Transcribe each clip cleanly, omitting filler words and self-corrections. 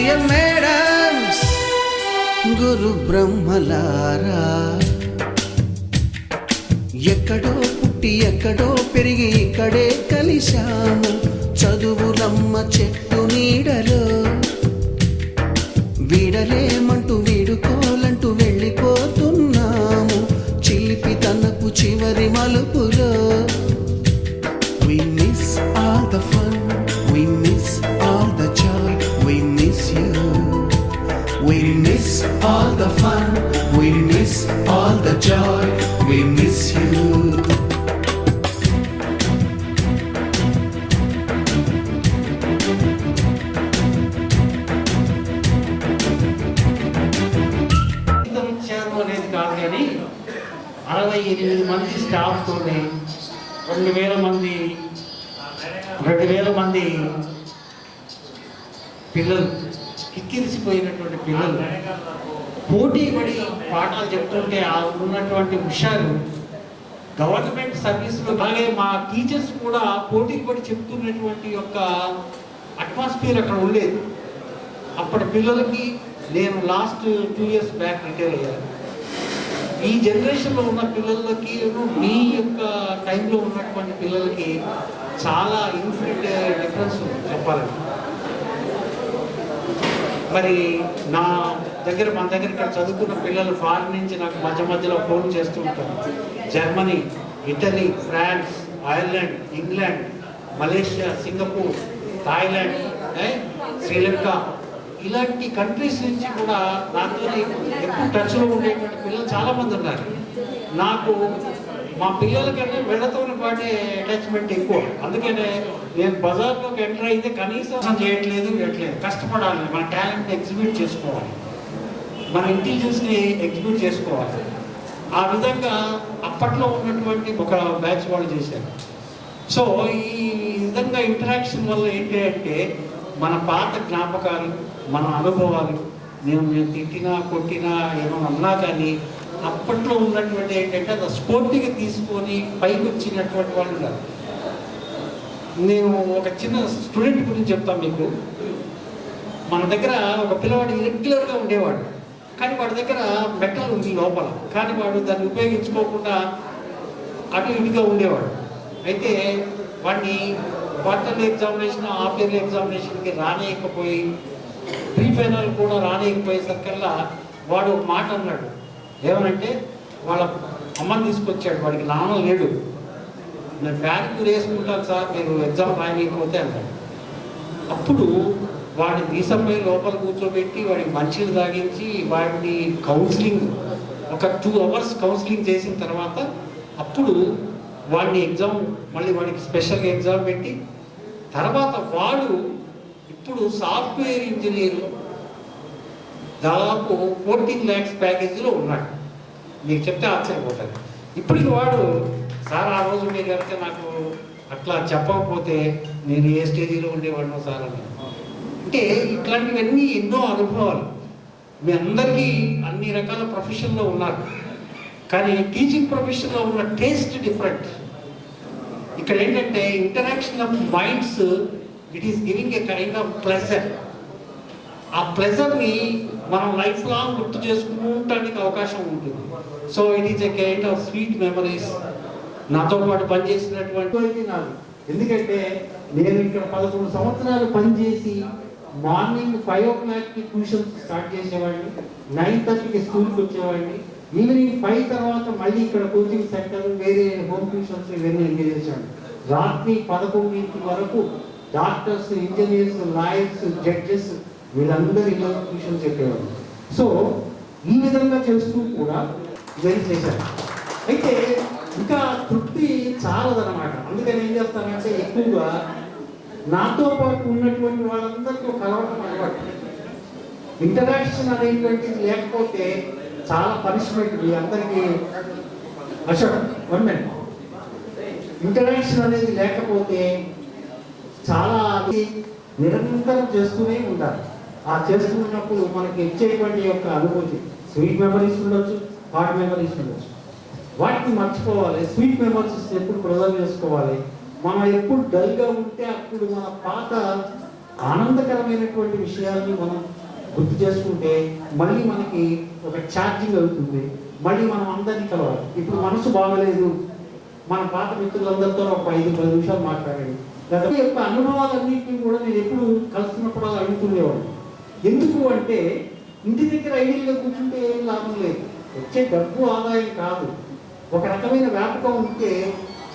Dear madams, గురు బ్రహ్మలారా, ఎక్కడో పుట్టి ఎక్కడో పెరిగి ఇక్కడే కలిశాము. చదువులమ్మ చెట్టు నీడలో వీడలేమంటూ వీడుకోలంటూ వెళ్ళిపోతున్నాము. చిలిపి తనపు చివరి మలుపులో we miss all the fun, we miss all the joy, we miss you. We miss all the fun, we miss all the joy, we miss you. అనేది కాదు కానీ 68 మంది స్టాఫ్తో 2000 మంది పిల్లలు, కిక్కిరిసిపోయినటువంటి పిల్లలు పోటీ పడి పాఠాలు చెప్తుంటే ఆ ఉన్నటువంటి హుషారు గవర్నమెంట్ సర్వీస్లో, అలాగే మా టీచర్స్ కూడా పోటీ పడి చెప్తున్నటువంటి యొక్క అట్మాస్ఫియర్ అక్కడ ఉండేది. అప్పటి పిల్లలకి నేను లాస్ట్ 2 years బ్యాక్ రిటైర్ అయ్యాను. ఈ జనరేషన్లో ఉన్న పిల్లలకి మీ యొక్క టైంలో ఉన్నటువంటి పిల్లలకి చాలా ఇన్ఫినిట్ డిఫరెన్స్ చెప్పాలండి. మరి మన దగ్గర ఇక్కడ చదువుకున్న పిల్లలు ఫారిన్ నుంచి నాకు మధ్యలో ఫోన్ చేస్తూ ఉంటారు. Germany, Italy, France, Ireland, England, Malaysia, Singapore, Thailand, Sri Lanka, ఇలాంటి కంట్రీస్ నుంచి కూడా నాతో ఎక్కువ టచ్లో ఉండేటువంటి పిల్లలు చాలామంది ఉన్నారు. నాకు మా పిల్లలకన్నా వీళ్ళతోని పాటే అటాచ్మెంట్ ఎక్కువ. అందుకనే నేను బజార్లోకి ఎంటర్ అయితే కనీసం చేయట్లేదు, కష్టపడాలి, మన టాలెంట్ని ఎగ్జిబిట్ చేసుకోవాలి, మన ఇంటెలిజెన్స్ని ఎగ్జిబిట్ చేసుకోవాలి. ఆ విధంగా అప్పట్లో ఉన్నటువంటి ఒక బ్యాచ్ వాళ్ళు చేశారు. సో ఈ విధంగా ఇంటరాక్షన్ వల్ల ఏంటి అంటే మన పాత జ్ఞాపకాలు, మన అనుభవాలు, నేను తిట్టినా కొట్టినా ఏమో అన్నా కానీ అప్పట్లో ఉన్నటువంటి ఏంటంటే అది స్ఫూర్తిగా తీసుకొని పైకి వచ్చినటువంటి వాళ్ళు ఉన్నారు. నేను ఒక చిన్న స్టూడెంట్ గురించి చెప్తాను మీకు. మన దగ్గర ఒక పిల్లవాడు ఇరెగ్యులర్గా ఉండేవాడు, కానీ వాడి దగ్గర మెటల్ ఉంది లోపల, కానీ వాడు దాన్ని ఉపయోగించుకోకుండా అటు ఇటుగా ఉండేవాడు. అయితే వాడిని క్వార్టర్లీ ఎగ్జామినేషన్, హాఫ్ ఇయర్లీ ఎగ్జామినేషన్కి రానియకపోయి, ప్రీ ఫైనల్ కూడా రానియకపోయేసరికల్లా వాడు ఒక మాట అన్నాడు. ఏమనంటే వాళ్ళ అమ్మని తీసుకొచ్చాడు, వాడికి నాన్న లేడు, నేను ఫ్యాక్టరీ వేసుకుంటాను సార్, మీరు ఎగ్జామ్ రాయకపోతే అన్నాడు. అప్పుడు వాడిని తీసపోయి లోపల కూర్చోబెట్టి వాడికి మంచిని తాగించి వాడిని కౌన్సిలింగ్ ఒక 2 hours కౌన్సిలింగ్ చేసిన తర్వాత అప్పుడు వాడిని ఎగ్జామ్, మళ్ళీ వాడికి స్పెషల్గా ఎగ్జామ్ పెట్టి తర్వాత వాడు ఇప్పుడు సాఫ్ట్వేర్ ఇంజనీర్ దాదాపు 14 lakhs ప్యాకేజీలో ఉన్నాడు. మీకు చెప్తే ఆశ్చర్యపోతారు. ఇప్పటికి వాడు సార్ ఆ రోజు మీరు కనుక నాకు అట్లా చెప్పకపోతే నేను ఏ స్టేజీలో ఉండేవాడినో సార్ అని. అంటే ఇట్లాంటివన్నీ ఎన్నో అనుభవాలు. మీ అందరికీ అన్ని రకాల ప్రొఫెషన్లో ఉన్నారు, కానీ టీచింగ్ ప్రొఫెషన్లో ఉన్న టేస్ట్ డిఫరెంట్. ఇక్కడ ఏంటంటే interaction of minds, it is giving a kind of pleasure. ఆ ప్లెజర్ని మనం లైఫ్ లాంగ్ గుర్తు చేసుకుంటానికి అవకాశం ఉంటుంది. So it is a kind of sweet memories. నాతో పాటు పనిచేసినటువంటి నాకు, ఎందుకంటే నేను ఇక్కడ 11 సంవత్సరాలు పనిచేసి మార్నింగ్ 5 o'clock ట్యూషన్స్ స్టార్ట్ చేసేవాడిని, 9:30కి స్కూల్కి వచ్చేవాడిని, ఈవినింగ్ 5 తర్వాత మళ్ళీ ఇక్కడ కోచింగ్ సెంటర్, వేరే హోమ్ ట్యూషన్స్ ఇవన్నీ ఎంగేజ్ చేశాను. రాత్రి 11 వరకు డాక్టర్స్, ఇంజనీర్స్, లాయర్స్, జడ్జెస్ వీళ్ళందరూ ఇలా ట్యూషన్ చెప్పేవాళ్ళు. సో ఈ విధంగా చేస్తూ కూడా ఇవన్నీ చేశాను. అయితే ఇంకా తృప్తి చాలదన్నమాట. అందుకని ఏం చేస్తానంటే ఎక్కువగా నాతో పాటు ఉన్నటువంటి వాళ్ళందరితో కలవడం అలవాటు. ఇంటరాక్షన్ అనేటువంటిది లేకపోతే చాలా పనిష్మెంట్ మీ అందరికీ. అశోక్ 1 minute. ఇంటరాక్షన్ అనేది లేకపోతే చాలా నిరంతరం చేస్తూనే ఉంటారు. ఆ చేస్తున్నప్పుడు మనకి ఇచ్చేటువంటి యొక్క అనుభూతి స్వీట్ మెమరీస్ ఉండొచ్చు, హార్డ్ మెమరీస్ ఉండొచ్చు. వాటిని మర్చిపోవాలి. స్వీట్ మెమరీస్ ఎప్పుడు ప్రిజర్వ్ చేసుకోవాలి. మనం ఎప్పుడు డల్గా ఉంటే అప్పుడు మన పాత ఆనందకరమైనటువంటి విషయాల్ని మనం గుర్తు చేసుకుంటే మళ్ళీ మనకి ఒక ఛార్జింగ్ అవుతుంది, మళ్ళీ మనం అందరినీ కలవాలి. ఇప్పుడు మనసు బాగలేదు, మన పాత మిత్రులందరితో ఒక 5-10 నిమిషాలు మాట్లాడండి. ఈ యొక్క అనుభవాలన్నింటినీ కూడా నేను ఎప్పుడు కలుస్తున్నప్పుడు అలా అడుగుతుండేవాడు. ఎందుకు అంటే ఇంటి దగ్గర ఐడియల్గా కూర్చుంటే ఏం లాభం లేదు, వచ్చే డబ్బు ఆదాయం కాదు. ఒక రకమైన వ్యాపకం ఉంటే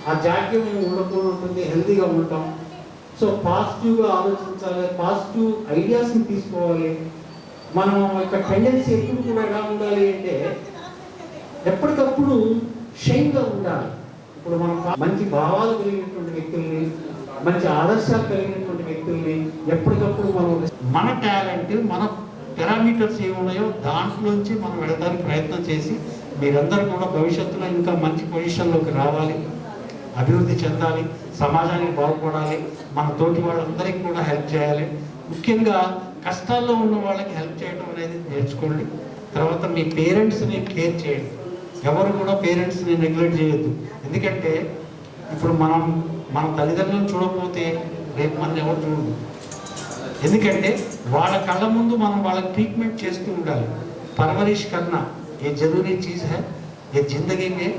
ఆ జాగ్యం ఉండకుండా ఉంటుంది, హెల్తీగా ఉంటాం. సో పాజిటివ్గా ఆలోచించాలి, పాజిటివ్ ఐడియాస్ని తీసుకోవాలి. మనం యొక్క టెండెన్సీ ఎప్పుడు కూడా ఎలా ఉండాలి అంటే ఎప్పటికప్పుడు షైన్గా ఉండాలి. ఇప్పుడు మనం మంచి భావాలు కలిగినటువంటి వ్యక్తుల్ని, మంచి ఆదర్శాలు కలిగినటువంటి వ్యక్తుల్ని ఎప్పటికప్పుడు మన టాలెంట్, మన పారామీటర్స్ ఏమున్నాయో దాంట్లోంచి మనం వెళ్ళడానికి ప్రయత్నం చేసి మీరందరూ కూడా భవిష్యత్తులో ఇంకా మంచి పొజిషన్లోకి రావాలి, అభివృద్ధి చెందాలి, సమాజానికి బాగుపడాలి, మన తోటి వాళ్ళందరికీ కూడా హెల్ప్ చేయాలి. ముఖ్యంగా కష్టాల్లో ఉన్న వాళ్ళకి హెల్ప్ చేయడం అనేది నేర్చుకోండి. తర్వాత మీ పేరెంట్స్ని కేర్ చేయండి. ఎవరు కూడా పేరెంట్స్ని నెగ్లెక్ట్ చేయొద్దు. ఎందుకంటే ఇప్పుడు మన తల్లిదండ్రులను చూడకపోతే రేపు మన ఎవరు చూడదు. ఎందుకంటే వాళ్ళ కళ్ళ ముందు మనం వాళ్ళకి ట్రీట్మెంట్ చేస్తూ ఉండాలి. परवरिश करना ये जरूरी चीज़ है, ये जिंदगी में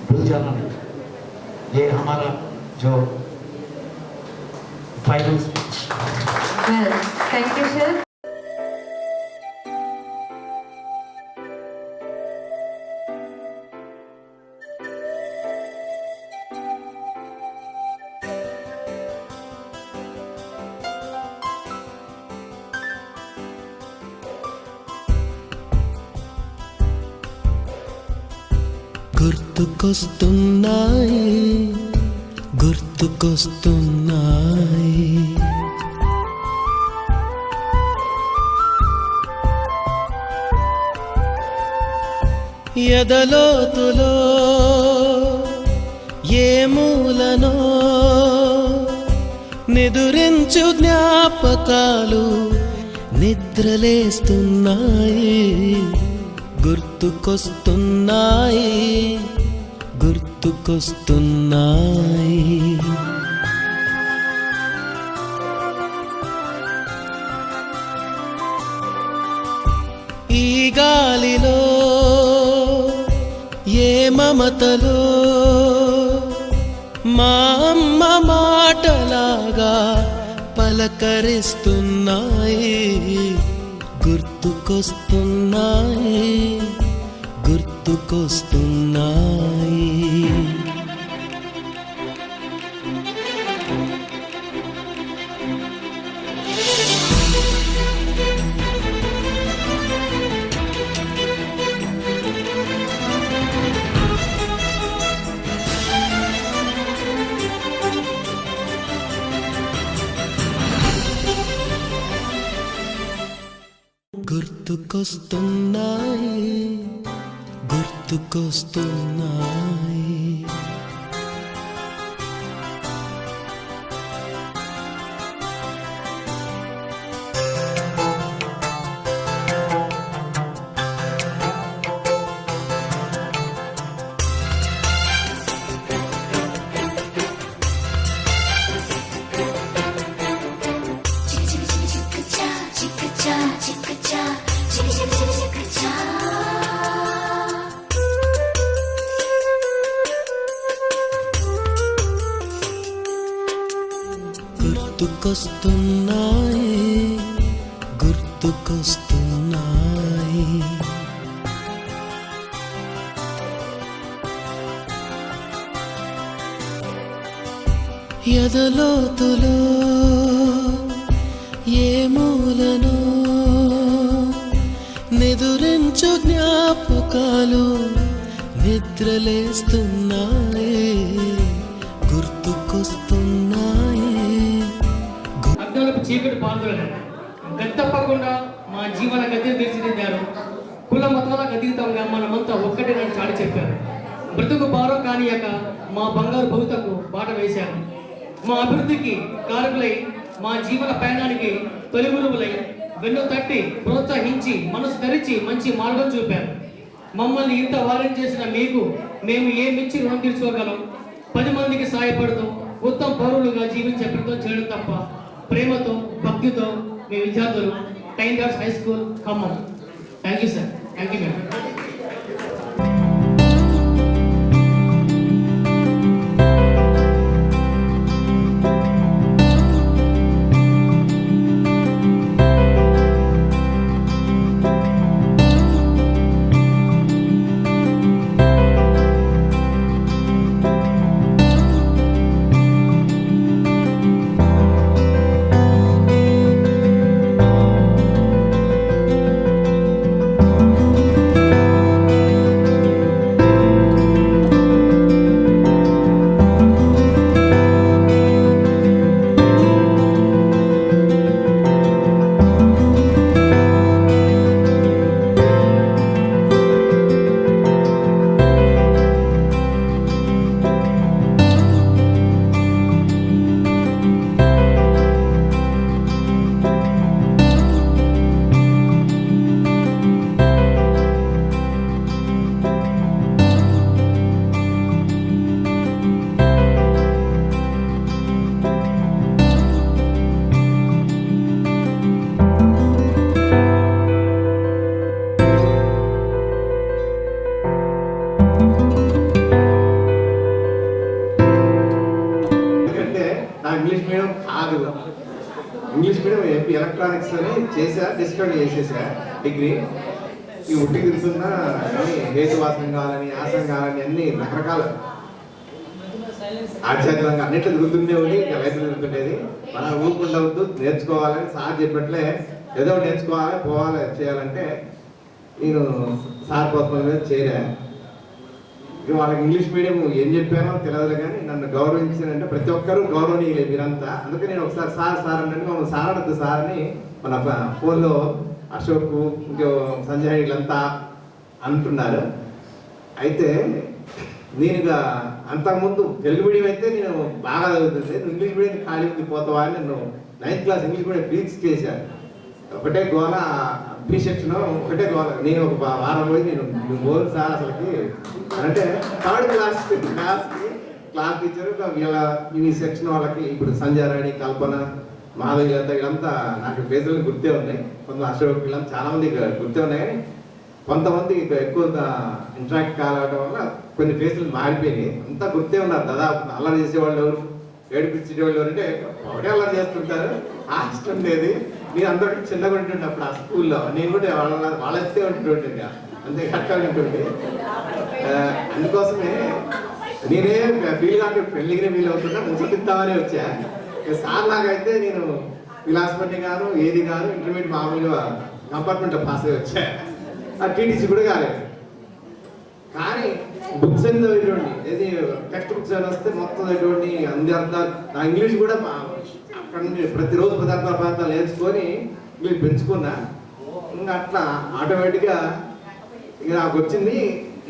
भूल जाना नहीं. ये हमारा जो final speech. Well, thank you, sir. గుర్తుకొస్తున్నాయి ఎదలోతులో ఏ మూలనో నిదురించు జ్ఞాపకాలు నిద్రలేస్తున్నాయి. గుర్తుకొస్తున్నాయి, గుర్తుకొస్తున్నాయి. ఈ గాలిలో ఏ మమతలో మా అమ్మ మాటలాగా పలకరిస్తున్నాయి. గుర్తుకొస్తున్నాయి, గుర్తుకొస్తున్నాయి. గుర్తుకొస్తున్నాయి, గుర్తుకొస్తున్నాయి. గుర్తుకొస్తున్నాయి, గుర్తుకొస్తున్నాయి. ఎదలోతులో ఏ మూలనో నిదురించు జ్ఞాపకాలు నిద్రలేస్తున్నాయి. గుర్తుకొస్తున్నాయి. చీకటి పాల్గొనలేదు, గత్తప్పకుండా మా జీవన గతిని తీర్చిదిద్దారు. కుల మతాలకు అతీతంగా మనమంతా ఒక్కటేనని చాటి చెప్పారు. బ్రతుకు బారో కానియక మా బంగారు భవితకు బాట వేశారు. మా అభివృద్ధికి కారకులై, మా జీవన పయనానికి తొలి గురువులై వెన్ను తట్టి ప్రోత్సహించి మనసు తెరిచి మంచి మార్గం చూపారు. మమ్మల్ని ఇంత వారం చేసిన మీకు మేము ఏమిచ్చి రుణం తీర్చుకోగలం? 10 మందికి సాయపడుతూ ఉత్తమ పౌరులుగా జీవించే ప్రయత్నం చేయడం తప్ప ప్రేమతో భక్తితో మీ విద్యార్థులు Tiny Tots high school Khammam. Thank you sir. Thank you madam. English medium కాదు, ఇంగ్లీష్ మీడియం ఏపీ ఎలక్ట్రానిక్స్ అని చేసా, డిస్కౌంట్ చేసేసా డిగ్రీ. ఈ ఉట్టి తిరుగుతున్నా హేతువాసం కావాలని ఆసం కావాలని అన్ని రకరకాల ఆధ్యాత్మికంగా అన్నిట్లో తిరుగుతుండేవి. ఇంకా లైఫ్ తిరుగుతుండేది. మన ఊరుకుండా వద్దు, నేర్చుకోవాలని సార్ చెప్పినట్లే ఏదో నేర్చుకోవాలి, పోవాలి, చేయాలంటే నేను సార్ కోసం చేరా. ఇక వాళ్ళకి ఇంగ్లీష్ మీడియం ఏం చెప్పానో తెలియదు, కానీ నన్ను గౌరవించానంటే ప్రతి ఒక్కరూ గౌరవనీయులే మీరంతా. అందుకే నేను ఒకసారి సార్ సార్ అంటే మమ్మల్ని సార్ అనద్దు సార్ అని మన ఫోన్లో అశోక్ ఇంకో సంజయ్ వీళ్ళంతా అంటున్నారు. అయితే నేను ఇక అంతకుముందు తెలుగు మీడియం అయితే నేను బాగా చదువుతుంది, ఇంగ్లీష్ మీడియం ఖాళీ ఉంది పోతావా అని నన్ను 9th class English medium physics చేశాను. ఒకటే గోల బి సెక్షన్, ఒకటే గోల. నేను ఒక వారం పోయి నేను గోల్ సార్ అసలుకి అంటే 3rd క్లాస్కి క్లాస్ టీచర్ వీళ్ళ ఈ సెక్షన్ వాళ్ళకి ఇప్పుడు సంజయ్ రాణి, కల్పన, మాధవి వీళ్ళంతా నాకు ఫేసులు గుర్తే ఉన్నాయి. కొంత అశోక్ వీళ్ళంతా చాలా మంది గుర్తే ఉన్నాయి, కానీ కొంతమంది ఎక్కువ ఇంటరాక్ట్ కావడం వల్ల కొన్ని ఫేసులు మారిపోయినాయి. అంతా గుర్తే ఉన్నారు. దాదాపు అల్లరి చేసేవాళ్ళు ఎవరు, ఏడిపించేవాళ్ళు ఎవరు అంటే ఒకటే అల్లరి చేస్తుంటారు. హాస్టల్ ఉండేది, నేను అందరికీ చిన్నగా ఉంటుండే అప్పుడు ఆ స్కూల్లో. నేను కూడా వాళ్ళే ఉంటుండే, అంతే కరెక్ట్గా ఉంటుండే. అందుకోసమే నేనే ఫీల్ కాదు, పెళ్ళిగినే ఫీల్ అవుతున్నా, ముసలిద్దామని వచ్చా. సార్ లాగైతే నేను విలాసపట్టి గాను ఏది కాదు, ఇంటర్మీడియట్ మామూలుగా కంపార్ట్మెంట్ పాస్ అయ్యి వచ్చా. ఆ టీటీసీ కూడా కాలేదు. కానీ బుక్స్ అని చదివేటువంటి, ఏది టెక్స్ట్ బుక్స్ అని వస్తే మొత్తం చదివేటువంటి అన్ని అర్థాలు. నా ఇంగ్లీష్ కూడా అక్కడ నుండి ప్రతిరోజు పదార్థాలు నేర్చుకొని ఇంగ్లీష్ పెంచుకున్నా. ఇంకా అట్లా ఆటోమేటిక్గా ఇక నాకు వచ్చింది.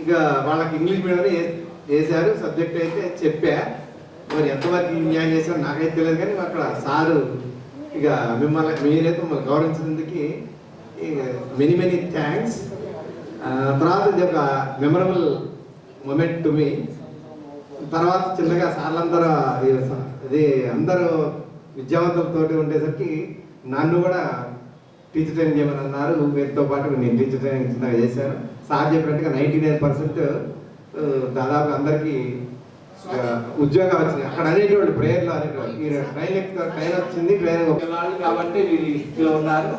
ఇక వాళ్ళకి ఇంగ్లీష్ మీడియంలో వేసారు, సబ్జెక్ట్ అయితే చెప్పా. మరి ఎంతవరకు న్యాయం చేశారో నాకైతే తెలియదు, కానీ అక్కడ సారు ఇక మిమ్మల్ని మీరైతే మమ్మల్ని గౌరవించినందుకు మెనీ మెనీ థ్యాంక్స్. తర్వాత ఇది ఒక మెమరబుల్ మూమెంట్ టు మీ. తర్వాత చిన్నగా సార్లందరూ ఇది అందరూ విద్యావంతులతో ఉండేసరికి నన్ను కూడా టీచర్ ట్రైనింగ్ చేయమని అన్నారు. వీరితో పాటు నేను టీచర్ ట్రైనింగ్ చిన్నగా చేశాను. సార్ చెప్పినట్టుగా 99% దాదాపు అందరికీ ఉద్యోగాలు వచ్చినాయి. అక్కడ అనేటువంటి ప్రేయర్లో అనేటువంటి మీరు ట్రైన్ వచ్చింది, ట్రైన్ వెళ్ళాలి కాబట్టి వీళ్ళు ఇంట్లో ఉన్నారు.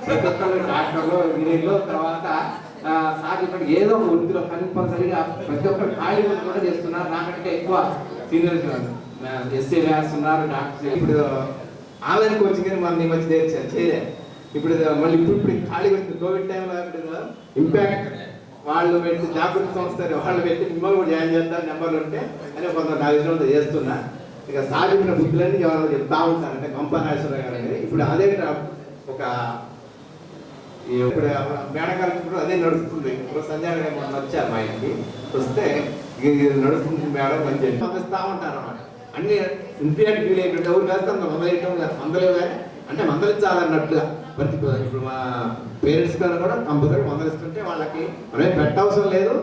ప్రతి ఒక్కరు డాక్టర్లో వీరిలో. తర్వాత సార్ చెప్పినట్టు ఏదో ఒక వృత్తిలో కంపల్సరీగా ప్రతి ఒక్కరు ఖాళీ కూడా చేస్తున్నారు. నాకంటే ఎక్కువ సీనియర్స్ ఎస్ఏ మ్యాథ్స్ ఉన్నారు, డాక్టర్స్. ఇప్పుడు ఆన్లైన్ కోచింగ్ అని మనం ఈ మధ్య చేయలే. ఇప్పుడు మళ్ళీ ఇప్పుడు ఖాళీ వచ్చింది కోవిడ్ టైంలో ఇంపాక్ట్ వాళ్ళు పెట్టి జాగృతి సంస్థ వాళ్ళు పెట్టి మిమ్మల్ని కూడా జాయిన్ చేస్తారు నెంబర్లు ఉంటే అని కొంత నా విషయంలో చేస్తున్నా. ఇక సాధించిన బుద్ధులన్నీ ఎవరో చెప్తా ఉంటారు, అంటే కంపనాశ్వర గారు అనేది. ఇప్పుడు అదే ఒక ఇప్పుడు మేడగారు ఇప్పుడు అదే నడుస్తుంది. ఇప్పుడు సంజయ్ గారు మొన్న వచ్చారు మా ఇంటికి, వస్తే నడుస్తుంది మేడం అని చెప్పి పంపిస్తూ ఉంటారు అన్నమాట. అన్ని ఇన్ఫీరియారిటీ ఫీల్ అయినట్టు ఎవరు వేస్తాం మందలేయటం మందలేవు, కానీ అంటే మందలించాలన్నట్టుగా ప్రతి ఇప్పుడు మా పేరెంట్స్ గారు కూడా కంపల్సరీ మందలిస్తుంటే వాళ్ళకి మనమే పెట్టవసరం లేదు.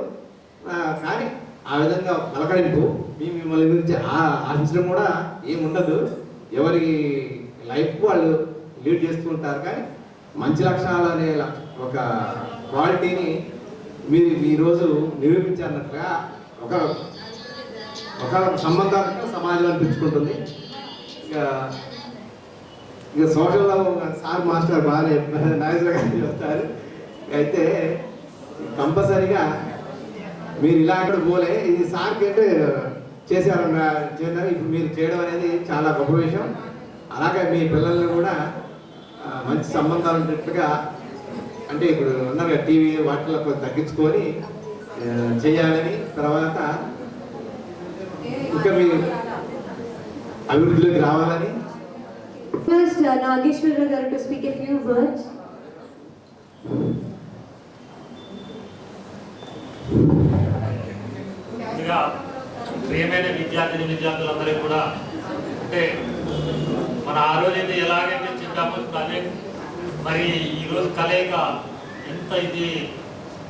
కానీ ఆ విధంగా పలకరింపు మిమ్మల్ని గురించి ఆశించడం కూడా ఏముండదు. ఎవరి లైఫ్ వాళ్ళు లీడ్ చేస్తూ ఉంటారు. కానీ మంచి లక్షణాలు అనే ఒక క్వాలిటీని మీరు ఈరోజు నిరూపించారన్నట్టుగా ఒక సంబంధాలతో సమాజం అనిపించుకుంటుంది. ఇక సోషల్లో సార్ మాస్టర్ బాగానే నాగేశ్వర గారు చెప్తారు. అయితే కంపల్సరీగా మీరు ఇలా ఇక్కడ పోలే, ఇది సార్కి అంటే చేశారు. ఇప్పుడు మీరు చేయడం అనేది చాలా గొప్ప విషయం. అలాగే మీ పిల్లల్ని కూడా మంచి సంబంధాలు ఉన్నట్టుగా, అంటే ఇప్పుడు ఉన్నారు టీవీ వాటిలో కొంచెం తగ్గించుకొని చేయాలని, తర్వాత ఇంకా మీరు అభివృద్ధిలోకి రావాలని. First, Nageshwara garu to speak a few words. ముందుగా ప్రియమైన విద్యార్థులందరికీ కూడా, అంటే మన ఆ రోజైతే ఎలాగైతే చెప్పామో అదే మరి ఈరోజు కలయిక ఎంత ఇది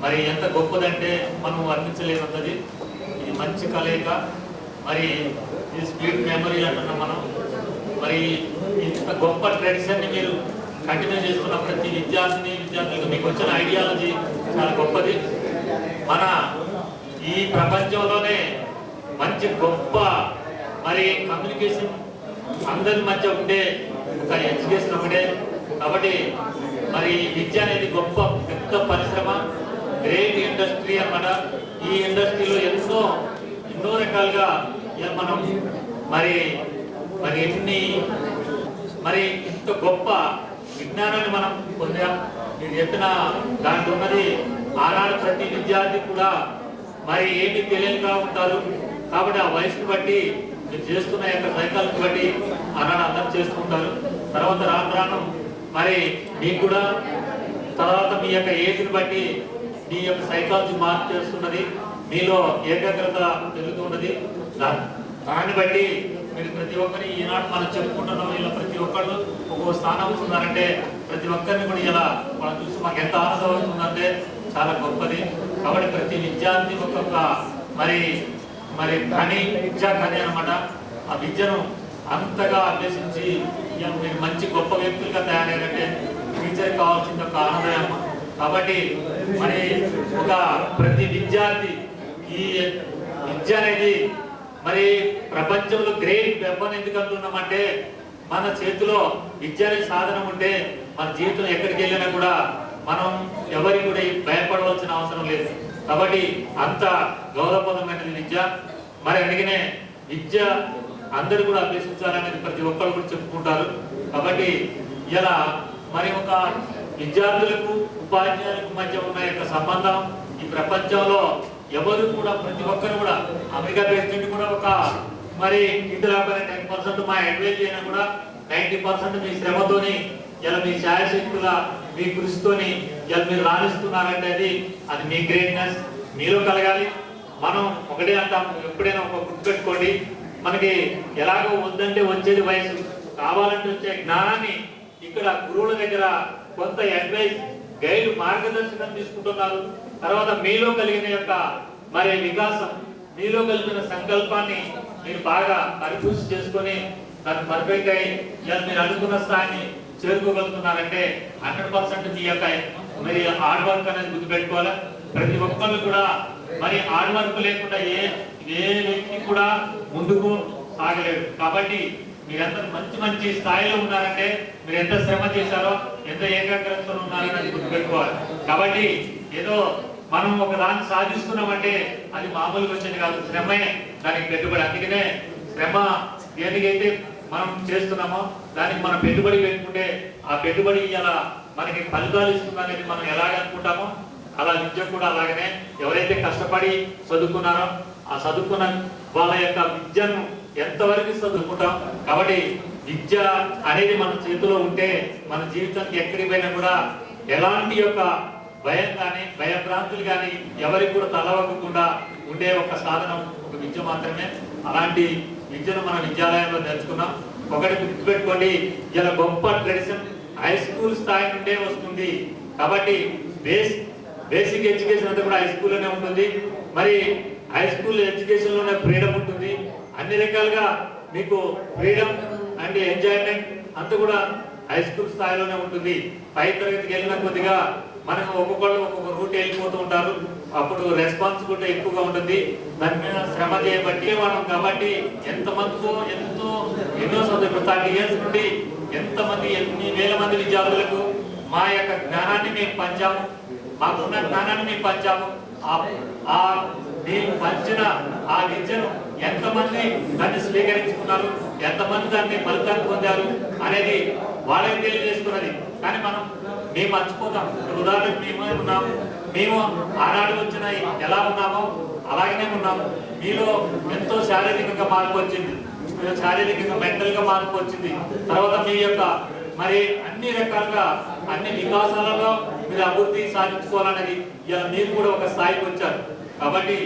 మరి ఎంత గొప్పదంటే మనం వర్ణించలేనంతది. ఇది మంచి కలయిక. మరి ఇది స్పీడ్ మెమరీ అంటున్నాం మనం. మరి ఇంత గొప్ప ట్రెడిషన్ని మీరు కంటిన్యూ చేస్తున్న ప్రతి విద్యార్థులకు మీకు వచ్చిన ఐడియాలజీ చాలా గొప్పది. మన ఈ ప్రపంచంలోనే మంచి గొప్ప మరి కమ్యూనికేషన్ అందరి మధ్య ఉండే ఒక ఎడ్యుకేషన్ ఒకటే. కాబట్టి మరి విద్య అనేది గొప్ప పెద్ద పరిశ్రమ, గ్రేట్ ఇండస్ట్రీ అన్నమాట. ఈ ఇండస్ట్రీలో ఎన్నో రకాలుగా మనం మరి ఇంత గొప్ప విజ్ఞానాన్ని మనం పొందాం. మీరు చెప్పిన దాంట్లో ఉన్నది ఆనాడు ప్రతి విద్యార్థి కూడా మరి ఏమి తెలియనిగా ఉంటారు. కాబట్టి ఆ వయసును బట్టి మీరు చేస్తున్న యొక్క సైకాలజీ బట్టి ఆనాడు అందరూ చేస్తూ ఉంటారు. తర్వాత రాను మరి మీకు కూడా తర్వాత మీ యొక్క ఏజ్ని బట్టి మీ యొక్క సైకాలజీ మార్పు చేస్తున్నది, మీలో ఏకాగ్రత పెరుగుతున్నది. దాన్ని బట్టి మీరు ప్రతి ఒక్కరి ఈనాడు మనం చెప్పుకుంటున్నాం, ఇలా ప్రతి ఒక్కళ్ళు ఒక్కో స్థానం ఉన్నారంటే ప్రతి ఒక్కరిని కూడా ఇలా మనం చూసి మాకు ఎంత ఆనందం అవుతుందంటే చాలా గొప్పది. కాబట్టి ప్రతి విద్యార్థి ఒక్కొక్క మరి విద్యా కని అనమాట. ఆ విద్యను అంతగా అభ్యసించి మీరు మంచి గొప్ప వ్యక్తులుగా తయారయ్యారంటే టీచర్కి కావాల్సింది ఒక ఆనందం. కాబట్టి మరి ప్రతి విద్యార్థి ఈ విద్య అనేది మరి ప్రపంచంలో గ్రేట్ వెపన్ ఎందుకు అంటున్నామంటే, మన చేతిలో విద్య అనే సాధనం ఉంటే మన జీవితం ఎక్కడికి వెళ్ళినా కూడా మనం ఎవరికి కూడా భయపడవలసిన అవసరం లేదు. కాబట్టి అంత గౌరవప్రదమైనది విద్య. మరి అందుకనే విద్య అందరూ కూడా అభ్యసించాలనేది ప్రతి ఒక్కరు కూడా చెప్పుకుంటారు. కాబట్టి ఇలా మరి ఒక విద్యార్థులకు ఉపాధ్యాయులకు మధ్య ఉన్న యొక్క సంబంధం ఈ ప్రపంచంలో ఎవరు కూడా ప్రతి ఒక్కరు కూడా, అమెరికా ప్రెసిడెంట్ కూడా ఒక మరి ఇంటి లేకపోయినా 10% మా అడ్వైజ్ అయినా కూడా 90% మీ శ్రమతోని ఇలా మీ ఛాయశక్తుల మీ కృషితోని ఇలా మీరు రాణిస్తున్నారంటే అది మీ గ్రేట్నెస్ మీలో కలగాలి. మనం ఒకటే అంటాం, ఎప్పుడైనా ఒక గుర్తుపెట్టుకోండి, మనకి ఎలాగో వద్దంటే వచ్చేది వయసు, కావాలంటే వచ్చే జ్ఞానాన్ని ఇక్కడ గురువుల దగ్గర కొంత అడ్వైస్ గైడ్ మార్గదర్శకం తీసుకుంటున్నారు. తర్వాత మీలో కలిగిన యొక్క మరి వికాసం, మీలో కలిగిన సంకల్పాన్ని మీరు బాగా పరిపూర్తి చేసుకొని దాన్ని పర్ఫెక్ట్ అయ్యి మీరు అనుకున్న స్థాయిని చేరుకోగలుగుతున్నారంటే 100% మీ యొక్క మరి హార్డ్ వర్క్ అనేది గుర్తుపెట్టుకోవాలి. ప్రతి ఒక్కరు కూడా మరి హార్డ్ వర్క్ లేకుండా ఏ వ్యక్తి కూడా ముందుకు సాగలేడు. కాబట్టి మీరంతా మంచి స్థాయిలో ఉన్నారంటే మీరు ఎంత శ్రమ చేశారో, ఎంత ఏకాగ్రతతో ఉన్నారని గుర్తుపెట్టుకోవాలి. కాబట్టి ఏదో మనం ఒక దాన్ని సాధిస్తున్నామంటే అది మామూలుగా వచ్చేది కాదు, శ్రమే దానికి పెట్టుబడి. అందుకనే శ్రమ దేనికైతే మనం చేస్తున్నామో దానికి మనం పెట్టుబడి పెట్టుకుంటే ఆ పెట్టుబడి ఇలా మనకి ఫలితాలు ఇస్తుందనేది మనం ఎలాగనుకుంటామో అలా విద్య కూడా అలాగనే. ఎవరైతే కష్టపడి చదువుకున్నారో ఆ చదువుకున్న వాళ్ళ యొక్క విద్యను ఎంతవరకు చదువుకుంటాం. కాబట్టి విద్య అనేది మన చేతిలో ఉంటే మన జీవితానికి ఎక్కడికి పోయినా కూడా ఎలాంటి యొక్క భయం కానీ భయభ్రాంతులు కానీ ఎవరికి కూడా తలవకుండా ఉండే ఒక సాధనం ఒక విద్య మాత్రమే. అలాంటి విద్యను మన విద్యాలయంలో నేర్చుకున్నాం. ఒకటి గుర్తుపెట్టుకోండి, ఇలా గొప్ప ట్రెడిషన్ హై స్కూల్ స్థాయి నుండే వస్తుంది. కాబట్టి బేసిక్ ఎడ్యుకేషన్ అంతా కూడా హై స్కూల్లోనే ఉంటుంది. మరి హై స్కూల్ ఎడ్యుకేషన్లోనే ఫ్రీడమ్ ఉంటుంది. అన్ని రకాలుగా మీకు ఫ్రీడమ్ అండ్ ఎంజాయ్మెంట్ అంతా కూడా హై స్కూల్ స్థాయిలోనే ఉంటుంది. పై తరగతికి వెళ్ళిన కొద్దిగా మనకు ఒక్కొక్కళ్ళు ఒక్కొక్క రూట్ వెళ్ళిపోతూ ఉంటారు. అప్పుడు రెస్పాన్సిబిలిటీ ఎక్కువగా ఉంటుంది. దాని మీద శ్రమ చేయబట్టి వాళ్ళం కాబట్టి ఎంతమందితో ఎన్నో సంవత్సరాలు 30 ఇయర్స్ నుండి ఎంతమంది ఎన్ని వేల మంది విద్యార్థులకు మా యొక్క జ్ఞానాన్ని మేము పంచాము, మాకున్న జ్ఞానాన్ని మేము పంచాము. మేము పంచిన ఆ విద్యను ఎంతమంది దాన్ని స్వీకరించుకున్నారు, ఎంతమంది దాన్ని ఫలితాన్ని పొందారు అనేది వాళ్ళకి తెలియజేసుకున్నది. కానీ మేము మర్చిపోతాం. ఉదాహరణకు మేమే ఉన్నాము, మేము ఆనాడు వచ్చిన ఎలా ఉన్నామో అలాగనే ఉన్నాము. మీలో ఎంతో శారీరకంగా మార్పు వచ్చింది, శారీరకంగా మెంటల్గా మార్పు వచ్చింది. తర్వాత మీ యొక్క మరి అన్ని రకాలుగా అన్ని వికాసాలలో మీరు అభివృద్ధి సాధించుకోవాలనేది ఇలా మీరు కూడా ఒక స్థాయికి వచ్చారు. కాబట్టి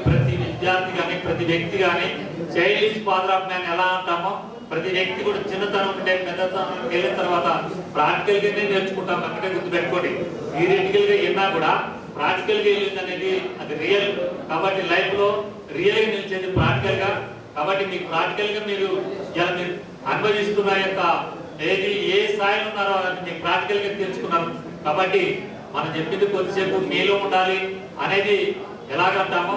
ప్రతి విద్యార్థి కానీ ప్రతి వ్యక్తి కానీ చైల్డ్ ఫాదర్ ఆఫ్ మ్యాన్ ఎలా అంటామో ప్రతి వ్యక్తి కూడా చిన్నతనం ఉంటే పెద్దతనం వెళ్ళిన తర్వాత ప్రాక్టికల్గానే నేర్చుకుంటాం. అక్కడే గుర్తుపెట్టుకోండి. థియరిటికల్గా విన్నా కూడా ప్రాక్టికల్గా వెళ్ళింది అనేది అది రియల్. కాబట్టి లైఫ్లో రియల్గా నిలిచేది ప్రాక్టికల్గా. కాబట్టి మీకు ప్రాక్టికల్గా మీరు ఇలా మీరు అనుభవిస్తున్న యొక్క ఏ స్థాయిలో ఉన్నారో అది మీకు ప్రాక్టికల్గా తెలుసుకున్నారు. కాబట్టి మనం చెప్పింది కొద్దిసేపు మీలో ఉండాలి అనేది ఎలాగంటామో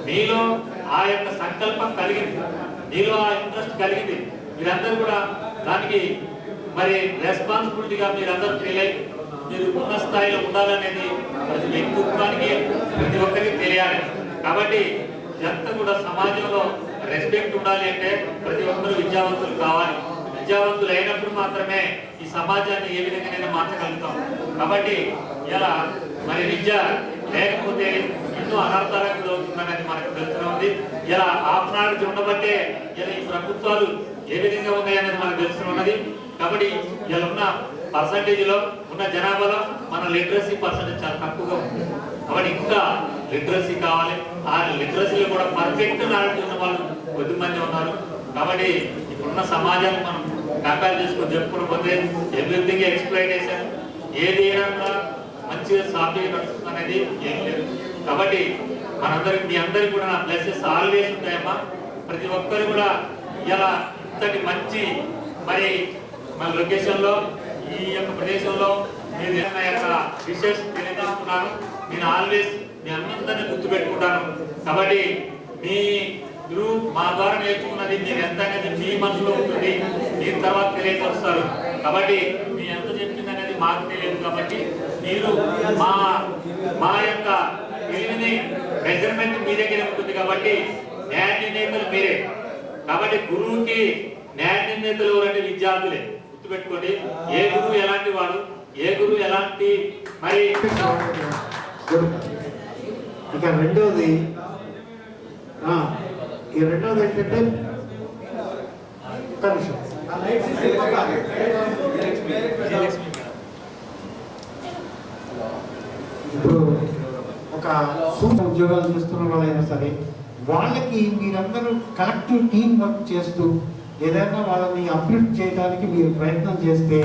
మీలో ఆ యొక్క సంకల్పం కలిగింది, మీలో ఆ ఇంట్రెస్ట్ కలిగింది. మీరందరూ కూడా దానికి మరి రెస్పాన్సిబిలిటీగా మీరందరూ ఫీల్ అయ్యి మీరు ఉన్న స్థాయిలో ఉండాలనేది ప్రతి వ్యక్తిత్వానికి ప్రతి ఒక్కరికి తెలియాలి. కాబట్టి ఎంత కూడా సమాజంలో రెస్పెక్ట్ ఉండాలి అంటే ప్రతి ఒక్కరు విద్యావంతులు కావాలి. విద్యావంతులు అయినప్పుడు మాత్రమే ఈ సమాజాన్ని ఏ విధంగా మార్చగలుగుతాం. కాబట్టి ఇలా మరి విద్య లేకపోతే ఎన్నో అనర్థాలకు గురవుతుందనేది మనకు తెలుస్తుంది. ఇలా ఆఫ్నాడు ఉండబట్టే ఇలా ఈ ప్రభుత్వాలు ఏ విధంగా ఉన్నాయనేది మనకు తెలుస్తున్నది. కాబట్టి ఇలా ఉన్న పర్సంటేజ్లో ఉన్న జనాభాలో మన లిటరసీ పర్సంటేజ్ చాలా తక్కువగా ఉంది. కాబట్టి ఇంకా లిటరసీ కావాలి. ఆ లిటరసీలో కూడా పర్ఫెక్ట్ నాలెడ్జ్ ఉన్న వాళ్ళు కొద్దిమంది ఉన్నారు. కాబట్టి ఇప్పుడున్న సమాజాన్ని మనం కంపేర్ చేసుకొని చెప్పుకోకపోతే ఎవ్రీథింగ్ ఎక్స్ప్లైటేషన్ ఏది అయినా కూడా మంచిగా సాఫీగా నడుస్తుంది అనేది ఏం లేదు. కాబట్టి మనందరికి మీ అందరికి కూడా నా బ్లెస్సెస్ ఆల్వేస్ ఉంటాయమ్మా. ప్రతి ఒక్కరు కూడా ఇలా ఇంతటి మంచి మరి మన లొకేషన్లో ఈ యొక్క ప్రదేశంలో మీరు యొక్క విషెస్ తెలియజేస్తున్నాను. నేను ఆల్వేస్ మీ అందరినీ గుర్తుపెట్టుకుంటాను. కాబట్టి మీరు మా ద్వారా నేర్చుకున్నది మీరు ఎంత అనేది మీ మనసులో ఉంటుంది, మీరు తర్వాత తెలియపరుస్తారు. కాబట్టి మీ ఎంత చెప్పింది అనేది మాకు తెలియదు. కాబట్టి మీరు మా యొక్క తెలివిని మెజర్మెంట్ మీ దగ్గరే ఉంటుంది. కాబట్టి న్యాయ నిర్ణేతలు మీరే. కాబట్టి గురువుకి న్యాయ నిర్ణేతలు ఎవరంటే విద్యార్థులే. గుర్తుపెట్టుకోండి. ఏ గురువు ఎలాంటి వాడు, ఏ గురువు ఎలాంటి మరి. ఇక రెండోది ఏంటంటే ఇప్పుడు ఒక సూపర్ ఉద్యోగాలు చేస్తున్న వాళ్ళైనా సరే వాళ్ళకి మీరందరూ కలెక్టివ్ టీం వర్క్ చేస్తూ ఏదైనా వాళ్ళని అప్లిఫ్ట్ చేయడానికి మీరు ప్రయత్నం చేస్తే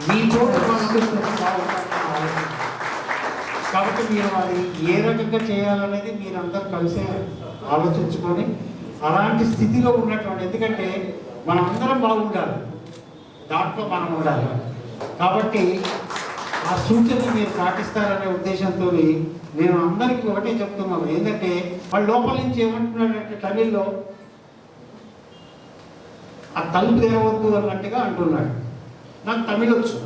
మీ తోటి కాబట్టి మీరు అది ఏ రకంగా చేయాలనేది మీరందరూ కలిసి ఆలోచించుకొని అలాంటి స్థితిలో ఉన్నటువంటి, ఎందుకంటే మనం అందరం బాగుండాలి, దాంట్లో మనం ఉండాలి. కాబట్టి ఆ సూచనలు మీరు పాటిస్తారనే ఉద్దేశంతో నేను అందరికీ ఒకటే చెప్తున్నాను. ఏంటంటే వాళ్ళు లోపల నుంచి ఏమంటున్నాడంటే తమిళ్లో ఆ తలుపు తెరవద్దు అన్నట్టుగా అంటున్నాడు. నాకు తమిళ్ వచ్చు,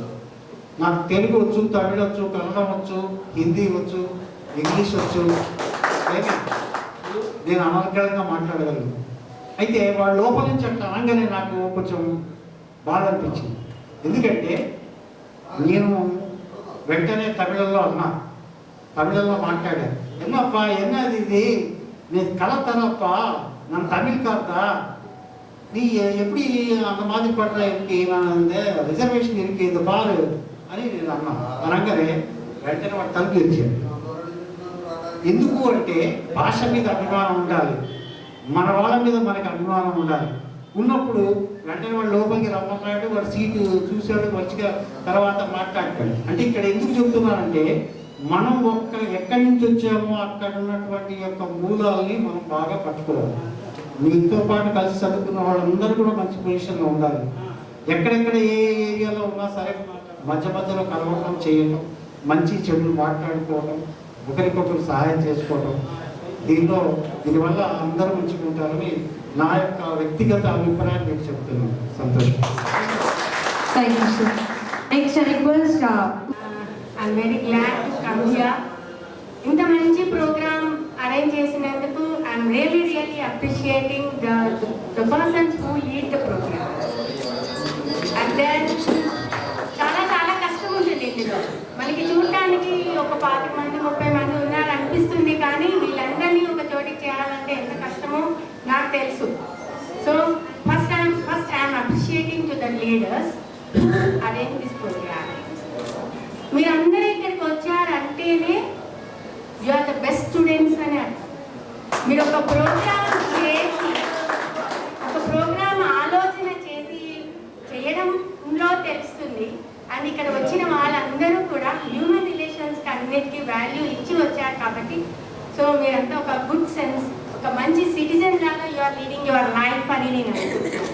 నాకు తెలుగు వచ్చు, తమిళ్ వచ్చు, కన్నడం వచ్చు, హిందీ వచ్చు, ఇంగ్లీష్ వచ్చు, నేను అనర్గళంగా మాట్లాడగలను. అయితే వాళ్ళ లోపల నుంచి అట్లా అనగానే నాకు కొంచెం బాధ అనిపించింది. ఎందుకంటే నేను వెంటనే తమిళంలో మాట్లాడాను. என்னப்பா என்னது இது, நீ கலை தரப்பா, நான் தமிழ் காத்தா, நீ எப்படி அந்த மாதிரி பண்ற, எனக்கு நான் இந்த రిజర్వేషన్ இருக்கு, ఇది பாரு అని నేను అన్నా. అనగానే వెంటనే వాడు తలుపు తెరిచాడు. ఎందుకు అంటే భాష మీద అభిమానం ఉండాలి, మన వాళ్ళ మీద మనకి అభిమానం ఉండాలి. ఉన్నప్పుడు వెంటనే వాడు లోపలికి రమ్మన్నాడు, వాడు సీటు చూశాడు, మంచిగా తర్వాత మాట్లాడతాడు. అంటే ఇక్కడ ఎందుకు చెప్తున్నానంటే మనం ఎక్కడి నుంచి వచ్చామో అక్కడ ఉన్నటువంటి యొక్క మూలాలని మనం బాగా పట్టుకోవాలి. మీతో పాటు కలిసి చదువుకున్న వాళ్ళందరూ కూడా మంచి పొజిషన్లో ఉండాలి. ఎక్కడెక్కడ ఏ ఏరియాలో ఉన్నా సరే మధ్య మధ్యలో కలవడం చేయటం, మంచి చెడులు మాట్లాడుకోవడం, ఒకరికొకరు సహాయం చేసుకోవడం, దీనివల్ల అందరూ మంచిగా నా యొక్క వ్యక్తిగత అభిప్రాయం మీకు చెప్తున్నాను. సంతోషం. Thank you, sir. Next, I request. I'm very glad to come here. ఇంత మంచి ప్రోగ్రామ్ అరేంజ్ చేసినందుకు I'm really appreciating the persons who lead the programme. And then చాలా చాలా కష్టం ఉంటుంది ఇందులో. మనకి చూడటానికి ఒక 20 మంది 30 మంది ఉన్నారు అనిపిస్తుంది, కానీ వీళ్ళందరినీ ఒక చోటికి చేయాలంటే ఎంత కష్టమో నాకు తెలుసు. So first I'm appreciating to the leaders arrange this programme. మీరందరూ ఇక్కడికి వచ్చారంటేనే you are the best students అని అర్థం. మీరు ఒక ప్రోగ్రామ్ ఆలోచన చేసి చేయడంలో తెలుస్తుంది. అండ్ ఇక్కడ వచ్చిన వాళ్ళందరూ కూడా హ్యూమన్ రిలేషన్స్కి అన్నిటికీ వాల్యూ ఇచ్చి వచ్చారు కాబట్టి సో మీరంతా ఒక గుడ్ సెన్స్, ఒక మంచి సిటిజన్ లాగా you are leading your life అని నేను అనుకుంటున్నాను.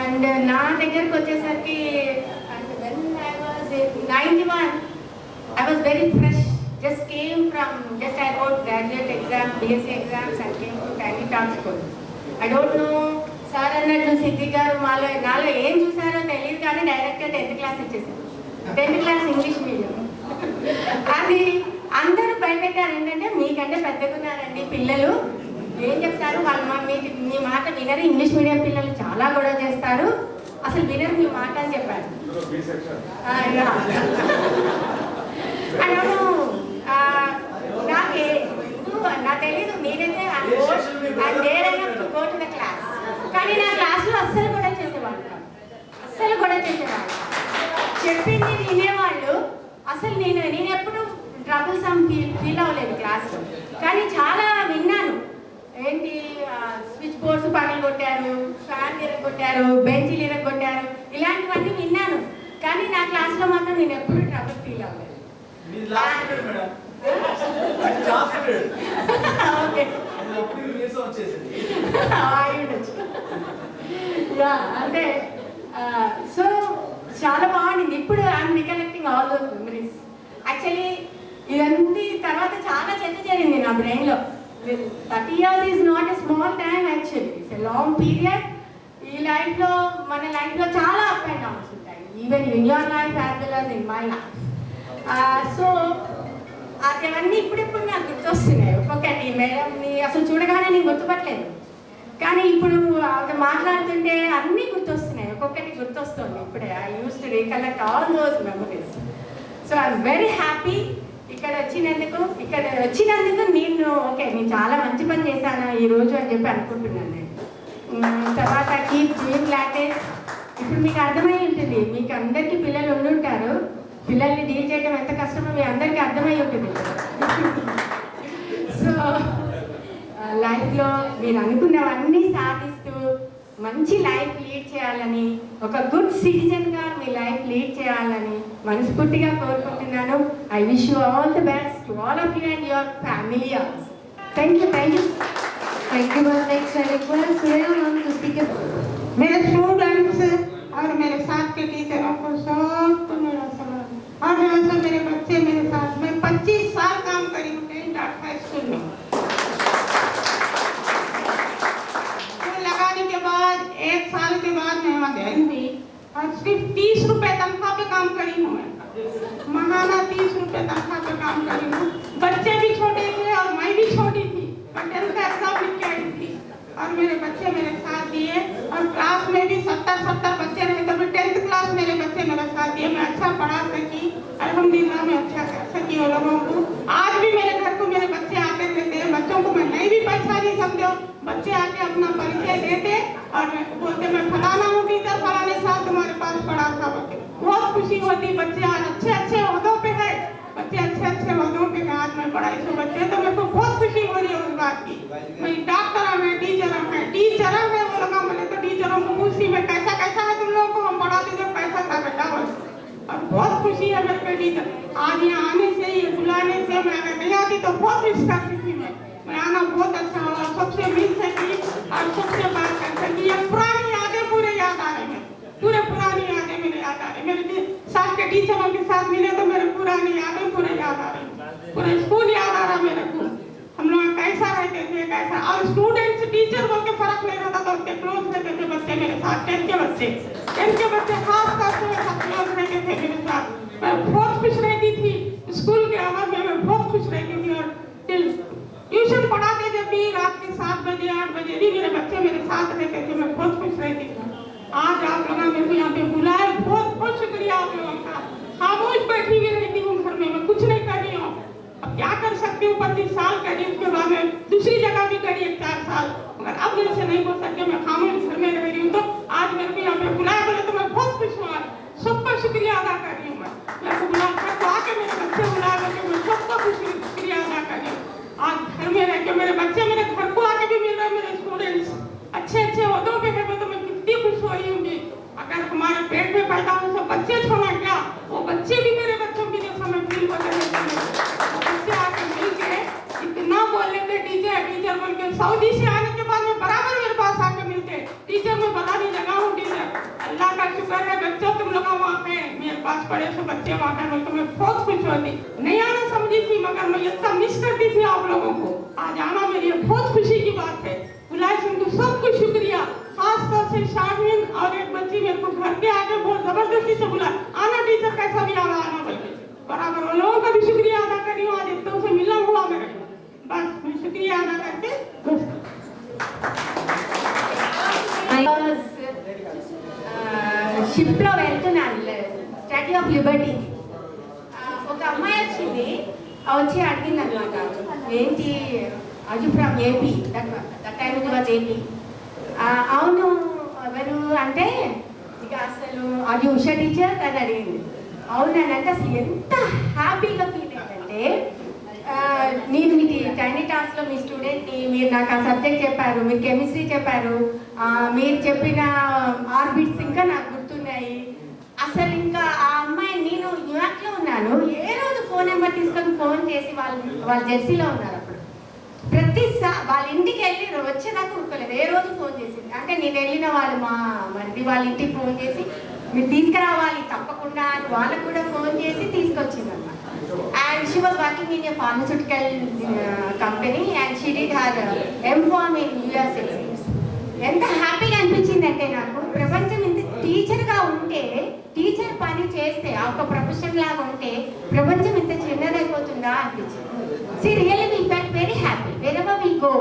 అండ్ నా దగ్గరకు వచ్చేసరికి when I was in 91, I was very fresh. I wrote graduate exams, BSc exams and came to Tiny Town School. I don't know, sir అన్నట్టు సిద్ధి గారు నాలో ఏం చూసారో తెలియదు, కానీ డైరెక్ట్గా 10th క్లాస్ ఇచ్చేసారు. 10th class English medium. అది అందరూ భయపెట్టారు, ఏంటంటే మీకంటే పెద్దగున్నారండి పిల్లలు, ఏం చెప్తారు వాళ్ళు మీ మాట వినరు, ఇంగ్లీష్ మీడియం పిల్లలు చాలా గొడవ చేస్తారు, అసలు వినరు మీ మాట అని చెప్పారు. నాకు తెలీదు, మీరైతే గో టు ద క్లాస్, కానీ నా క్లాస్లో అస్సలు కూడా చేసేవాళ్ళు కాదు, అస్సలు కూడా చేసేవాళ్ళు, చెప్పింది వినేవాళ్ళు. అసలు నేను ఎప్పుడు ట్రబుల్సమ్ ఫీల్ అవ్వలేదు క్లాస్లో, కానీ చాలా విన్నాను. ఏంటి స్విచ్ బోర్డ్స్ పగలు కొట్టారు, ఫ్యాన్ ఇరగొట్టారు, బెంచీలు ఇరగొట్టారు, ఇలాంటివన్నీ విన్నాను, కానీ నా క్లాస్లో మాత్రం నేను ఎప్పుడు ట్రబుల్ ఫీల్ అవ్వలేదు. అంటే సో చాలా బాగుండింది. ఇప్పుడు I'm recollecting all those memories. Actually ఇవన్నీ తర్వాత చాలా చెత్త చేరింది నా బ్రెయిన్లో. 30 years is not a small time actually, it's a long period. ఈ లైఫ్లో మన లైఫ్లో చాలా అప్ అండ్ డౌన్స్ ఉంటాయి, even in your life as well as in my life. So అవన్నీ ఇప్పుడిప్పుడు నాకు గుర్తొస్తున్నాయి. ఒక్కొక్కటి మేడంని అసలు చూడగానే నేను గుర్తుపట్టలేదు, కానీ ఇప్పుడు ఆవిడ మాట్లాడుతుంటే అన్నీ గుర్తొస్తున్నాయి, ఒక్కొక్కటి గుర్తొస్తుంది ఇప్పుడే. I use to recollect all those memories. So I'm very happy ఇక్కడ వచ్చినందుకు నేను చాలా మంచి పని చేశాను ఈరోజు అని చెప్పి అనుకుంటున్నాను నేను. తర్వాత కీప్ డూయింగ్ లాటెస్. ఇప్పుడు మీకు అర్థమై ఉంటుంది, మీకు అందరికీ పిల్లలు ఉండుంటారు, పిల్లల్ని డీల్ చేయడం ఎంత కష్టమో మీ అందరికీ అర్థమై ఉంటుంది. సో లైఫ్లో మీరు అనుకున్నవన్నీ సాధిస్తూ మంచి లైఫ్ లీడ్ చేయాలని, ఒక గుడ్ సిటిజన్గా మీ లైఫ్ లీడ్ చేయాలని మనస్ఫూర్తిగా కోరుకుంటున్నాను. I wish you all the best to all of you and your family also. Thank you. Next, I request Surya ma'am to speak. मेरे स्टूडेंट्स और मेरे साथ के टीचरों को सबको मेरा सलाम, और वैसे मेरे बच्चे मेरे साथ, मैं 25 साल काम करी हूँ हाई स्कूल में। लगाने के बाद 1 साल के बाद मैं वहाँ गई थी और सिर्फ 30 रुपए तनख्वाह पे काम करी हूँ मैं, महाना 30 रुपए तनख्वाह पे काम करी हूँ। बच्चे भी छोटे थे और मैं भी छोटी थी, 10th का एग्जाम लिख के आई थी और मेरे बच्चे मेरे साथ दिए, और क्लास में भी 70 बच्चे रहे, तो 10th क्लास मेरे बच्चे मेरे साथ दिए, मैं अच्छा पढ़ा सकी, अल्हम्दुलिल्लाह मैं अच्छा कर सकी उन लोगों को। आज भी मेरे घर को मेरे बच्चे आते रहते हैं, बच्चों को मैं नहीं भी पहचानी समझो, बच्चे आके अपना परिचय देते और बोलते मैं फलाना हूँ टीचर, फलाने साल तुम्हारे पास पढ़ा था। बच्चे बहुत खुशी होती, बच्चे आज अच्छे ओहदों पे है, बच्चे अच्छे ओहदों पे आज मैं पढ़ाई सो बच्चे, तो मेरे को बहुत खुशी हो रही है उस बात की। मैं डॉक्टर है, टीचर है वो लगा मैंने, तो टीचरों को खुशी में कैसा है तुम लोगों को, हम पढ़ाते थे पैसा था बेटा बस, और बहुत खुशी है मेरे को टीचर। आज यहाँ आने से, ये बुलाने से, मैं अगर नहीं आती तो बहुत मिस करती थी, मैं आना बहुत अच्छा हुआ, सबसे मिस टीचरों के साथ मिले तो मेरे पुरानी यादें पूरे याद आ रही, पूरा स्कूल याद आ रहा मेरे को। हम लोग कैसा रहते थे, कैसा, और स्टूडेंट्स टीचर बोल के फर्क नहीं रहता था, उनके क्लोज रहते थे बच्चे मेरे साथ। 10 के बच्चे खास तौर से मेरे साथ क्लोज रहते थे मेरे साथ। मैं बहुत खुश रहती थी स्कूल के आवर में, मैं बहुत खुश रहती थी। और ट्यूशन पढ़ाते जब भी रात के 7 बजे 8 बजे भी मेरे बच्चे मेरे साथ रहते थे, मैं बहुत खुश रहती थी। आज आप लोगों ने मेरे को यहाँ पे बुलाया, बहुत बहुत शुक्रिया आप लोगों का। खामोश बैठी हुई रहती हूँ घर में, मैं कुछ नहीं कर रही हूँ। अब क्या कर सकती हूँ, 25 साल करी, उसके बाद में दूसरी जगह भी करी 4 साल, मगर अब मेरे से नहीं बोल सकते, मैं खामोश घर में रह रही हूँ। तो आज मेरे को यहाँ पे बुलाया बोले तो मैं बहुत खुश हूँ। सबका शुक्रिया अदा कर रही हूँ। मैं मेरे को बुला कर आके मेरे बच्चे बुला करके मैं सबका शुक्रिया अदा कर रही हूँ। आज घर में रह के मेरे बच्चे मेरे घर को आके भी मिल रहे, मेरे स्टूडेंट्स अच्छे अच्छे ओहदों पे है, तो मैं कितनी खुश हो रही हूँ। अगर हमारे पेट में पैदा हो सब बच्चे छोड़ा क्या, वो बच्चे भी मेरे बच्चों के जैसा मैं फील कर रही हूँ। बच्चे आके मिल के इतना बोल लेते टीचर बोल के, सऊदी से आने के बाद में बराबर मेरे पास आके मिलते, टीचर मैं बता नहीं लगा हूँ टीचर, अल्लाह का शुक्र है बच्चों तुम लोग वहाँ पे मेरे पास पड़े सो बच्चे वहाँ पे, तो मैं बहुत खुश होती। नहीं आना समझी थी, मगर मैं इतना मिस करती थी आप लोगों को। आज आना मेरे लिए बहुत खुशी की बात है। बुलाए तुमको सबको शुक्रिया, खास तौर से शाहीन और एक बच्ची मेरे को घर के आके बहुत जबरदस्ती से बुला, आना टीचर कैसा भी आना बोल के, बराबर उन लोगों का भी शुक्रिया अदा कर रही हूँ। आज इतना उसे मिलना हुआ मेरे को, बस मैं शुक्रिया अदा करके షిప్ లో వెళ్తున్నాను స్టాట్యూ ఆఫ్ లిబర్టీ. ఒక అమ్మాయి వచ్చింది, వచ్చి అడిగింది అనమాట, ఏంటి అది from AP, that time it was AP. అవును ఎవరు అంటే, ఇక అసలు అది ఉషా టీచర్ అని అడిగింది. అవునండి అంటే అసలు ఎంత హ్యాపీగా ఫీల్ అయిందంటే, నేను మీకు టైనీ టాస్క్లో మీ స్టూడెంట్ని, మీరు నాకు ఆ సబ్జెక్ట్ చెప్పారు, మీరు కెమిస్ట్రీ చెప్పారు, మీరు చెప్పిన ఆర్బిట్స్ ఇంకా నాకు గుర్తున్నాయి. అసలు ఇంకా ఆ అమ్మాయి, నేను న్యూయార్క్లో ఉన్నాను, ఏ రోజు ఫోన్ నెంబర్ తీసుకొని ఫోన్ చేసి వాళ్ళ జెర్సీలో ఉన్నారు అప్పుడు, ప్రతిసారి వాళ్ళ ఇంటికి వెళ్ళి వచ్చేదాకా ఉరుకోలేదు, ఏ రోజు ఫోన్ చేసింది. అంటే నేను వెళ్ళిన వాళ్ళు మా మరిది వాళ్ళ ఇంటికి ఫోన్ చేసి మీరు తీసుకురావాలి తప్పకుండా అని వాళ్ళకు కూడా ఫోన్ చేసి తీసుకొచ్చింది అన్నమాట. And she was working in a pharmaceutical company and she did her M.Pharm in US exams. ఎంత హ్యాపీగా అనిపించిందంటే నాకు, ప్రపంచం ఇంత టీచర్గా ఉంటే, టీచర్ పని చేస్తే ఆ ఒక ప్రొఫెషన్ లాగా ఉంటే ప్రపంచం ఇంత చిన్నదైపోతుందా అనిపించింది. See really we felt very happy wherever we go.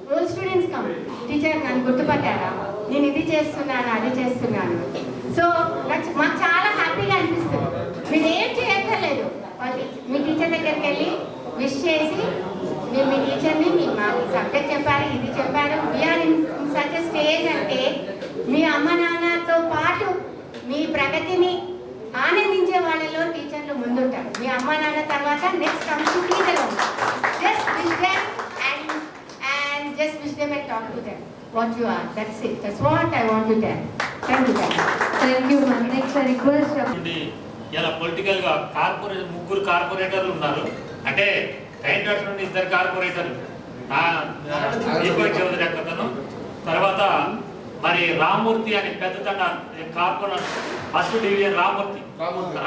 All students come, teacher నన్ను గుర్తుపట్టారా, నేను ఇది చేస్తున్నాను అది చేస్తున్నాను. సో మాకు చాలా హ్యాపీగా అనిపిస్తుంది. మీరు ఏం చేయక్కర్లేదు, మీ టీచర్ దగ్గరికి వెళ్ళి విష్ చేసి, మీరు మీ టీచర్ని మీ సబ్జెక్ట్ చెప్పారు, ఇది చెప్పారు, వీఆర్ ఇన్ సచ్ స్టేజ్ అంటే మీ అమ్మ నాన్నతో పాటు మీ ప్రగతిని ఆనందించే వాళ్ళలో టీచర్లు ముందుంటారు. మీ అమ్మ నాన్న తర్వాత next comes teacher. Just wish them and just wish them and talk to them what you are. That's it. That's what I want to tell. Thank you. Thank you, ma'am. Next request. ఇలా political గా corporator, 3 కార్పొరేటర్లు ఉన్నారు. అంటే టైంటాట్స్ నుండి 2 కార్పొరేటర్లు, దీపక్ చౌదరి అక్కతను, తర్వాత మరి రామ్మూర్తి అని పెద్ద తండ కార్పొరేటర్ ఫస్ట్ డివిజన్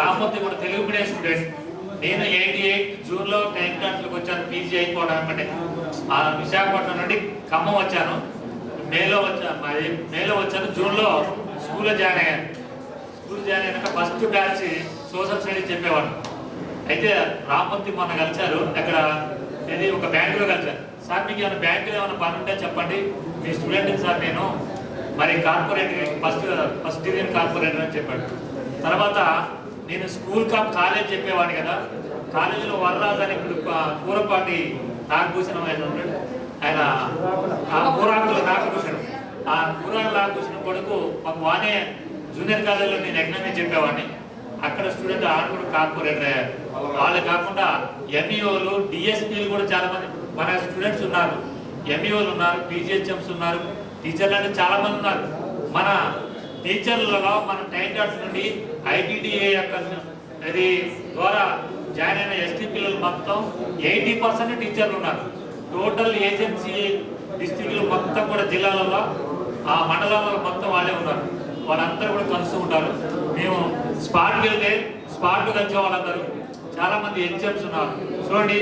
రామ్మూర్తి కూడా తెలుగు మీడియం స్టూడెంట్. నేను 88 జూన్లో టైంటాట్లకు వచ్చాను పీజీ అయిపోవడం. అంటే విశాఖపట్నం నుండి ఖమ్మం వచ్చాను, మేలో వచ్చాను, జూన్లో స్కూల్లో జాయిన్ అయ్యాను. స్కూల్ జాయిన్ అయినాక ఫస్ట్ బ్యాచ్ సోషల్ స్టడీస్ చెప్పేవాడు. అయితే రామ్మూర్తి మొన్న కలిశారు, అక్కడ ఇది ఒక బ్యాంకులో కలిశారు. సార్ మీకు ఏమైనా బ్యాంకులో ఏమైనా పని ఉంటే చెప్పండి, మీ స్టూడెంట్ సార్ నేను మరి కార్పొరేటర్ ఫస్ట్ డివిజన్ కార్పొరేటర్ అని చెప్పాడు. తర్వాత నేను స్కూల్ కాలేజ్ చెప్పేవాడిని కదా, కాలేజీలో వరరాజు అని ఇప్పుడు కూరపాటి నాగభూషణం ఆయన ఉన్నాడు, ఆయన కూరాకులు నాగభూషణం, ఆ కూరాకులు నాగభూషణం కొడుకు మాకు వానే జూనియర్ కాలేజీలో నేను ఎకనామిక్స్ చెప్పేవాడిని. అక్కడ స్టూడెంట్ ఆయన కూడా కార్పొరేటర్ అయ్యారు. వాళ్ళు కాకుండా ఎంఈఓలు డిఎస్పీలు కూడా చాలా మంది మన స్టూడెంట్స్ ఉన్నారు. ఎంఈఓలు ఉన్నారు, పీజీహెచ్ఎంస్ ఉన్నారు, టీచర్లు అంటే చాలా మంది ఉన్నారు. మన టీచర్లలో మన టైంటాట్స్ నుండి ఐటీడీఏ యొక్క అది ద్వారా జాయిన్ అయిన ఎస్టీ పిల్లలు మొత్తం 80% టీచర్లు ఉన్నారు. టోటల్ ఏజెన్సీ డిస్ట్రిక్ట్లు మొత్తం కూడా జిల్లాలలో ఆ మండలాలలో మొత్తం వాళ్ళే ఉన్నారు. వాళ్ళందరూ కూడా కలుస్తూ ఉంటారు. మేము స్పాట్కి వెళ్తే స్పాట్ కలిసే వాళ్ళందరూ చాలా మంది హెచ్ఎంస్ ఉన్నారు. చూడండి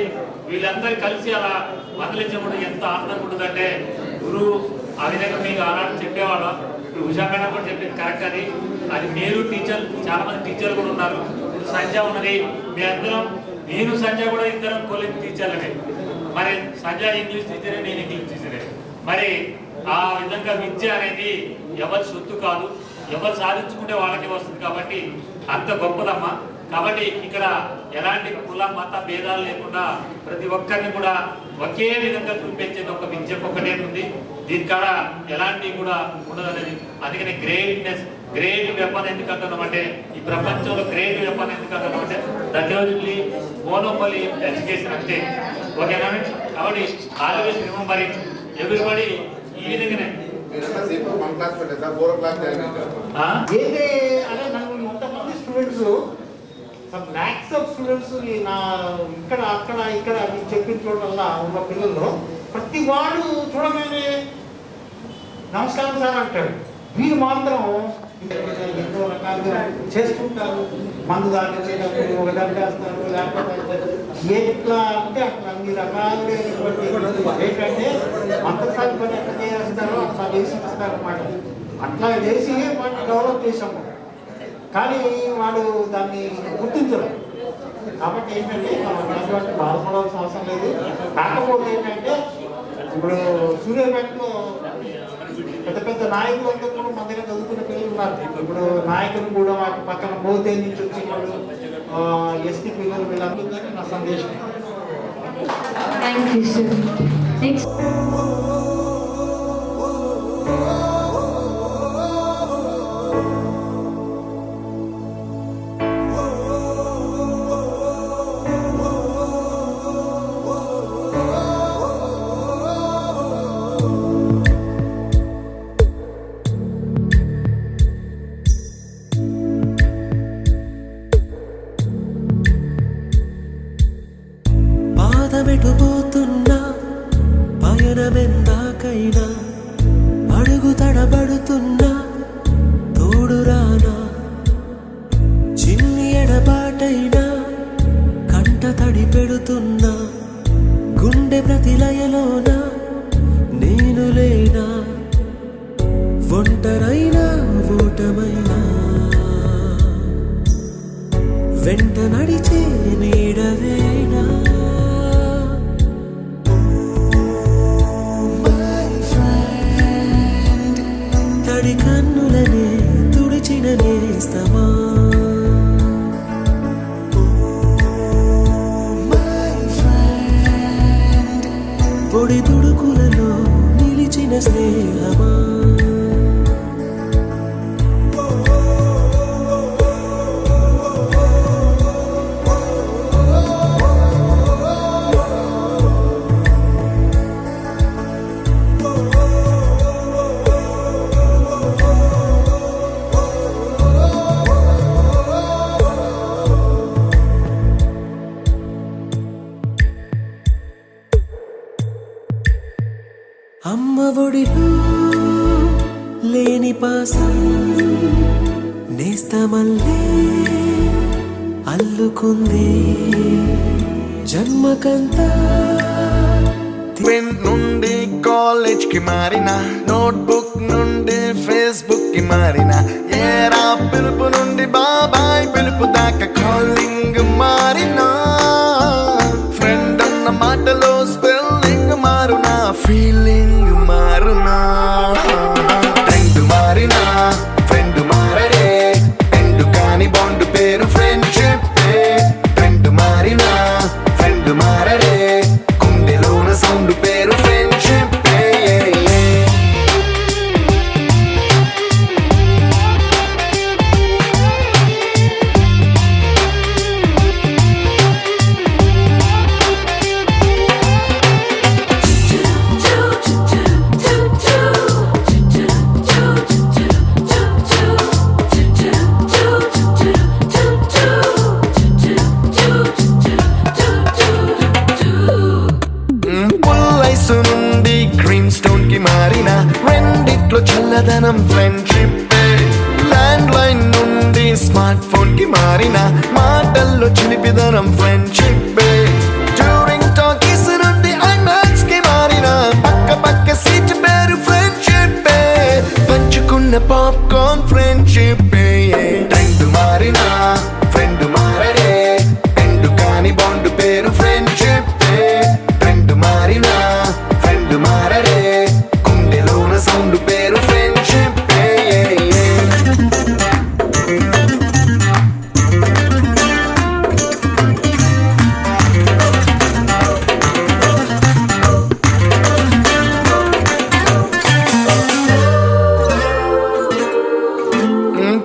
వీళ్ళందరూ కలిసి అలా మందలించడం ఎంత ఆనందంగా ఉంటుందంటే, గురువు ఆ విధంగా మీకు ఆనాడు చెప్పేవాళ్ళం. ఇప్పుడు విశాఖపట్నం కూడా చెప్పింది కరెక్ట్. అది మీరు టీచర్లు, చాలా మంది టీచర్లు కూడా ఉన్నారు. ఇప్పుడు సంధ్య ఉన్నది, మీ అందరం, నేను సంధ్య కూడా ఇద్దరం కాలేజ్ టీచర్లనే. మరి సంధ్య ఇంగ్లీష్ టీచరే, నేను ఇంగ్లీష్ టీచరే. మరి ఆ విధంగా విద్య అనేది ఎవరి సొత్తు కాదు, ఎవరు సాధించుకుంటే వాళ్ళకే వస్తుంది. కాబట్టి అంత గొప్పదమ్మా. కాబట్టి ఇక్కడ ఎలాంటి కుల మత భేదాలు లేకుండా ప్రతి ఒక్కరిని కూడా ఒకే విధంగా చూపించేది ఒక విద్య ఒక్కటే ఉంది. దీనికాడ ఎలాంటి కూడా ఉండదనేది. అందుకని గ్రేట్ వెపన్ ఎందుకు అంటున్నామంటే, ఈ ప్రపంచంలో గ్రేట్ వెపన్ ఎందుకు అంటున్నామంటే దట్ ఓన్లీ మోనోపలి ఎడ్యుకేషన్ అంతే. ఓకేనా? కాబట్టి ఆల్వేస్ రిమెంబరింగ్ ఎవ్రీబడి ఈ విధంగానే ఏదే అదే నాకు ఇంతమంది స్టూడెంట్స్, మ్యాథ్స్ ఆఫ్ స్టూడెంట్స్ నా ఇక్కడ అక్కడ ఇక్కడ చెప్పించడం వల్ల ఉన్న పిల్లల్లో ప్రతి వాడు చూడగానే నమస్కారం సార్ అంటాడు. వీరు మాత్రం ఎన్నో రకాలుగా చేస్తుంటారు. మందు దాటించేటప్పుడు ఒక దరికేస్తారు, లేకపోతే ఎట్లా అంటే అట్లా అన్ని రకాలైనటువంటి ఏంటంటే మంత్రసారి పని ఎట్లా చేస్తారో అట్లా చేసి ఇస్తారు అన్నమాట. అట్లా చేసి వాటిని డెవలప్ చేసాము. కానీ వాడు దాన్ని గుర్తించరు. కాబట్టి ఏంటంటే మనం అటువంటి బాధపడాల్సిన అవసరం లేదు. కాకపోతే ఏంటంటే ఇప్పుడు సూర్యాపేటలో పెద్ద పెద్ద నాయకులందరూ కూడా మన దగ్గర చదువుకునే పిల్లలు ఉన్నారు. ఇప్పుడు నాయకులు కూడా వాటి పక్కన మోతే నుంచి వచ్చి వాళ్ళు ఎస్టీ పిల్లలు వీళ్ళందరూ నా సందేశం. Thank you, sir. Next. పాదమెటుపోతున్నా పయనమెందాకైనా అడుగు తడబడుతున్నా తోడురానా, చిన్ని ఎడబాటైనా కంట తడి పెడుతున్నా గుండె ప్రతిలయలోన నేను లేనా, ఒంటరైనా ఓటమైనా వెంట నడిచే నీడవేనా. తడి కన్నులనే తుడిచిన నేస్తమా, పొడి తుడుకులలో నిలిచిన స్నేహమా. అమ్మ ఒడిలో లేని పాసం నేస్తమల్లే అల్లుకుంది జన్మకంతా. నుండి కాలేజ్ కి మారిన, నోట్బుక్ నుండి ఫేస్బుక్ కి మారిన, ఏరా పిలుపు నుండి బాబాయ్ పిలుపు దాకా కాలింగ్ మారిన, ఫ్రెండ్ అన్న మాటలో స్పెల్లింగ్ మారునా, ఫీలింగ్ మారునా, ట్రెండ్ మారినా ఫ్రెండ్ మారడే, ఎండు కాని బాండ్ పేరు ఫ్రెండ్షిప్. ట్రెండ్ మారినా ఫ్రెండ్ మారడే, గుండెలోన సౌండ్ పేరు ఫ్రెండ్షిప్. నుండి క్రీమ్ స్టోన్ కి మారిన, రెండిట్లో చల్లదనం ఫ్రెండ్షిప్. ల్యాండ్ లైన్ నుండి స్మార్ట్ ఫోన్ కి మారిన మాటల్లో చిలిపిదనం ఫ్రెండ్షిప్ డ్యూరింగ్ టాకీస్ నుండి ఐమాక్స్ కి మారిన పక్క పక్క సీట్ పేరు ఫ్రెండ్షిప్ పంచుకున్న పాప్కార్న్ ఫ్రెండ్షిప్ ట్రెండ్ మారిన ఫ్రెండ్ మారడే ఎండు కాని బాండ్ పేరు ఫ్రెండ్షిప్ ట్రెండ్ మారిన ఫ్రెండ్ మారడే గుండెలోన సౌండ్ పేరు ఫ్రెండ్షిప్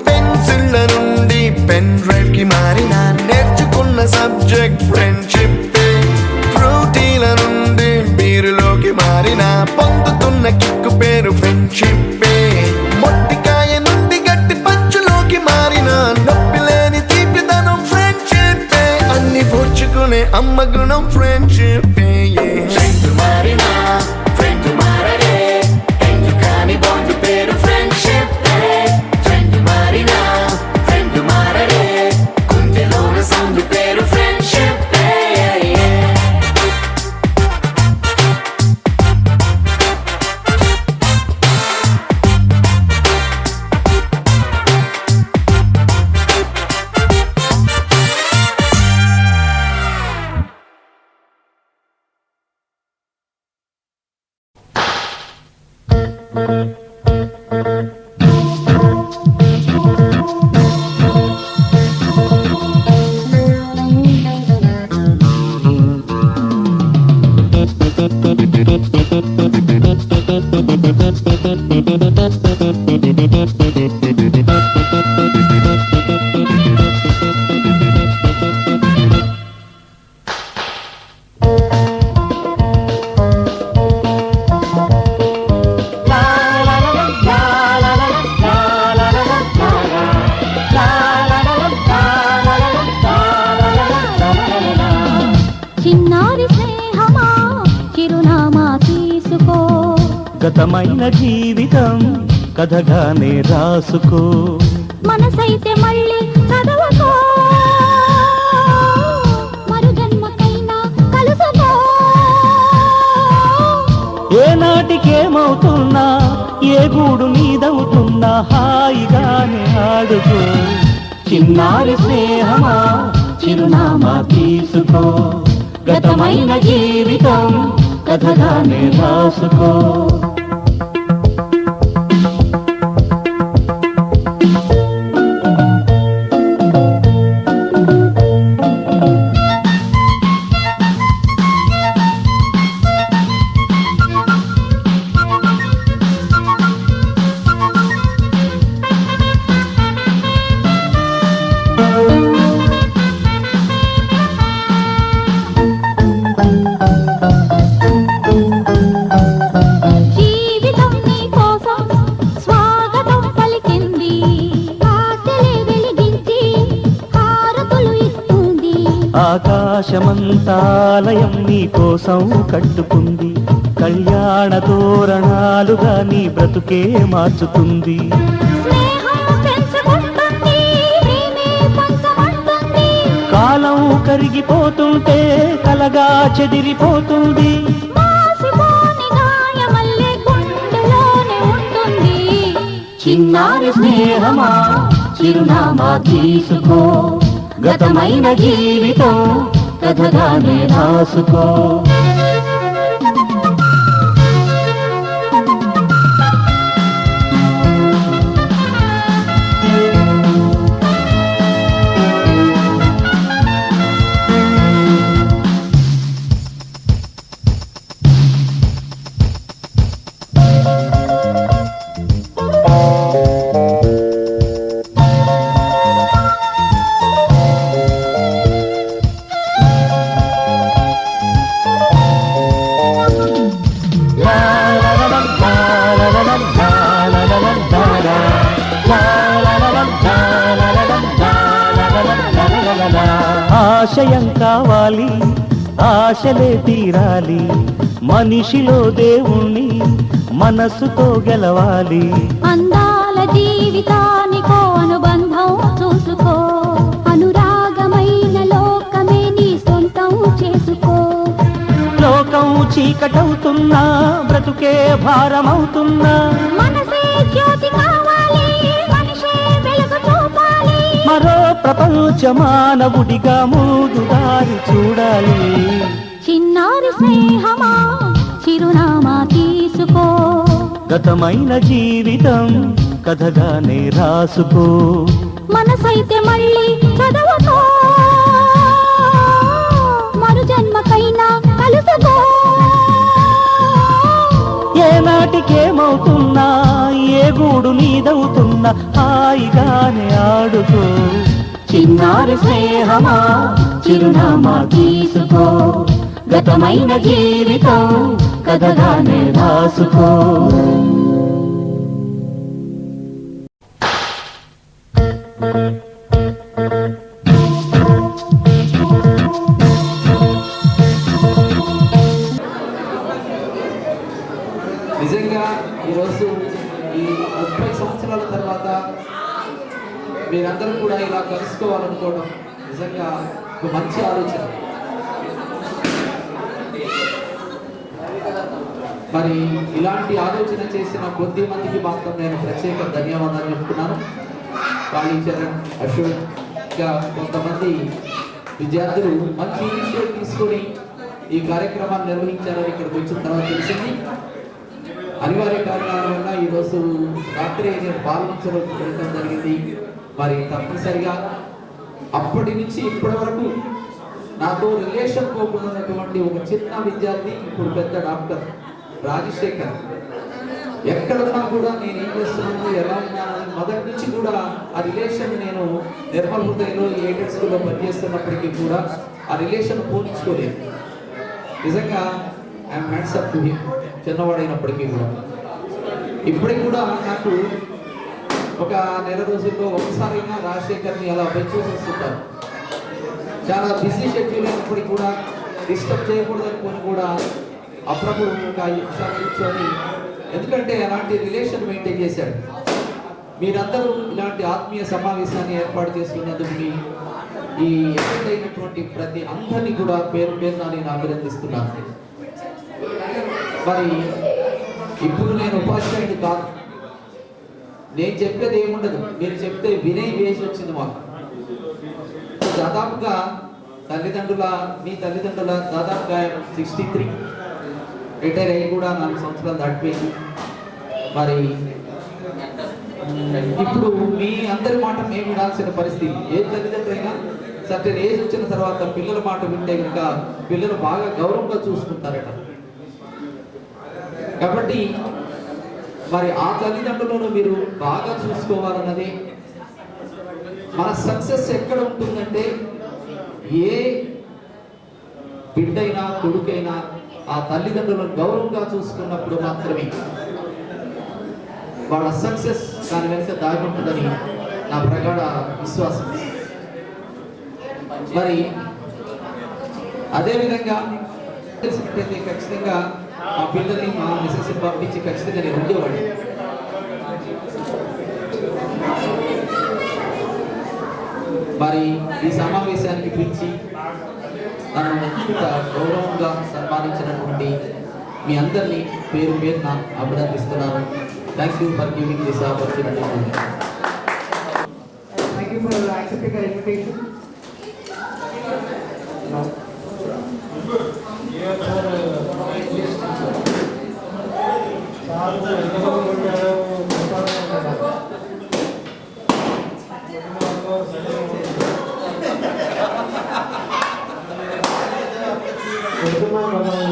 పెన్సిళ్ళ నుండి పెన్ డ్రైవ్ కి మారిన నేర్చుకున్న సబ్జెక్ట్ ఫ్రెండ్షిప్ ఫ్రూటీల నుండి బీరులోకి మారిన పొందుతున్న కిక్కు పేరు ఫ్రెండ్షిప్ మొట్టికాయ నుండి గట్టి పంచులోకి మారిన నొప్పి లేని తీపిదనం ఫ్రెండ్షిప్ అన్ని పోర్చుకునే అమ్మ గుణం ఫ్రెండ్షిప్ ఫ్రెండ్ మారిన ఫ్రెండ్ మారడే ఎందు కాని బాండ్ పేరు ఫ్రెండ్షిప్ ఫ్రెండ్ మారిన ఫ్రెండ్ మారడే గుండెలోన సౌండ్ పేరు ఫ్రెండ్షిప్ చిన్నారి స్నేహమా చిరునామా తీసుకో గతమైన జీవితం కథగానే రాసుకో మనసైతే మళ్ళీ చదవకో మరు జన్మకైనా కలుసుకో ఏనాటికేమవుతున్నా ఏ గూడు మీదవుతున్నా హాయిగానే ఆడుకో చిన్నారి స్నేహమా చిరునామా తీసుకో గతమైన జీవితం కథగానే రాసుకో ఆకాశమంతాలయం నీ కోసం కట్టుకుంది కళ్యాణ తోరణాలుగా నీ బ్రతుకే మార్చుతుంది కాలం కరిగిపోతుంటే కలగా చెదిరిపోతుంది చిన్నారి స్నేహమా చిరునామా తీసుకో గతమైన జీవితం కథగానే రాసుకో ఆశయం కావాలి ఆశలే తీరాలి మనిషిలో దేవుణ్ణి మనసుతో గెలవాలి అందాల జీవితానికో అనుబంధం చూసు చీకటవుతున్నా బ్రతుకే భారమవుతున్నా మనసే జ్యోతి కావాలి, మనిషే వెలుగు చూపాలి. మరో ప్రపంచ మానవుడిగా ముందుదారి చూడాలి. చిన్నారి స్నేహమా చిరునామా తీసుకో, గతమైన జీవితం కథగానే రాసుకో. మనసైతే మళ్ళీ చదవకో, మరు జన్మకైనా కలుసుకో. ఏనాటికేమవుతున్నా ఏ గూడు నీదవుతున్నా హాయిగానే ఆడుకో. చిన్నారి స్నేహమా చిరునామా తీసుకో, గతమైన జీవితం కథగానే రాసుకో. నిజంగా ఈరోజు ఈ 30 సంవత్సరాల తర్వాత మీరందరూ కూడా ఇలా కలుసుకోవాలనుకోవడం నిజంగా ఒక మంచి ఆలోచన. మరి ఇలాంటి ఆలోచన చేసిన కొద్ది మందికి మాత్రం నేను ప్రత్యేక ధన్యవాదాలు చెప్తున్నాను. కాళీచరణ్, అశోక్, ఇంకా కొంతమంది విద్యార్థులు మంచి ఇనిషియేటివ్ తీసుకొని ఈ కార్యక్రమాన్ని నిర్వహించారని ఇక్కడికి వచ్చిన తర్వాత తెలిసింది. అనివార్య కారణాల వల్ల ఈరోజు రాత్రి నేను పాల్గొనడం వెళ్ళడం జరిగింది. మరి తప్పనిసరిగా అప్పటి నుంచి ఇప్పటి వరకు నాతో రిలేషన్ పోకున్నటువంటి ఒక చిన్న విద్యార్థి ఇప్పుడు పెద్ద డాక్టర్ రాజశేఖర్, ఎక్కడున్నా కూడా నేను ఏం చేస్తున్నాను, ఎలా ఉన్నాను మొదటి నుంచి కూడా ఆ రిలేషన్ నేను నిర్మల్ హృదయంలో ఎయిడెడ్ స్కూల్లో పనిచేస్తున్నప్పటికీ కూడా ఆ రిలేషన్ పోల్చుకోలేదు. నిజంగా I'm hands up to him, చిన్నవాడైనప్పటికీ కూడా. ఇప్పటికి కూడా నాకు ఒక నెల రోజుల్లో ఒకసారైనా రాజశేఖర్ని అలా పెంచేసి వస్తుంటారు. చాలా బిజీ షెడ్యూల్ అయినప్పటికీ కూడా డిస్టర్బ్ చేయకూడదనుకొని కూడా అప్పుడప్పుడు ఒక 5 నిమిషాలు కూర్చొని, ఎందుకంటే అలాంటి రిలేషన్ మెయింటైన్ చేశాడు. మీరందరూ ఇలాంటి ఆత్మీయ సమావేశాన్ని ఏర్పాటు చేస్తున్నందుకు ఈ ఎక్కడైనటువంటి ప్రతి అందరినీ కూడా పేరు పేరున నేను అభినందిస్తున్నాను. మరి ఇప్పుడు నేను ఉపాధ్యాయుడు కాదు, నేను చెప్పేది ఏముండదు, మీరు చెప్తే వినే వేసి వచ్చింది మాకు. దాదాపుగా మీ తల్లిదండ్రుల దాదాపుగా 63, రిటైర్ అయ్యి కూడా 4 సంవత్సరాలు దాటిపోయింది. మరి ఇప్పుడు మీ అందరి మాట మేము వినాల్సిన పరిస్థితి. ఏ తల్లిదండ్రులైనా సర్టెన్ ఏజ్ వచ్చిన తర్వాత పిల్లల మాట వింటే కనుక పిల్లలు బాగా గౌరవంగా చూసుకుంటారట. కాబట్టి మరి ఆ తల్లిదండ్రులను మీరు బాగా చూసుకోవాలన్నది మన సక్సెస్ ఎక్కడ ఉంటుందంటే, ఏ బిడ్డైనా కొడుకైనా ఆ తల్లిదండ్రులను గౌరవంగా చూసుకున్నప్పుడు మాత్రమే వాళ్ళ సక్సెస్ దాని వెనుక దాగి ఉంటుందని నా ప్రగాఢ విశ్వాసం. మరి అదేవిధంగా తెలిసినట్టయితే ఖచ్చితంగా మా పిల్లల్ని మా మిసెస్ని పంపించి ఖచ్చితంగా నేను ఉండేవాడిని. మరి ఈ సమావేశానికి పిలిచి నన్ను ఇంత గౌరవంగా సన్మానించినటువంటి మీ అందరినీ పేరు పేరున అభినందిస్తున్నాను. Thank you for giving this opportunity. Thank you for accepting our invitation.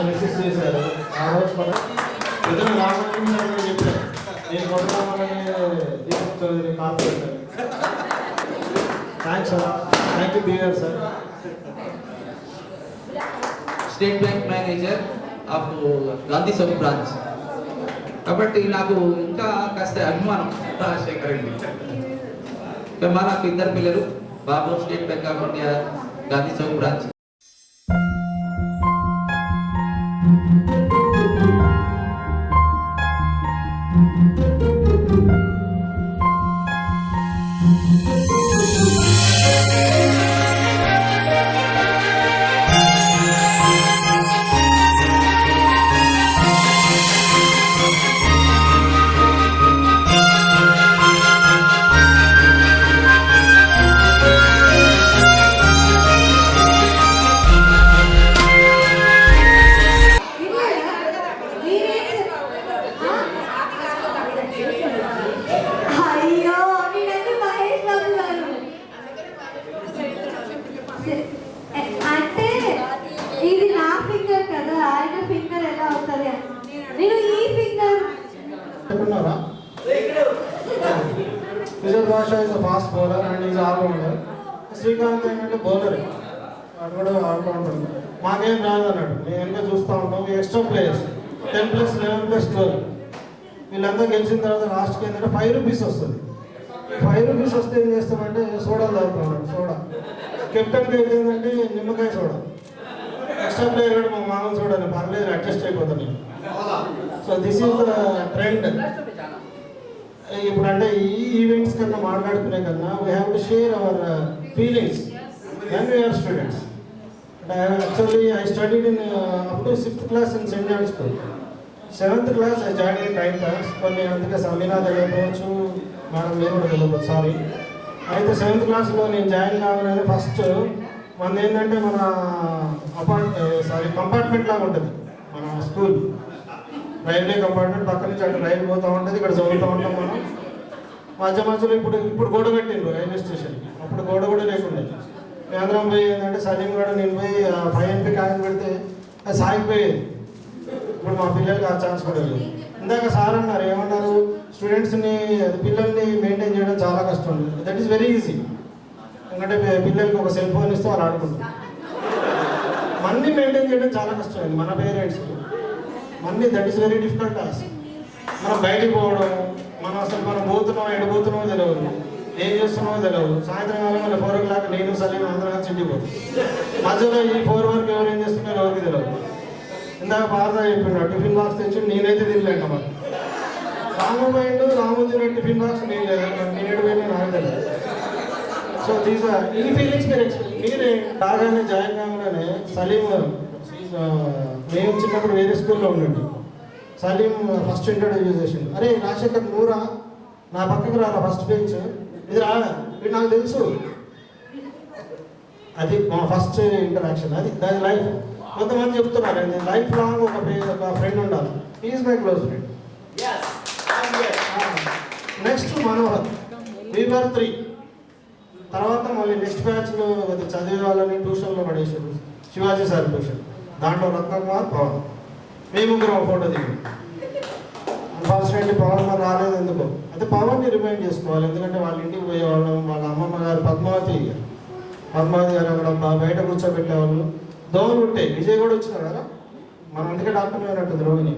Message చేశారు ఆ రోజు కూడా ఏదైనా రావాలని చెప్పారు. నేను కొట్టుకోవాలని తీసుకొచ్చాను corporate. Thanks sir, thank you BR sir. State bank manager of Gandhi Chowk branch. కాబట్టి నాకు ఇంకా కాస్త అభిమానం రాజశేఖర్ రెడ్డి. నాకు 2 పిల్లలు, బాబు State Bank of India Gandhi Chowk branch. Basha is fast bowler and is allrounder. Srikanth ఏంటంటే బౌలర్, వాడు కూడా ఆల్రౌండర్. మాకేం రాదు అన్నాడు. మేము ఇంకా చూస్తూ ఉంటాం. ఎక్స్ట్రా ప్లేయర్స్ 10+11+12 వీళ్ళంతా గెలిచిన తర్వాత లాస్ట్కి ఏంటంటే 5 రూపీస్ వస్తుంది. 5 రూపీస్ వస్తే ఏం చేస్తామంటే సోడా తాగుతున్నాడు. సోడా కెప్టెన్కి అయితే ఏంటంటే నిమ్మకాయ సోడా. ఎక్స్ట్రా ప్లేయర్ కూడా మా మామూలు సోడా పర్లేదు అడ్జస్ట్ అయిపోతాను. So this is the trend. ఇప్పుడు అంటే ఈ ఈవెంట్స్ కన్నా మాట్లాడుకునే కన్నా we have to share our feelings when we're students. Actually, I studied in up to 6th class in St. John's School. 7th class I joined in time pass. కొన్ని అందుకే సమీనా తెలియకపోవచ్చు, madam మీరు కూడా తెలియకపోవచ్చు, సారీ. అయితే 7th క్లాస్లో నేను join కావాలని ఫస్ట్ మన ఏంటంటే మన కంపార్ట్మెంట్ లాగా ఉంటుంది మన స్కూల్. రైల్వే కంపార్ట్మెంట్ పక్క నుంచి అటు రైలు పోతూ ఉంటుంది, ఇక్కడ చదువుతూ ఉంటాం మనం. మధ్యలో ఇప్పుడు గోడ కట్టిండ్రు రైల్వే స్టేషన్. అప్పుడు గోడ కూడా లేకుండే. మేమందరం పోయి ఏంటంటే సలీం కూడా నేను పోయి 5 MP కాయిన్ పెడితే అది సాగిపోయేది. ఇప్పుడు మా పిల్లలకి ఆ ఛాన్స్ కూడా లేదు. ఇందాక సార్ అన్నారు, ఏమన్నారు, స్టూడెంట్స్ని పిల్లల్ని మెయింటైన్ చేయడం చాలా కష్టం. That is very easy. ఎందుకంటే పిల్లలకి ఒక సెల్ ఫోన్ ఇస్తే వాళ్ళు ఆడుకుంటారు. మనీ మెయింటైన్ చేయడం చాలా కష్టం మన పేరెంట్స్కి. Money that is very difficult task. మనం బయటికి పోవడం, మనం పోతున్నామో ఎడిపోతున్నామో తెలియదు, ఏం చేస్తున్నామో తెలియదు. సాయంత్రం కాలం మళ్ళీ 4 o'clock నేను సలీం అందరం కలిసి ఇంటికి పోతాం. మధ్యలో ఈ 4 వరకు ఎవరు ఏం చేస్తున్నారో ఎవరికి తెలియదు. ఇందాక భారత చెప్పిన టిఫిన్ బాక్స్ తెచ్చి నేనైతే తినలేక మరి రాము తినే టిఫిన్ బాక్స్ నేను లేదు, నేను నాకు తెలియదు. సో దీస్ ఈ ఫీలింగ్స్ మీరే బాగానే జాయిన్ కాగానే సలీం మేము చిన్నప్పుడు వేరే స్కూల్లో ఉండండి. సలీం ఫస్ట్ ఇంట్రడ్యూస్ చేసిండు. అరే రాజశేఖర్ నూరా నా పక్కకు రాలా ఫస్ట్ బెంచ్ ఇది రా, ఇది నాకు తెలుసు. అది మా ఫస్ట్ ఇంటరాక్షన్. అది దాని లైఫ్. కొంతమంది చెప్తున్నారు లైఫ్ లాంగ్ ఒక ఫ్రెండ్ ఉండాలి. Is my close friend. Next Manohar, వీవర్ 3. తర్వాత మళ్ళీ నెక్స్ట్ బ్యాచ్లో చదివే వాళ్ళని ట్యూషన్లో పడేసారు. శివాజీ సార్ ట్యూషన్, దాంట్లో రత్నకుమార్, పవన్. మేము ముగ్గురం ఫోటో దిగాం. అన్ఫార్చునేట్లీ పవన్ గారు రాలేదు. ఎందుకో అయితే పవన్ని రిమైండ్ చేసుకోవాలి. ఎందుకంటే వాళ్ళ ఇంటికి పోయేవాళ్ళం. వాళ్ళ అమ్మమ్మ గారు పద్మావతి గారు అక్కడ బయట కూర్చోబెట్టేవాళ్ళు. దోమలు ఉంటాయి. విజయ్ కూడా వచ్చినారు కదా, మనం అందుకే డాక్టర్ అయినట్టుంది రోహిణి.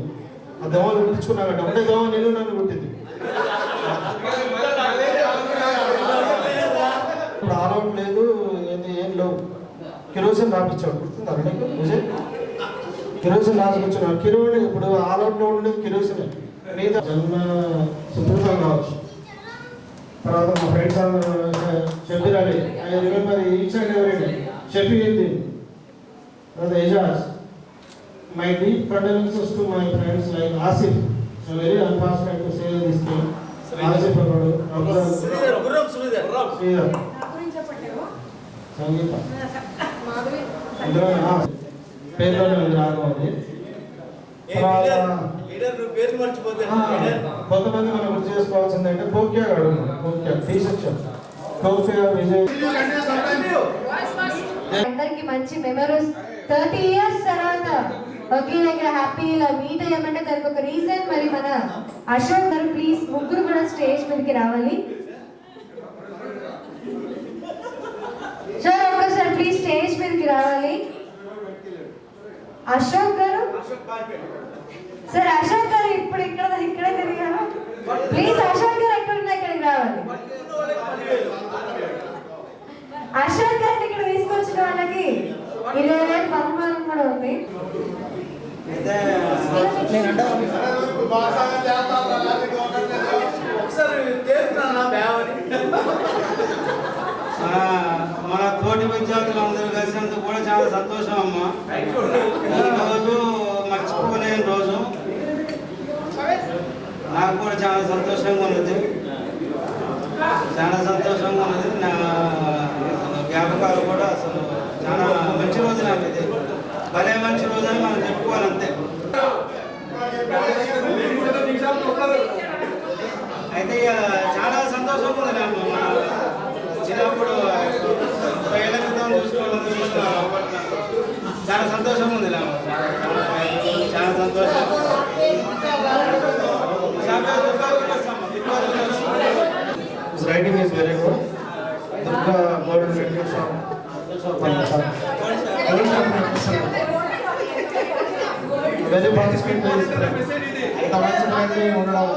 ఆ దోమలు కుట్టించుకున్నాక ఉంటే దోమ నేను నన్ను కుట్టింది. ఇప్పుడు ఆల్అౌట్ లేదు, ఏం లేవు. కిరోసిన్ రాపించాడు, గుర్తుందా నీకు విజయ్? కిరోసిన్ రాసుకొచ్చున్నాడు. కిరోని ఇప్పుడు ఆల్అౌట్లో ఉండేది కిరోసిన్. మీద జన్మ సుకృతం కావచ్చు. తర్వాత మా ఫ్రెండ్స్ అందరూ Shabbir Ali, I remember each and every day. Shafiuddin, తర్వాత Ejaz. My deep condolences to my friends like Asif. Very unfortunate to say this thing. Asif అన్నాడు, సంగీత పేరులోనే రాగం అది. కొంతమంది మనం గుర్తు చేసుకోవాల్సింది అంటే కోక్యా గారు, కోక్యా టీ-సెక్షన్, కోక్యా విజయ్. అందరికి మంచి మెమరీస్ 30 years తర్వాత ఒకే దగ్గర హ్యాపీగా మీట్ అయ్యామంటే దానికి ఒక రీజన్. మరి మన అశోక్ గారు ప్లీజ్ ముగ్గురు కూడా స్టేజ్ మీదకి రావాలి. సార్ ఒక్కసారి ప్లీజ్ స్టేజ్ మీదకి రావాలి. అశోక్ గారు, సార్ అశోక్ గారు ఇప్పుడు ఇక్కడ తిరిగారు. ప్లీజ్ అశోక్ గారు ఎక్కడున్నా ఇక్కడికి రావాలి. అశోక్ గారిని ఇక్కడ తీసుకొచ్చిన వాళ్ళకి 20,000 బహుమానం కూడా ఉంది. మన తోటి విద్యార్థులందరూ కలిసినందుకు కూడా చాలా సంతోషం అమ్మా. ఈరోజు మర్చిపోలేని రోజు. నాకు కూడా చాలా సంతోషంగా ఉన్నది, చాలా సంతోషంగా ఉన్నది. నా జ్ఞాపకాలు కూడా అసలు చాలా మంచి రోజు నాకు ఇది. భలే మంచి రోజు అని మనం చెప్పుకోవాలంతే. అయితే చాలా సంతోషంగా ఉంది అమ్మ. మన చిన్నప్పుడు 30 ఏళ్ళ క్రితం చూసుకోవాలి, చాలా సంతోషంగా ఉంది అమ్మ. చాలా సంతోషం. His writing is very good. Durga Gold Medical Shop. Very participant is ఇంత మంచి ఫ్యామిలీ ఉండడం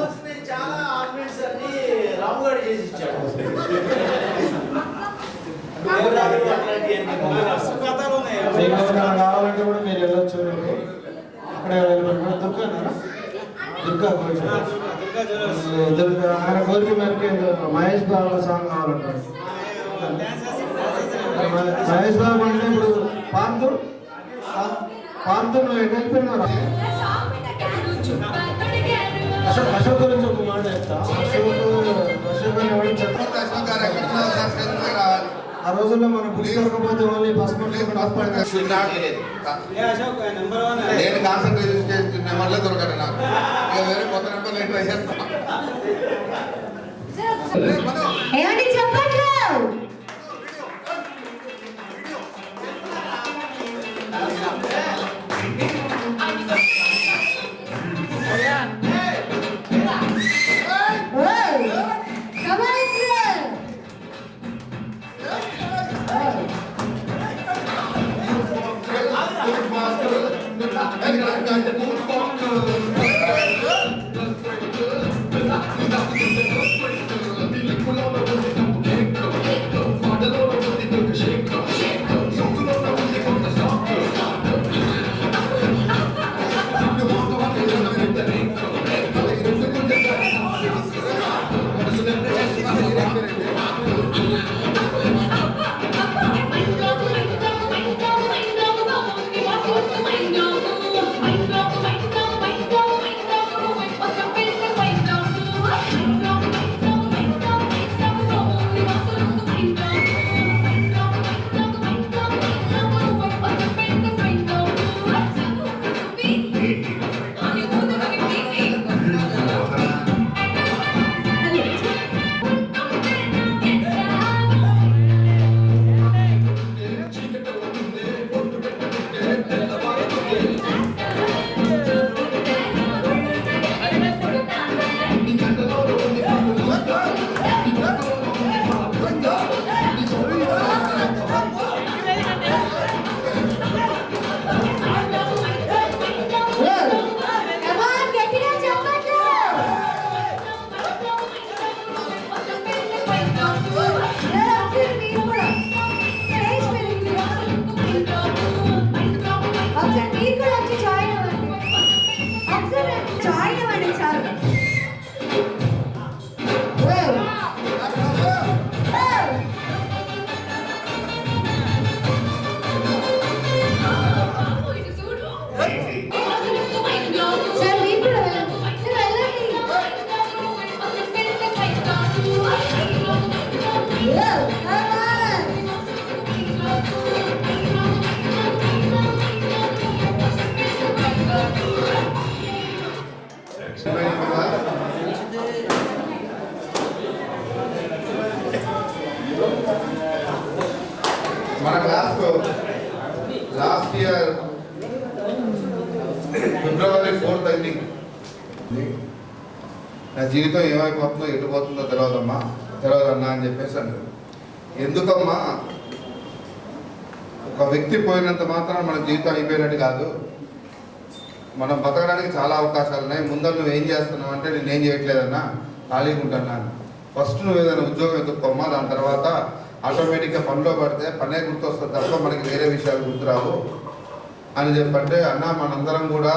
చాలా ఆర్నమెంట్స్ అన్ని రాముగాడు చేసి ఇచ్చాడు. మీకు ఏమైనా కావాలంటే కూడా మీరు వెళ్ళొచ్చు. అక్కడ దుర్గా ఆయన కోరిక మేరకు మహేష్ బాబు సాంగ్ కావాలంటారు. మహేష్ బాబు అంటే ఇప్పుడు పార్థు నువ్వు ఎటు వెళ్ళిపోయినారా? అశోక్ గురించి ఒక మాట చెప్తా. అశోక్ ఆ రోజుల్లో మనం బుక్స్ దొరకపోతే ఓన్లీ నేను కాన్సన్ట్రేషన్ చేసిన నెంబర్లే దొరకదు నాకు. వేరే కొత్త నెంబర్లు ట్రై చేస్తాను. ఏమండి చెప్పట్లు మన క్లాస్లో last year February 4th I think నా జీవితం ఏమైపోతుందో ఎటు పోతుందో తెలియదన్నా అని చెప్పేసి అంటారు. ఎందుకమ్మా, ఒక వ్యక్తి పోయినంత మాత్రం మన జీవితం అయిపోయినట్టు కాదు. మనం బతకడానికి చాలా అవకాశాలు ఉన్నాయి. ముందర నువ్వు ఏం చేస్తున్నావు అంటే నేనేం చేయట్లేదన్నా, ఖాళీగా ఉంటున్నాను. ఫస్ట్ నువ్వు ఏదైనా ఉద్యోగం ఎదుర్కోమ్మా, దాని తర్వాత ఆటోమేటిక్గా పనిలో పడితే పనే గుర్తొస్తుంది తప్ప మనకి వేరే విషయాలు గుర్తురావు అని చెప్పంటే, అన్న మనందరం కూడా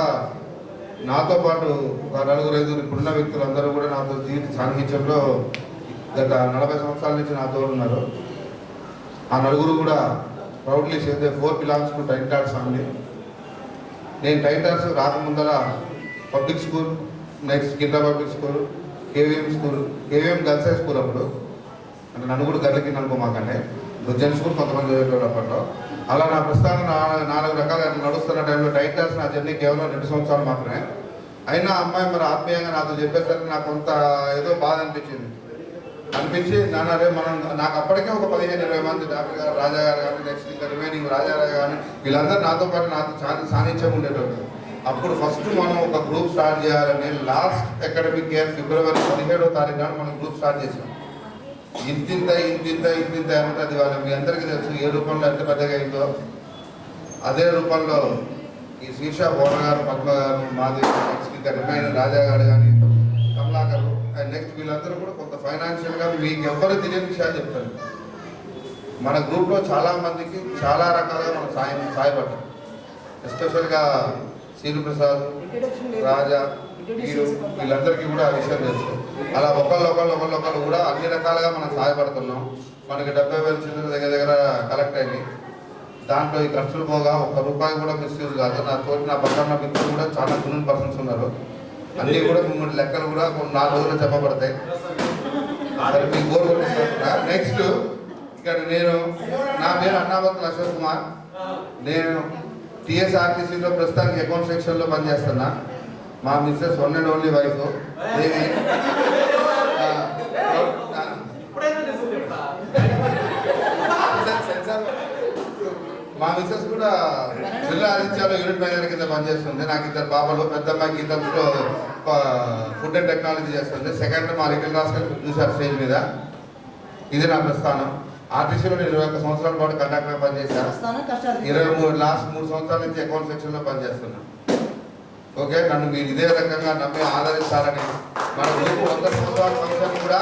నాతో పాటు ఒక 4-5 ఇప్పుడున్న వ్యక్తులందరూ కూడా నాతో జీవిత సాన్నిహిత్యంలో గత 40 సంవత్సరాల నుంచి నాతో ఉన్నారు. ఆ నలుగురు కూడా ప్రౌడ్లీ చేసే 4 బిలాంగ్స్ టు టైటార్స్ ఫ్యామిలీ. నేను టైటార్స్ రాకముందర పబ్లిక్ స్కూల్, నెక్స్ట్ కింద public school, KVM girls high school అప్పుడు, అంటే నన్ను కూడా గర్ల కింద అనుకోమాకండి, జెంట్స్ స్కూల్ కొంతమంది చదివేటోళ్ళు అప్పట్లో. అలా నా ప్రస్థానం 4 రకాల నడుస్తున్న టైంలో టైటార్స్ నా జర్నీ కేవలం 2 సంవత్సరాలు మాత్రమే. అయినా అమ్మాయి మరి ఆత్మీయంగా నాతో చెప్పేసరికి నాకు కొంత ఏదో బాధ అనిపించి నాన్నరే మనం నాకు అప్పటికే ఒక 15-20 మంది డాక్టర్ గారు, రాజా గారు కానీ, నెక్స్ట్ ఇంకా రిమైనింగ్ రాజారావు కానీ వీళ్ళందరూ నాతో పాటు నాకు చాలా సాన్నిధ్యం ఉండేటోళ్ళు. అప్పుడు ఫస్ట్ మనం ఒక గ్రూప్ స్టార్ట్ చేయాలని లాస్ట్ అకాడమిక్ ఇయర్ February 17వ తారీఖు నాడు మనం గ్రూప్ స్టార్ట్ చేసాం. ఇంతింత అంటే అది వాళ్ళ మీ అందరికీ తెలుసు ఏ రూపంలో ఎంత పెద్దగా అయిందో. అదే రూపంలో ఈ శీర్ష బోర్ణ గారు, పద్మ గారు, మాధవి, నెక్స్ట్ ఇంకా రిమైన్ రాజా గారు కానీ, కమలాకర్ అండ్ నెక్స్ట్ వీళ్ళందరూ కూడా కొంత ఫైనాన్షియల్గా మీకు ఎవ్వరు తెలియని విషయాలు చెప్తారు. మన గ్రూప్లో చాలామందికి చాలా రకాలుగా మనం సాయపడ్డాం. ఎస్పెషల్గా శ్రీప్రసాద్, రాజా, వీరు వీళ్ళందరికీ కూడా ఆ విషయం తెలుసు. అలా ఒకళ్ళు కూడా అన్ని రకాలుగా మనం సహాయపడుతున్నాం. మనకి 70,000 చిల్లర దగ్గర కలెక్ట్ అయింది. దాంట్లో ఈ ఖర్చులు పోగా ₹1 కూడా మిస్యూజ్ కాదు. నా పక్కన మిత్రులు కూడా చాలా జూనియర్ పర్సన్స్ ఉన్నారు. అన్నీ కూడా మిమ్మల్ని లెక్కలు కూడా కొన్ని 4 రోజుల్లో చెప్పబడతాయి. సరే మీకు గోల్ కొట్టిస్తున్నా. నెక్స్ట్ ఇక్కడ నా పేరు అన్నావతుల అశోక్ కుమార్. నేను టీఎస్ఆర్టీసీలో ప్రస్తుతానికి అకౌంట్ సెక్షన్లో పనిచేస్తున్నా. మా Mrs one and only wife Devi. మా మిస్సెస్ కూడా జిల్లా ఆదిత్యాలో యూనిట్ మేనేజర్ కింద పనిచేస్తుంది. నాకు 2 పాపలు. పెద్ద అమ్మాయికి గీతంలో ఫుడ్ అండ్ టెక్నాలజీ చేస్తుంది. సెకండ్ మా లిటిల్ రాస్కల్ చూశారు స్టేజ్ మీద. ఇది నా ప్రస్థానం. ఆర్టీసీలో నేను 21 సంవత్సరాల పాటు కండక్టర్గా పనిచేశాను. 3 సంవత్సరాల నుంచి అకౌంట్ సెక్షన్లో పనిచేస్తున్నాను. ఓకే, నన్ను మీరు ఇదే రకంగా నమ్మి ఆదరిస్తారని మన గ్రూప్ 100 సంవత్సరాల ఫంక్షన్ కూడా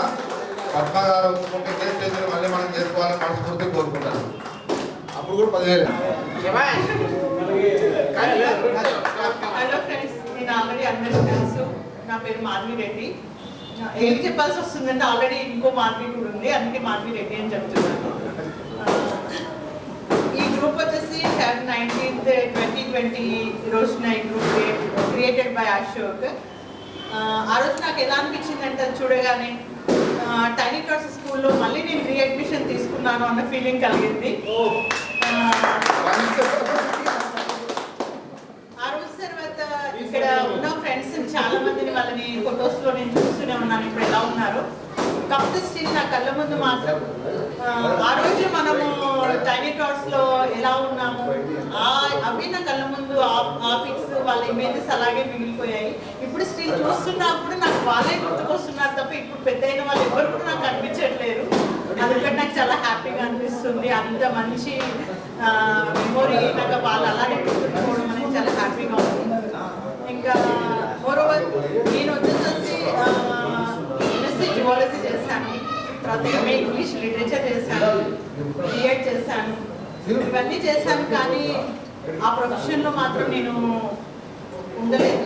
పద్మ గారు ఒప్పుకుంటే ఇదే స్టేజ్లో మళ్ళీ మనం చేసుకోవాలని మనస్ఫూర్తి కోరుకుంటాను. అప్పుడు కూడా 10,000. హలో ఫ్రెండ్స్, నేను ఆల్రెడీ అందరికీ తెలుసు. నా పేరు మాధవి రెడ్డి. ఏం చెప్పాల్సి వస్తుందంటే ఆల్రెడీ ఇంకో మాధవి కూడా ఉంది, అందుకే మాధవి రెడ్డి అని చెప్తున్నాను. ఈ గ్రూప్ వచ్చేసి 19th 2020 రోజున ఈ గ్రూప్ క్రియేటెడ్ బై అశోక్. ఆ రోజు నాకు ఎలా అనిపించిందంటే అది చూడగానే టైనీ టాట్స్ స్కూల్లో మళ్ళీ నేను రీఅడ్మిషన్ తీసుకున్నాను అన్న ఫీలింగ్ కలిగింది. ఆ రోజు తర్వాత ఇక్కడ ఉన్న ఫ్రెండ్స్ చాలా మందిని వాళ్ళని ఫొటోస్లో నేను చూస్తూనే ఉన్నాను ఇప్పుడు ఎలా ఉన్నారు. కాకపోతే స్టిల్ నా కళ్ళ ముందు మాత్రం ఆ రోజు మనము టైనీ టాట్స్లో ఎలా ఉన్నాము అవి నా కళ్ళ ముందు ఆ పిక్స్ వాళ్ళ ఇమేజెస్ అలాగే మిగిలిపోయాయి. ఇప్పుడు స్టిల్ చూస్తున్నప్పుడు నాకు వాళ్ళే గుర్తుకొస్తున్నారు తప్ప ఇప్పుడు పెద్ద అయిన వాళ్ళు ఎవరు కూడా నాకు కనిపించట్లేరు. అందుకని నాకు చాలా హ్యాపీగా అనిపిస్తుంది. అంత మంచి మెమొరీ నాకు వాళ్ళు అలాగే గుర్తుకోవడం అనేది చాలా హ్యాపీగా ఉంది. ఇంకా మోరోవర్ నేను వచ్చేసి ఎంఎస్సీ జువాలజీ చేశాను, తర్వాత ఎంఏ ఇంగ్లీష్ లిటరేచర్ చేశాను, బిఎడ్ చేశాను, ఇవన్నీ చేశాను. కానీ ఆ ప్రొఫెషన్లో మాత్రం నేను ఉండలేదు.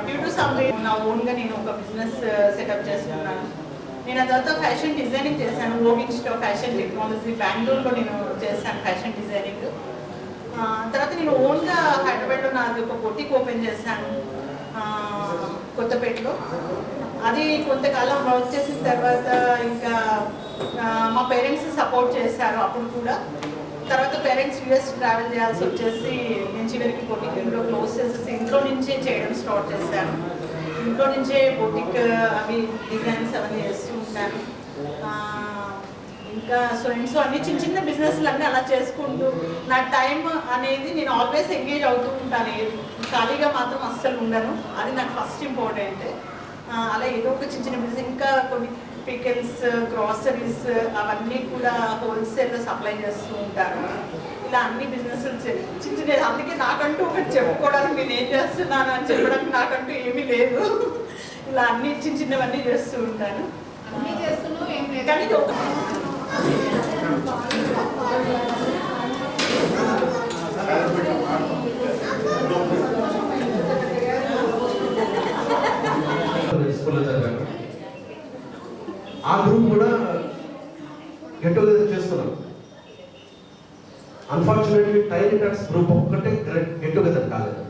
డ్యూ టు సమ్ నా ఓన్గా నేను ఒక బిజినెస్ సెటప్ చేసుకున్నాను. నేను ఆ తర్వాత ఫ్యాషన్ డిజైనింగ్ చేశాను. ఓగిన్స్టో ఫ్యాషన్ టెక్నాలజీ బెంగళూరులో నేను చేశాను ఫ్యాషన్ డిజైనింగ్. తర్వాత నేను ఓన్గా హైదరాబాద్లో నాది ఒక బొటిక్ ఓపెన్ చేశాను కొత్తపేటలో. అది కొంతకాలం వర్క్ చేసిన తర్వాత ఇంకా మా పేరెంట్స్ సపోర్ట్ చేశారు అప్పుడు కూడా. తర్వాత పేరెంట్స్ యూఎస్ ట్రావెల్ చేయాల్సి వచ్చేసి నేను చివరికి బొటిక్ ఇంట్లో క్లోజ్ చేసేసి ఇంట్లో నుంచే చేయడం స్టార్ట్ చేశాను. ఇంట్లో నుంచే బొటిక్ అవి డిజైన్స్ అవన్నీ చేస్తూ ఉంటాను. ఇంకా సో అన్ని చిన్న చిన్న బిజినెస్లు అన్నీ అలా చేసుకుంటూ నా టైం అనేది నేను ఆల్వేస్ ఎంగేజ్ అవుతూ ఉంటాను. ఖాళీగా మాత్రం అస్సలు ఉండను. అది నాకు ఫస్ట్ ఇంపార్టెంట్. అలా ఏదో ఒక చిన్న చిన్న బిజినెస్, ఇంకా కొన్ని పికిల్స్, గ్రాసరీస్ అవన్నీ కూడా హోల్సేల్లో సప్లై చేస్తూ ఉంటాను. ఇలా అన్ని బిజినెస్లు చిన్న చిన్న. అందుకే నాకంటూ ఒకటి చెప్పుకోవడానికి నేను ఏం చేస్తున్నాను అని చెప్పడానికి నాకంటూ ఏమీ లేదు. ఇలా అన్ని చిన్న చిన్నవన్నీ చేస్తూ ఉంటాను. కానీ స్కూల్లో చదివాను. ఆ గ్రూప్ కూడా గెట్ టుగెదర్ చేస్తున్నాం. అన్ఫార్చునేట్లీ టైనీ టాట్స్ గ్రూప్ ఒక్కటే గెట్ టుగెదర్ కాలేదు.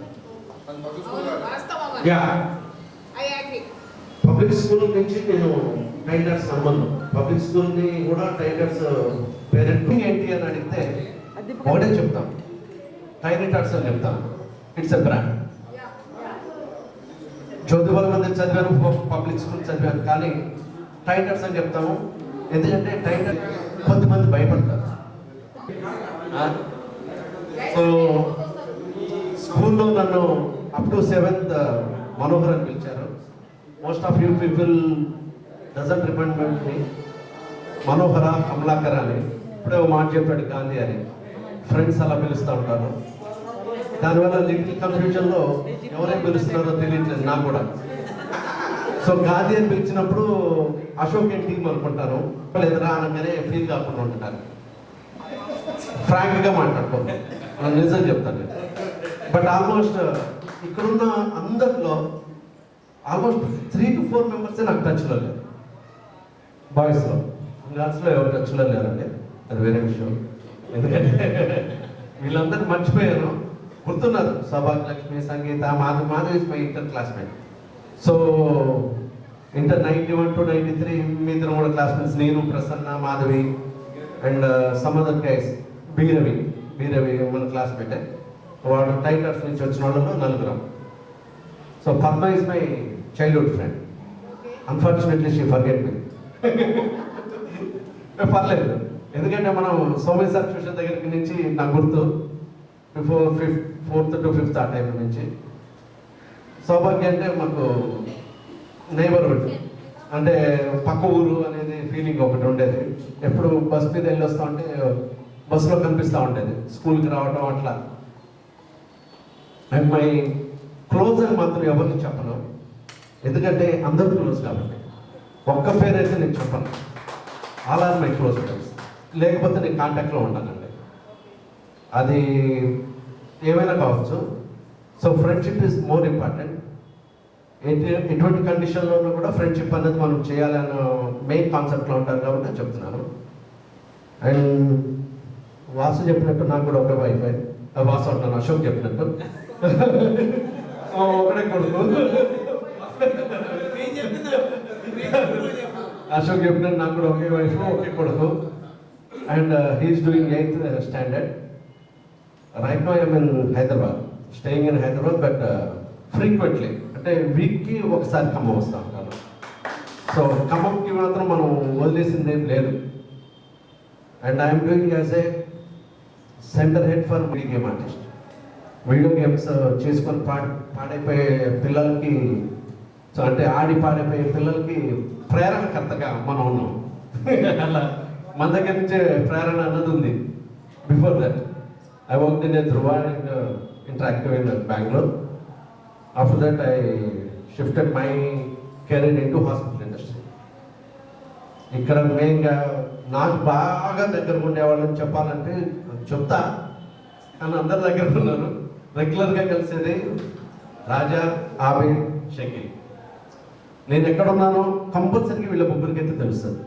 పబ్లిక్ స్కూల్ నుంచి నేను టైనీ టాట్స్ సంబంధం, పబ్లిక్ స్కూల్ని కూడా టైనీ టాట్స్ పేరెంట్ ఏంటి అని అడిగితే ఒకటే చెప్తాం, టైనీ టాట్స్ అని చెప్తాం. It's a brand. Jyotibala Mandir చదివాను, పబ్లిక్ స్కూల్ చదివాను, కానీ టైనీ టాట్స్ అని చెప్తాము. ఎందుకంటే టైనీ టాట్స్ కొంతమంది భయపడతారు. సో స్కూల్లో నన్ను అప్ టు 7th మనోహర్ అని పిలిచారు. Most of you people doesn't remind me Manohara Kamalakar అని ఇప్పుడే ఒక మాట చెప్పాడు గాంధీ అని ఫ్రెండ్స్ అలా పిలుస్తూ ఉంటారు. దానివల్ల లిటిల్ కన్ఫ్యూజన్లో ఎవరేం పిలుస్తున్నారో తెలియట్లేదు నాకు కూడా. సో గాంధీ అని పిలిచినప్పుడు అశోక్ అండ్ టీమ్ అనుకుంటాను, ఎదురా అనగానే ఫీల్ కాకుండా ఉంటున్నారు. ఫ్రాంక్గా మాట్లాడుకోండి, నిజం చెప్తాను. బట్ ఆల్మోస్ట్ ఇక్కడున్న అందరిలో ఆల్మోస్ట్ 3 to 4 మెంబర్సే నాకు టచ్లో లేరు. బాయ్స్లో, గర్ల్స్లో ఎవరు టచ్లో లేరండి, అది వేరే విషయం. ఎందుకంటే వీళ్ళందరూ మర్చిపోయాను, గుర్తున్నారు. Saubhagya Lakshmi, Sangeetha, Madhavi is my inter classmate. So inter 91 to 93 మీ ఇద్దరు కూడా క్లాస్మేట్స్. నేను, Prasanna, Madhavi and some other guys. బీరవి మన క్లాస్మేటే. వాడు టైటర్స్ నుంచి వచ్చిన వాళ్ళలో 4. So Padma is my childhood friend. Unfortunately she forget me. పర్లేదు, ఎందుకంటే మనం సోమేశ్వర ట్యూషన్ దగ్గరికి నుంచి నాకు గుర్తు బిఫోర్ 4th to 5th ఆ టైం నుంచి. సౌభాగ్య అంటే మాకు నైబర్హుడ్, అంటే పక్క ఊరు అనేది ఫీలింగ్ ఒకటి ఉండేది. ఎప్పుడు బస్ మీద వెళ్ళి వస్తూ ఉంటే బస్సులో కనిపిస్తూ ఉండేది, స్కూల్కి రావడం అట్లా. అండ్ మై క్లోజ్ అని మాత్రం ఎవరిని చెప్పను, ఎందుకంటే అందరూ క్లోజ్ కాబట్టి. ఒక్క పేరైతే నేను చెప్పను, all are my close friends. లేకపోతే నేను కాంటాక్ట్లో ఉంటానండి, అది ఏమైనా కావచ్చు. So friendship is more important. ఎటువంటి కండిషన్లో కూడా ఫ్రెండ్షిప్ అనేది మనం చేయాలన్న మెయిన్ కాన్సెప్ట్లో ఉంటారు కాబట్టి నేను చెప్తున్నాను. అండ్ వాసు చెప్పినట్టు నాకు కూడా ఒక వైఫై, వాసు అంటున్నాను, అశోక్ చెప్పినట్టు ఒకటే కొడుకు. అశోక్ చెప్పినట్టు నాకు కూడా ఒకే వైఫ్, ఒకే కొడుకు. And he's doing 8th standard. Right now I'm in Hyderabad, staying in Hyderabad. But frequently అంటే వీక్కి ఒకసారి ఖమ్మం వస్తూ ఉంటాను. సో ఖమ్మంకి మాత్రం మనం వదిలేసింది ఏం లేదు. And I'm doing as a centre head for video game artist. Video games చేసుకొని పాడైపోయే పిల్లలకి, సో అంటే ఆడి పాడైపోయే పిల్లలకి ప్రేరణకర్తగా మనం ఉన్నాం. అలా మన దగ్గర నుంచే ప్రేరణ అన్నది ఉంది. Before that I worked in a Dhruva and Interactive in Bangalore. After that, I shifted my career into hospital industry. ఇక్కడ మెయిన్గా నాకు బాగా దగ్గర ఉండేవాళ్ళని చెప్పాలంటే చెప్తా, కానీ అందరి దగ్గర ఉన్నారు. రెగ్యులర్గా కలిసేది రాజా, ఆబిద్, షకీల్. నేను ఎక్కడున్నానో కంపల్సరీగా వీళ్ళ ముగ్గురికి అయితే తెలుస్తుంది.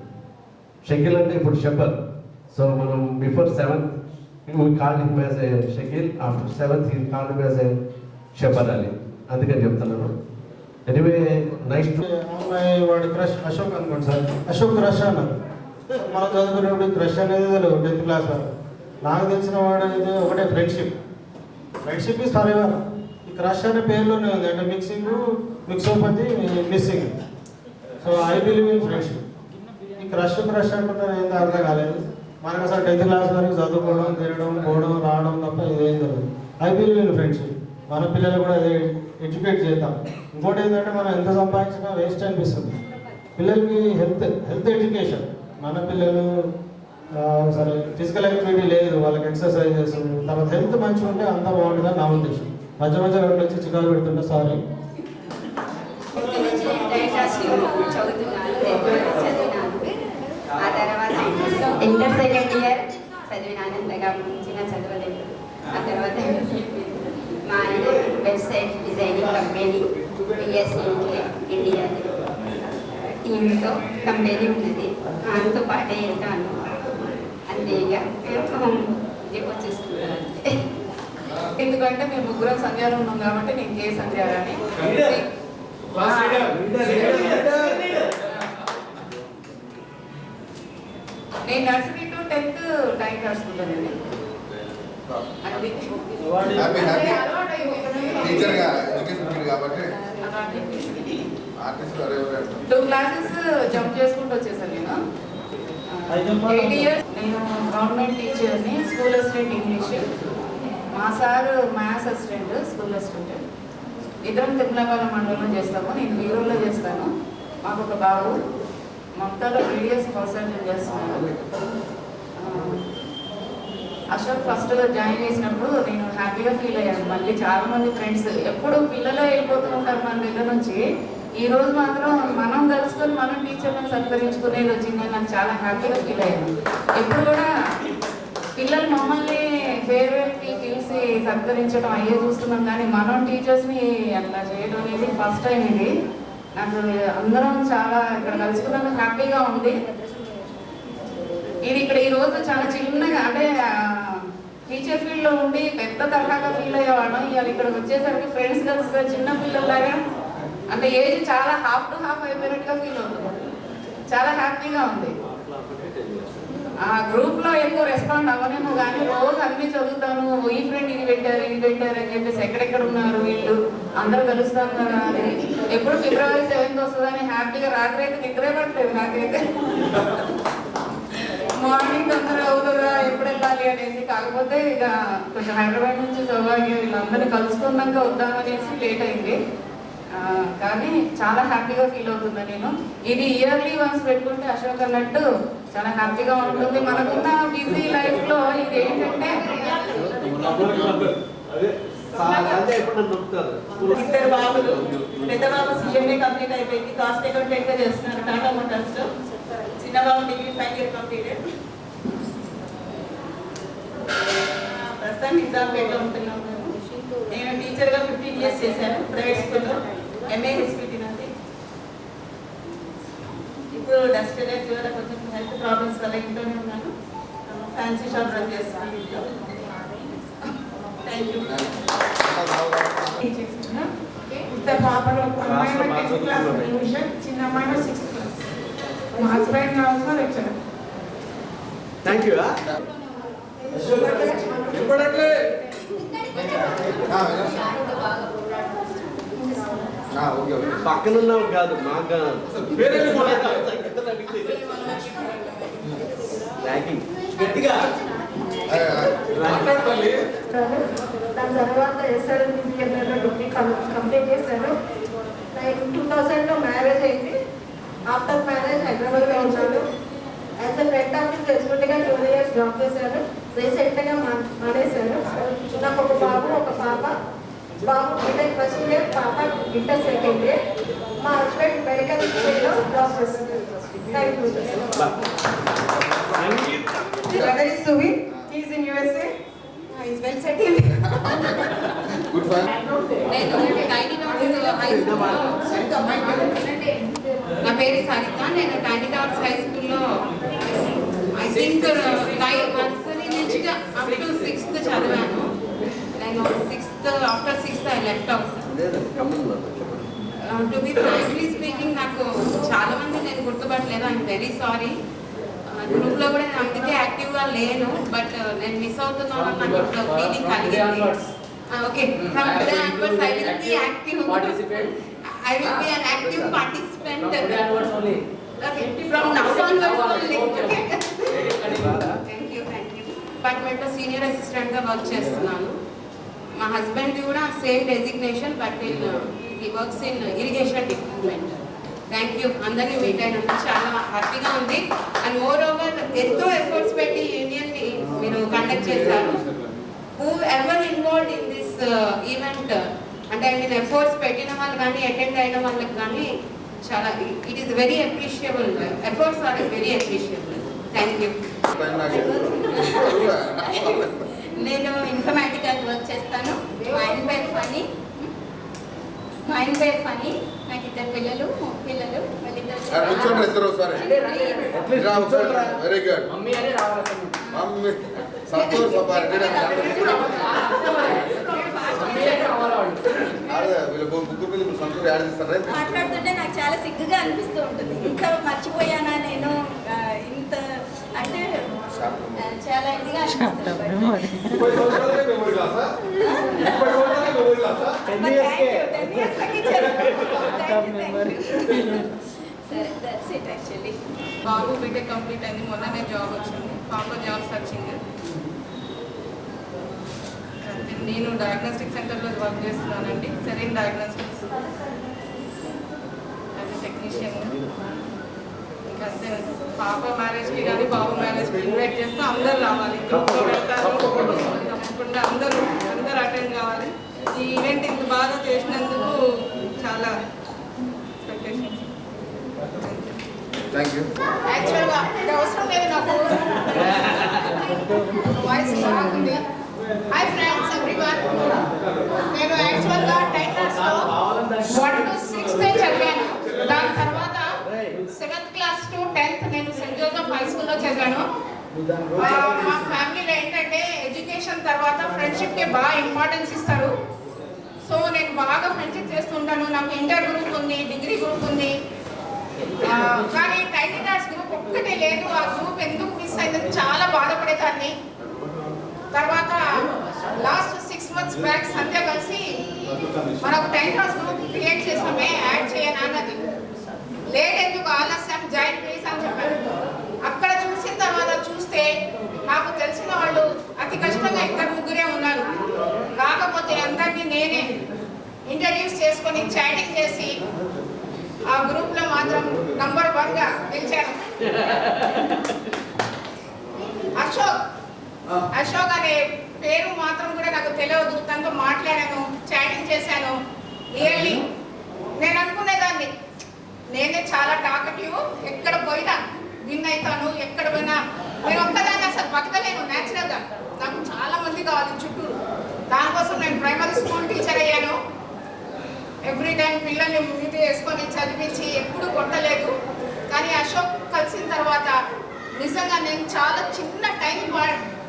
షకీల్ అంటే ఇప్పుడు షెపర్. సో మనం before 7th we called him as a Shakil. After 7th he called him as a Shepherd Ali. అందుకని చెప్తున్నాను. Anyway nice to. అమ్మాయి వాడి క్రష్ అశోక్ అనుకోండి సార్, అశోక్ క్రష్ అన్నారు. మనం చదువుకునేప్పుడు క్రష్ అనేది తెలియదు 10th క్లాస్ వరకు. నాకు తెలిసిన వాడు అయితే ఒకటే ఫ్రెండ్షిప్ ఈజ్ ఫర్ ఎవర్. ఈ క్రష్ అనే పేరులోనే ఉంది, అంటే మిక్సోపతి missing. So I believe in friendship. ఈ క్రష్ అంటున్నారు ఏందో అర్థం కాలేదు. మనకు అసలు 10th క్లాస్ వరకు చదువుకోవడం, తినడం, పోవడం, రావడం తప్ప ఇదేం తెలియదు. I believe in friendship. మన పిల్లలు కూడా అదే ఎడ్యుకేట్ చేద్దాం. ఇంకోటి ఏంటంటే మనం ఎంత సంపాదించినా వేస్ట్ అనిపిస్తుంది. పిల్లలకి హెల్త్ ఎడ్యుకేషన్. మన పిల్లలు సరే ఫిజికల్ యాక్టివిటీ లేదు, వాళ్ళకి ఎక్సర్సైజెస్, తర్వాత హెల్త్ మంచిగా ఉంటే అంతా బాగుంటుందని నా ఉద్దేశం. మధ్య వచ్చి చికాకు పెడుతుంటే సారీ. ఆ తర్వాత ఇంటర్ 2nd year చదివినానంతగా మంచిగా చదవలేదు. ఆ తర్వాత మా ఆయన website designing company PSC India టీంతో కంపెనీ ఉన్నది, దాంతో పాటే వెళ్తాను. అంతేగా వచ్చేస్తున్నాను. ఎందుకంటే మేము ముగ్గురం సంధ్యాలు ఉన్నాం కాబట్టి నేను కే సంధ్యాలని. నేను నర్సరీ టు 10th టైం రాసుకుంటానండి. టీచర్గా ఎడ్యుకేషన్ కాబట్టి 2 classes జంప్ చేసుకుంటూ వచ్చేసాను నేను. 8 years నేను గవర్నమెంట్ టీచర్ని, స్కూల్ అసిస్టెంట్ ఇంగ్లీష్. మా sir maths assistant, school assistant. ఇద్దరం తిరుమలపాలెం మండలంలో చేస్తాము. నేను వీరూరులో చేస్తాను. మాకు ఒక బాబు. మమతాలో వీడియోస్ కాన్సన్ట్రేట్ చేస్తున్నాను. అశోక్ ఫస్ట్లో జాయిన్ చేసినప్పుడు నేను హ్యాపీగా ఫీల్ అయ్యాను. మళ్ళీ చాలామంది ఫ్రెండ్స్ ఎప్పుడు పిల్లలే వెళ్ళిపోతూ ఉంటారు మన దగ్గర నుంచి. ఈ రోజు మాత్రం మనం కలుసుకొని మనం టీచర్లను సత్కరించుకునేది వచ్చిందని నాకు చాలా హ్యాపీగా ఫీల్ అయ్యాను. ఎప్పుడు కూడా పిల్లలు మమ్మల్ని ఫేర్వెల్కి పిలిచి సత్కరించడం అయ్యే చూస్తున్నాం, కానీ మనం టీచర్స్ని అట్లా చేయడం అనేది ఫస్ట్ టైం. ఇది నాకు అందరం చాలా ఇక్కడ కలుసుకున్నందుకు హ్యాపీగా ఉంది. ఇది ఇక్కడ ఈరోజు చాలా చిన్నగా అంటే టీచర్ ఫీల్డ్లో ఉండి పెద్ద తరహాగా ఫీల్ అయ్యేవాళ్ళం. ఇవాళ ఇక్కడికి వచ్చేసరికి ఫ్రెండ్స్ కలిసి చిన్న పిల్లల్లాగా అంటే ఏజ్ చాలా హాఫ్ టు హాఫ్ అయిపోయినట్టుగా ఫీల్ అవుతుంది. చాలా హ్యాపీగా ఉంది. ఆ గ్రూప్లో ఎక్కువ రెస్పాండ్ అవ్వనేమో కానీ రోజు అన్నీ చదువుతాను. ఈ ఫ్రెండ్ ఇది పెట్టారు అని చెప్పేసి ఎక్కడెక్కడ ఉన్నారు వీళ్ళు అందరూ కలుస్తాం కదా అని. ఎప్పుడు February 7th వస్తుందని హ్యాపీగా రాత్రి అయితే నిద్రే పట్టలేదు నాకైతే. మార్నింగ్ తొందర అవుతుందా ఎప్పుడు వెళ్ళాలి అనేసి. కాకపోతే ఇక కొంచెం హైదరాబాద్ నుంచి సౌభాగ్యం వీళ్ళందరినీ కలుసుకున్నాక వద్దామనేసి లేట్ అయింది. కానీ చాలా హ్యాపీగా ఫీల్ అవుతుంది నేను. ఇది ఇయర్లీ వన్స్ పెట్టుకుంటే అశోక్ అన్నట్టు చాలా హ్యాపీగా ఉంటుంది. మనకున్న బిజీ లైఫ్లో ఇది ఏంటంటే ఇద్దరు బాబులు, పెద్ద బాబు CMA కంప్లీట్ అయిపోయింది, కాస్ట్ అకౌంటెంట్ గా చేస్తున్నారు టాటా మోటార్స్ లో. చిన్న బాబు డిగ్రీ ఫైనల్ ఇయర్ కంప్లీటెడ్. ప్రస్తుతం నిజాంపేటలో ఉంటున్నాం మేము. నేను టీచర్గా 15 years చేశాను ప్రైవేట్ స్కూల్లో. MA హిస్టరీ నాది. ఇప్పుడు డస్ట్ ఎలర్జీ వల్ల కొంచెం హెల్త్ ప్రాబ్లమ్స్ వల్ల ఇంట్లోనే ఉన్నాను. ఫ్యాన్సీ షాప్ రన్ చేస్తున్నాను ఇంట్లో. Thank you. ఇద్దరు పాపలు, ఒక అమ్మాయి 10th క్లాస్ ఇంగ్లీష్, చిన్న అమ్మాయి 6th క్లాస్. మా husband also lecturer. Thank you. పక్కనున్నావు కాదు మాకు దాని తర్వాత SRM డిగ్రీ కంప్లీట్ చేశాను. 2000లో మ్యారేజ్ అయింది. ఆఫ్టర్ మ్యారేజ్ హైదరాబాద్లో ఉన్నాను. యాజ్ ఎ ఫ్రంట్ ఆఫీస్ ఎగ్జిక్యూటివ్గా 2 years జాబ్ చేశాను. రీసెంట్గా మానేశాను. నాకు ఒక బాబు, ఒక పాప. బాబు బీటెక్ ఫస్ట్ ఇయర్, పాప ఇంటర్ సెకండ్ ఇయర్. మా హస్బెండ్ మెడికల్ ఫీల్డ్లో జాబ్ చేస్తున్నారు. Thank you. Brother is Suvi. He is in USA. He is well settled. Good fine. నా పేరు సరిత. నేను టైనీ డాట్స్ హై స్కూల్లో ఐ థింక్ 9 months నుంచి అప్ టు 6th చదివాను. నేను 6th after 6th I left out. To be frankly speaking నాకు చాలా మంది నేను గుర్తుపట్టలేదు. I'm very sorry. గ్రూప్లో కూడా నేను అందుకే యాక్టివ్గా లేను. బట్ నేను మిస్ అవుతున్నాను నాకు ఇప్పుడు ఫీలింగ్ కలిగింది. Okay, from today onwards I will be active. I will be an active participant. Okay, from now onwards only. Okay. Thank you. డిపార్ట్మెంట్లో సీనియర్ అసిస్టెంట్గా వర్క్ చేస్తున్నాను. మా హస్బెండ్ కూడా same designation, but he works in irrigation department. Thank you. అందరినీ meet అయినందుకు చాలా హ్యాపీగా ఉంది. అండ్ మోర్ ఓవర్ ఎంతో ఎఫర్ట్స్ పెట్టి యూనియన్ని మీరు కండక్ట్ చేశారు. Who ever involved in this event అంటే నేను ఎఫర్ట్స్ పెట్టిన వాళ్ళు కానీ అటెండ్ అయిన వాళ్ళకి కానీ చాలా it is very appreciable. Efforts are very appreciable. Thank you. నేను ఇన్ఫర్మేటిక్గా వర్క్ చేస్తాను. మా ఆయన పేరు ఫనీ. నాకు ఇద్దరు పిల్లలు. Very good. సంతోష్ మాట్లాడుతుంటే నాకు చాలా సిగ్గుగా అనిపిస్తూ ఉంటుంది. ఇంకా మర్చిపోయానా నేను ఇంత అంటే చాలా ఇదిగా అనిపిస్తుంది. సరే, దట్స్ ఇట్ యాక్చువల్లీ. బాబు బీటెక్ కంప్లీట్ అయింది. మొన్ననే జాబ్ వచ్చింది. పాప జాబ్ సర్చింగ్. నేను డయాగ్నోస్టిక్ సెంటర్లో వర్క్ చేస్తున్నానండి. Serene diagnostics as a technician. ఇంకా అంటే పాప మ్యారేజ్కి కానీ బాబు మ్యారేజ్కి ఇన్వైట్ చేస్తే అందరు రావాలి, గ్రూప్లో పెడతారు, తప్పకుండా అందరూ అటెండ్ కావాలి. ఈ ఈవెంట్ ఇంత బాగా చేసినందుకు చాలా ఎక్స్పెక్టేషన్స్. Thank you. యాక్చువల్గా ఇది అవసరం లేదు నాకు, వాయిస్ బాగుంది. హాయ్ ఫ్రెండ్స్ ఎవ్రీవన్, నేను యాక్చువల్గా 10 క్లాస్లో 1 to 6 చదివాను. దాని తర్వాత 7th క్లాస్ to 10th నేను సెయింట్ జోసెఫ్ హై స్కూల్లో చదివాను. మా ఫ్యామిలీలో ఏంటంటే ఎడ్యుకేషన్ తర్వాత ఫ్రెండ్షిప్కి బాగా ఇంపార్టెన్స్ ఇస్తారు. సో నేను బాగా ఫ్రెండ్షిప్ చేస్తుంటాను. నాకు ఇంటర్ గ్రూప్ ఉంది, డిగ్రీ గ్రూప్ ఉంది, కానీ టైనీ డాట్స్ గ్రూప్ ఒక్కటే లేదు. ఆ గ్రూప్ ఎందుకు మిస్ అయిందని చాలా బాధపడేదాన్ని. తర్వాత లాస్ట్ 6 months బ్యాక్ సంధ్య కలిసి మనకు టైనీ డాట్స్ గ్రూప్ క్రియేట్ చేసామే, యాడ్ చేయనా అన్నది. లేట్ ఎందుకు, ఆలస్యం, జాయిన్ ప్లీజ్ అని చెప్పాను. అక్కడ చూసిన తర్వాత చూస్తే నాకు తెలిసిన వాళ్ళు అతి కష్టంగా 2-3 ఉన్నారు. కాకపోతే అందరినీ నేనే ఇంట్రడ్యూస్ చేసుకొని చాటింగ్ చేసి ఆ గ్రూప్లో మాత్రం నంబర్ 1గా నిలిచాను. అశోక్ అనే పేరు మాత్రం కూడా నాకు తెలియదు. తనతో మాట్లాడాను, చాటింగ్ చేశాను. రియల్లీ నేను అనుకునేదాన్ని నేనే చాలా టాకటివ్, ఎక్కడ పోయినా విన్ అవుతాను, ఎక్కడ పోయినా నేను ఒక్కదాన్ని అసలు బతకలేను న్యాచురల్గా. నాకు చాలా మంది కావాలి చుట్టూరు. దానికోసం నేను ప్రైమరీ స్కూల్ టీచర్ అయ్యాను. ఎవ్రీ టైం పిల్లల్ని మీది వేసుకొని చదివించి ఎప్పుడు కొట్టలేదు. కానీ అశోక్ కలిసిన తర్వాత నిజంగా నేను చాలా చిన్న టైం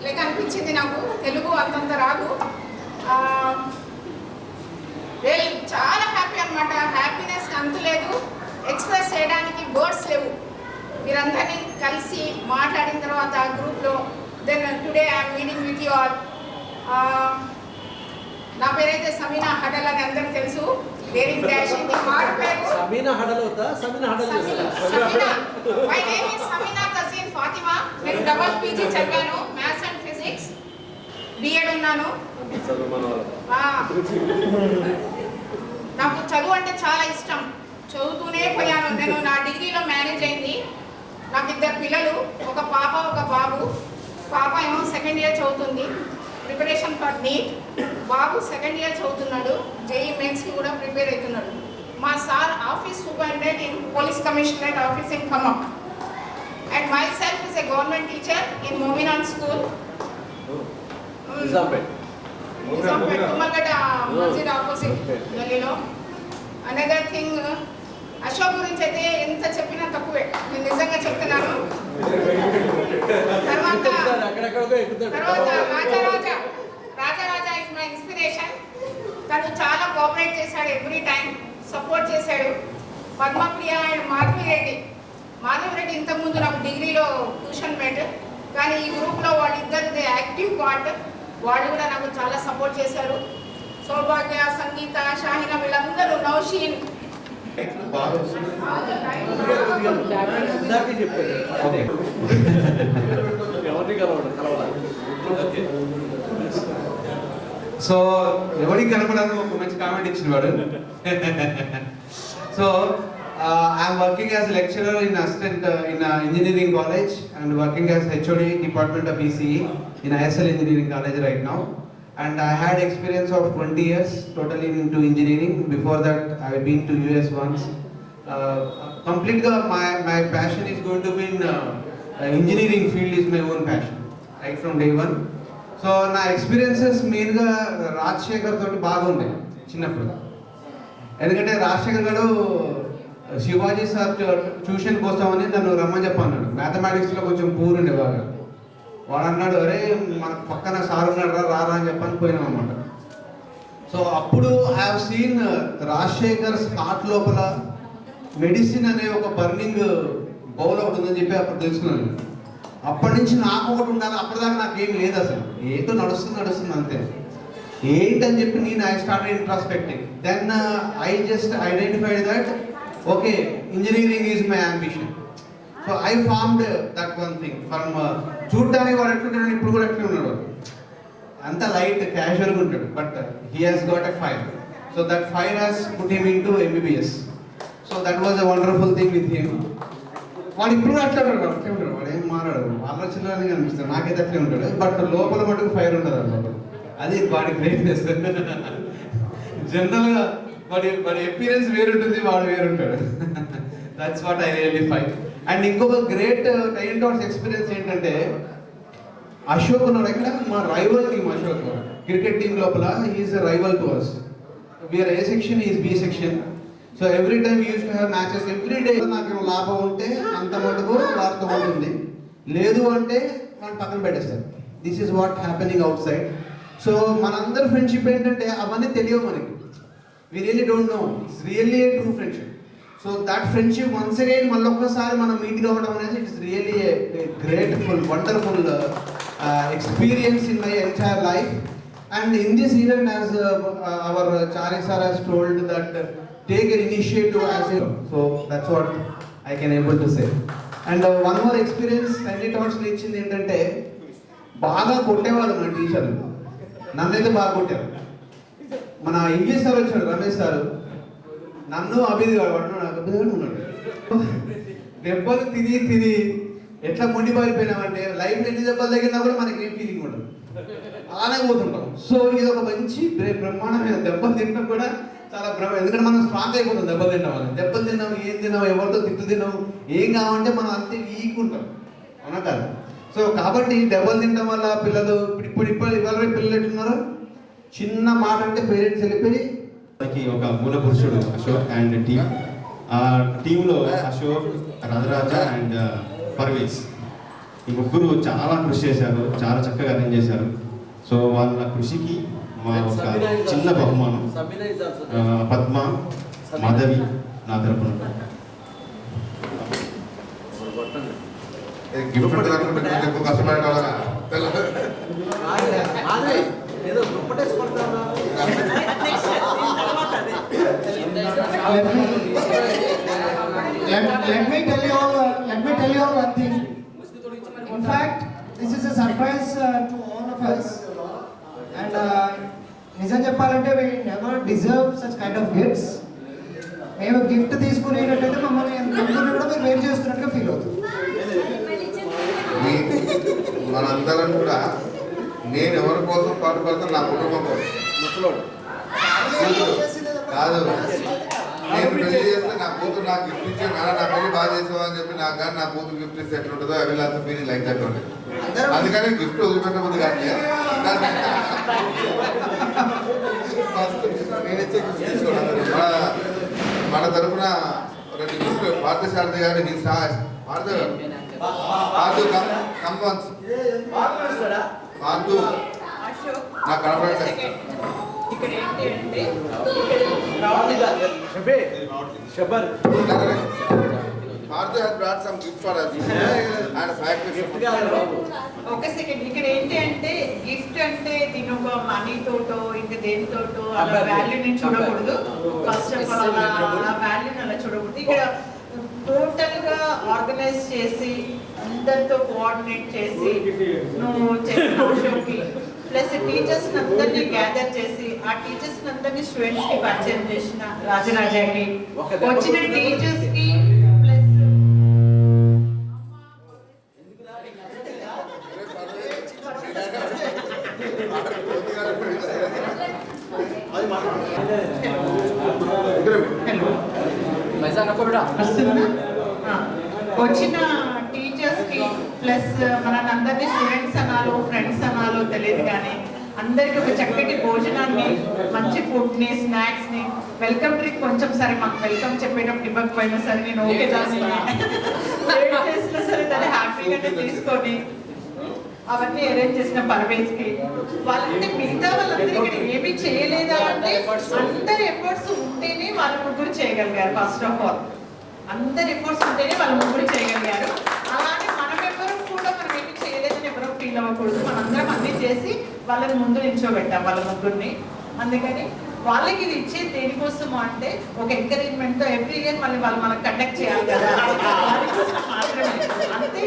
లేక అనిపించింది. నాకు తెలుగు అంతంత రాదు. చాలా హ్యాపీ అనమాట. హ్యాపీనెస్ అంతులేదు, ఎక్స్ప్రెస్ చేయడానికి వర్డ్స్ లేవు. మీరందరినీ కలిసి మాట్లాడిన తర్వాత గ్రూప్లో then today I'm meeting with you all. నా పేరైతే సమీనా హడల్ అని అందరికి తెలుసు. డేరింగ్ డాషింగ్ హార్డ్ పేరు సమీనా హడల్ అవుతా, సమీనా హడల్ Sameena. My name is Sameena Tazeen Fatima. నేను డబుల్ పీజీ చదివాను, మ్యాథ్స్ అండ్ ఫిజిక్స్, బిఎడ్ ఉన్నాను. నాకు చదువు అంటే చాలా ఇష్టం, చదువుతూనే పోయాను. నేను నా డిగ్రీలో మ్యారేజ్ అయింది. నాకు 2 పిల్లలు, ఒక పాప ఒక బాబు. పాప ఏమో 2nd year చదువుతుంది, ప్రిపరేషన్ ఫర్ నీట్. బాబు 2nd year చదువుతున్నాడు, జేఈ మెయిన్స్కి కూడా ప్రిపేర్ అవుతున్నాడు. మా sir office superintendent in police commissionerate office in Khammam. And myself is a government teacher in Mominan school, Nizampet Tummalagadda మస్జిద్ ఆపోజిట్ గల్లీలో. అనదర్ థింగ్, అశోక్ గురించి అయితే ఎంత చెప్పినా తక్కువే, నేను నిజంగా చెప్తున్నాను. తర్వాత రాజా ఇస్ మై ఇన్స్పిరేషన్. తను చాలా కోఆపరేట్ చేశాడు, ఎవ్రీ టైం సపోర్ట్ చేశాడు. పద్మప్రియ అండ్ మాధవిరెడ్డి ఇంతకుముందు నాకు డిగ్రీలో ట్యూషన్ మేట్, కానీ ఈ గ్రూప్లో వాళ్ళిద్దరిది యాక్టివ్ పార్ట్. వాళ్ళు కూడా నాకు చాలా సపోర్ట్ చేశారు. సౌభాగ్య, సంగీత, షాహినా, వీళ్ళందరూ, నౌషీన్. సో ఎవరికి కనపడదు ఒక మంచి కామెంట్ ఇచ్చిన వాడు. So I'm working as lecturer in assistant in engineering college and working as HOD department of ECE in ISL Engineering College right now. And I had experience of 20 years totally into engineering. Before that I had been to US once. Completely my passion is going to be in engineering field is my own passion right from day one. So నా experiences మెయిన్గా రాజశేఖర్ తోటి బాగుంది చిన్నప్పుడు. ఎందుకంటే రాజశేఖర్ గారు Shivaji sir tuition కోసమని నన్ను రమ్మని చెప్పన్నాడు. మ్యాథమెటిక్స్లో కొంచెం పూర్ ఉండే బాగా. వాడు అన్నాడు, అరే మన పక్కన సార్ ఉన్నాడు రారా అని చెప్పని పోయినాం అనమాట. సో అప్పుడు I have seen Rajasekhar heart లోపల మెడిసిన్ అనే ఒక బర్నింగ్ బౌల్ ఒకటి ఉందని చెప్పి అప్పుడు తెలుసుకున్నాను. అప్పటి నుంచి నాకు ఒకటి ఉండాలి, అప్పటిదాకా నాకేం లేదు అసలు, ఏదో నడుస్తుంది అంతే. ఏంటని చెప్పి నేను I start introspecting. Then I just identified that okay engineering is my ambition. So I formed that one thing from చూడటానికి వాడు ఎట్లుంటాడు, ఇప్పుడు కూడా ఎట్లా ఉన్నాడు, అంత లైట్ క్యాజువల్గా ఉంటాడు, but he has got a fire. So that fire has put him in to MBBS. So that was a wonderful thing with him. వాడు ఇప్పుడు అట్లే ఉంటాడు, అట్లే ఉంటాడు, వాడు ఏం మారాడు, ఆలోచనలు కనిపిస్తాడు, నాకైతే అట్లే ఉంటాడు. బట్ లోపల మటుకు ఫైర్ ఉంటుంది అన్నమాట. అది వాడి గ్రేట్నెస్. జనరల్గా వాడి ఎపీరియన్స్ వేరుంటుంది, వాడు వేరుంటాడు. That's what I really fight. And ఇంకొక గ్రేట్ టైం టాట్స్ ఎక్స్పీరియన్స్ ఏంటంటే, అశోక్ ఉన్నాడు ఇక్కడ, మా rival team Ashok, cricket team లోపల he's a rival to us. We are A section, is B section. So every time use to have matches every day. నాకు లాభం ఉంటే అంత మటుకు వారితో ఉంటుంది, లేదు అంటే వాళ్ళు పక్కన పెట్టేస్తారు. This is what happening outside. So మనందరి ఫ్రెండ్షిప్ ఏంటంటే అవన్నీ తెలియవు మనకి. We really don't know, it's really a true friendship. So that friendship once again మళ్ళీ ఒక్కసారి మనం మీట్ కావడం అనేది it's really a grateful, wonderful experience in my entire life. And in this event, as our Chari sir has told that take an initiative as a, so that's what I can able to say. And one more experience Tiny Tots లో ఇచ్చింది ఏంటంటే, బాగా కొట్టేవాళ్ళు మన టీచర్లు, నన్నైతే బాగా కొట్టారు. మన ఇంగ్లీష్ సార్ వచ్చాడు, రమేష్ సార్, నన్ను అభిది ఉన్నాడు. దెబ్బలు తిని ఎట్లా మొండి పారిపోయినామంటే, లైఫ్ ఎన్ని దెబ్బలు తగిలినా కూడా మనకి ఏం ఫీలింగ్ ఉండదు, అలానే పోతుంటాం. సో ఇది ఒక మంచి బ్రహ్మాండమైన దెబ్బలు తినడం కూడా చాలా ఎందుకంటే మనం స్ట్రాంగ్ అయిపోతాం దెబ్బలు తినడం వల్ల. దెబ్బలు తిన్నాం, ఏం తిన్నాం, ఎవరితో తిట్లు తిన్నాం, ఏం కావాలంటే మనం అంతే ఈకుంటాం, అవునా కాదు? సో కాబట్టి దెబ్బలు తినడం వల్ల పిల్లలు ఇప్పుడు ఇవాళ పిల్లలు ఎట్లున్నారు, చిన్న మాట అంటే పేరెంట్స్ వెళ్ళిపోయి. మనకి ఒక మూల పురుషుడు అశోక్ అండ్ టీమ్. ఆ టీంలో అశోక్, రాజరాజ అండ్ పర్వేజ్, ఈ ముగ్గురు చాలా కృషి చేశారు, చాలా చక్కగా అరేంజ్ చేశారు. సో వాళ్ళ కృషికి మా ఒక చిన్న బహుమానం పద్మ, మాధవి నా తరపున. Let me tell you all one thing. In fact, this is a surprise to all of us. And నిజం చెప్పాలంటే we never deserve such kind of gifts. మేము గిఫ్ట్ తీసుకునేటట్టయితే మమ్మల్ని అందరినీ కూడా మీరు వెయిట్ చేస్తున్నట్టుగా ఫీల్ అవుతుంది. మనందరం కూడా, నేను ఎవరి కోసం పాటుపడతాను, నా కుటుంబం కోసం. ముసలోడు కాదు, నేను పెళ్లి చేస్తే నా కూతురు నాకు గిఫ్ట్ ఇచ్చే, నా పెళ్లి బాగా చేసావు అని చెప్పి నాకు కానీ నా కూతురు గిఫ్ట్ ఇస్తే ఎట్లుంటుందో, I will also feel like that only. అందుకని గిఫ్ట్ వదిలిపెట్టబోదు కానీ ఫస్ట్ నేను ఇచ్చే గిఫ్ట్ తీసుకోవడం. మన తరఫున రెండు గిఫ్ట్ పార్థసారథి గారు పార్థు కంపన్స్ పార్థు నాకు కనపడలేదు. ఇక్కడ ఏంటి అంటే Martha has brought some gift for us and fact gift. ఒక సెకండ్, ఇక్కడ ఏంటి అంటే గిఫ్ట్ అంటే దీని ఒక మనీ తోటో ఇంకా దేనితోటో అలా వాల్యూని చూడకూడదు. ఫస్ట్ ఆఫ్ ఆల్ అలా వాల్యూని అలా చూడకూడదు. ఇక్కడ టోటల్ గా ఆర్గనైజ్ చేసి అందరితో కోఆర్డినేట్ చేసి నువ్వు చేసిన షోకి ప్లస్ టీచర్స్ అందరినీ గ్యాదర్ చేసి ఆ టీచర్స్ అందరినీ స్టూడెంట్స్ కి పరిచయం చేసిన రాజరాజాకి, వచ్చిన టీచర్స్ కి ప్లస్ వచ్చిన టీచర్స్ కి ప్లస్ మనందరినీ స్టూడెంట్స్ అనాలో ఫ్రెండ్స్ అనాలో తెలియదు కానీ అందరికి ఒక చక్కటి భోజనాన్ని, మంచి ఫుడ్ ని, స్నాక్స్ ని, వెల్కమ్ డ్రింక్ కొంచెం సరే మాకు వెల్కమ్ చెప్పేటప్పుడు ఇవ్వకపోయినా సరే నేను ఓకే చేసినా సరే దాన్ని హ్యాపీగానే తీసుకొని అవన్నీ అరేంజ్ చేసిన పర్వేజ్ కి వాళ్ళంటే మిగతా వాళ్ళందరూ ఇక్కడ ఏమీ చేయలేదా అంటే అందరి ఎఫర్ట్స్ ఉంటేనే వాళ్ళ ముగ్గురు చేయగలిగారు. ఫస్ట్ ఆఫ్ ఆల్ అందరి ఎఫర్ట్స్ ఉంటేనే వాళ్ళ ముగ్గురు చేయగలిగారు. అలానే మనం ఎవరు కూడా మనం ఏమి చేయలేదని ఎవరో ఫీల్ అవ్వకూడదు. మనందరం అన్ని చేసి వాళ్ళని ముందు నిల్చోబెట్టాం వాళ్ళ ముగ్గురిని. అందుకని వాళ్ళకి ఇది ఇచ్చే దేనికోసము అంటే ఒక ఎంకరేజ్మెంట్ తో ఎవ్రీ ఇయర్ మళ్ళీ వాళ్ళు మనకు కండక్ట్ చేయాలి కదా, మాత్రమే అంతే.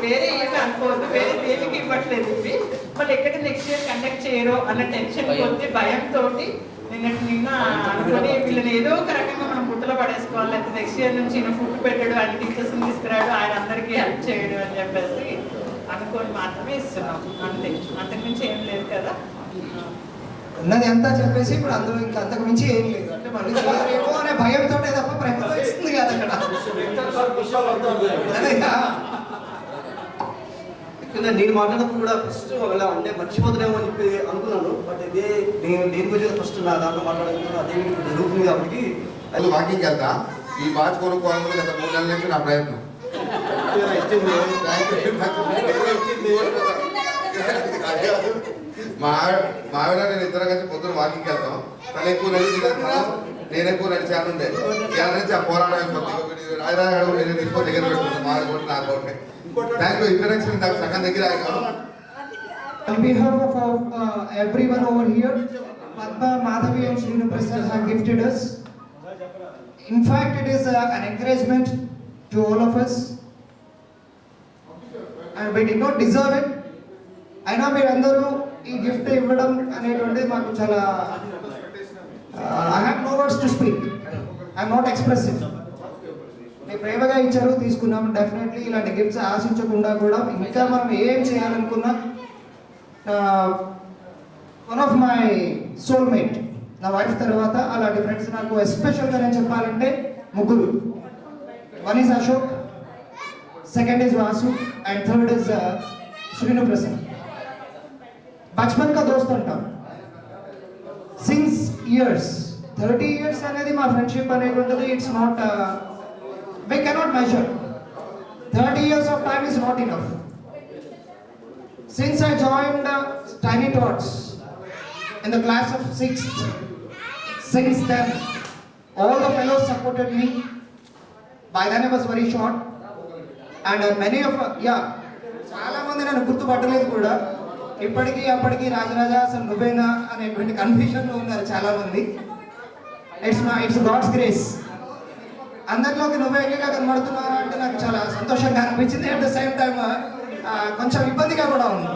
వేరే ఏమి అనుకోవద్దు, వేరే దేనికి ఇవ్వట్లేదు. ఇవి వాళ్ళు ఎక్కడ నెక్స్ట్ ఇయర్ కండక్ట్ చేయరో అన్న టెన్షన్ కొద్ది భయంతో నిన్న అనుకుని వీళ్ళని ఏదో ఒక రకంగా మనం గుంతలో పడేసుకోవాలి, లేకపోతే నెక్స్ట్ ఇయర్ నుంచి ఈయన ఫుడ్ పెట్టాడు, ఆయన టీచర్స్ని తీసుకురాడు, ఆయన అందరికీ హెల్ప్ చేయడు అని చెప్పేసి అనుకొని మాత్రమే ఇస్తున్నాం అంతే, అంతకుమించి ఏం లేదు కదా. ఉన్నది అంతా చెప్పేసి ఇప్పుడు అందులో ఇంకా అంతకు మించి ఏం లేదు. అంటే మళ్ళీ చేయరేమో అనే భయంతో తప్ప ప్రభుత్వం ఇస్తుంది కదా అక్కడ. నేను మాట్లాడినప్పుడు కూడా ఫస్ట్ ఒకవేళ అంటే మర్చిపోతున్నామో అని చెప్పి అనుకున్నాను. బట్ ఇదే నేను దేని గురించి ఫస్ట్ నా దాంట్లో మాట్లాడుతున్నాను అదే జరుగుతుంది కాబట్టి అది వాకింగ్కి వెళ్తా. ఈ వాచ్ కొనుక్కోవాలని గత 3 నెలల నుంచి నా ప్రయత్నం. మా ఆవిడ నేను ఇద్దరం కలిసి పొద్దున వాకింగ్కి వెళ్తాం. తను ఎక్కువ నడిచి నేను ఎక్కువ నడిచాను ఉండే ఇలా నుంచి ఆ పోరాటం అయిపోతుంది. రాజరాజు నేను తీసుకో దగ్గర పెట్టుకుంటాను. మా కోటి నా కోటి. Thank you. ఇంట్రడక్షన్ నాకు సగం దగ్గర ఆగాను. On behalf of everyone over here, Padma, Madhavi and Srinu Prasad have gifted us. In fact, it is an encouragement to all of us. And we did not deserve it. అయినా మీరందరూ ఈ gift ఇవ్వడం అనేటువంటిది మాకు చాలా I have no words to speak. I'm not expressive. మీరు ప్రేమగా ఇచ్చారు, తీసుకున్నాము. డెఫినెట్లీ ఇలాంటి గిఫ్ట్స్ ఆశించకుండా కూడా ఇంకా మనం ఏం చేయాలనుకున్నా వన్ ఆఫ్ మై సోల్మేట్, నా వైఫ్ తర్వాత అలాంటి ఫ్రెండ్స్ నాకు ఎస్పెషల్గా నేను చెప్పాలంటే 3. One is Ashok, second is Vasu and third is Srinu Prasad. Bachpan కా దోస్త్ అంటాం. సిన్స్ ఇయర్స్ 30 years అనేది మా ఫ్రెండ్షిప్ అనేది ఉంటుంది. It's not we cannot measure. 30 years of time is not enough. Since I joined Tiny Tots in the class of 6th, since then all the fellows supported me. By then I was very short and many of చాలా మంది నన్ను గుర్తుపట్టలేదు కూడా. ఇప్పటికీ అప్పటికి రాజరాజా అసలు నువ్వేనా అనేటువంటి కన్ఫ్యూజన్లో ఉన్నారు చాలా మంది. It's God's grace. అందరిలోకి నువ్వే ఎక్కువగా కనబడుతున్నావు అంటే నాకు చాలా సంతోషంగా అనిపించింది. అట్ ద సేమ్ టైమ్ కొంచెం ఇబ్బందిగా కూడా ఉంది.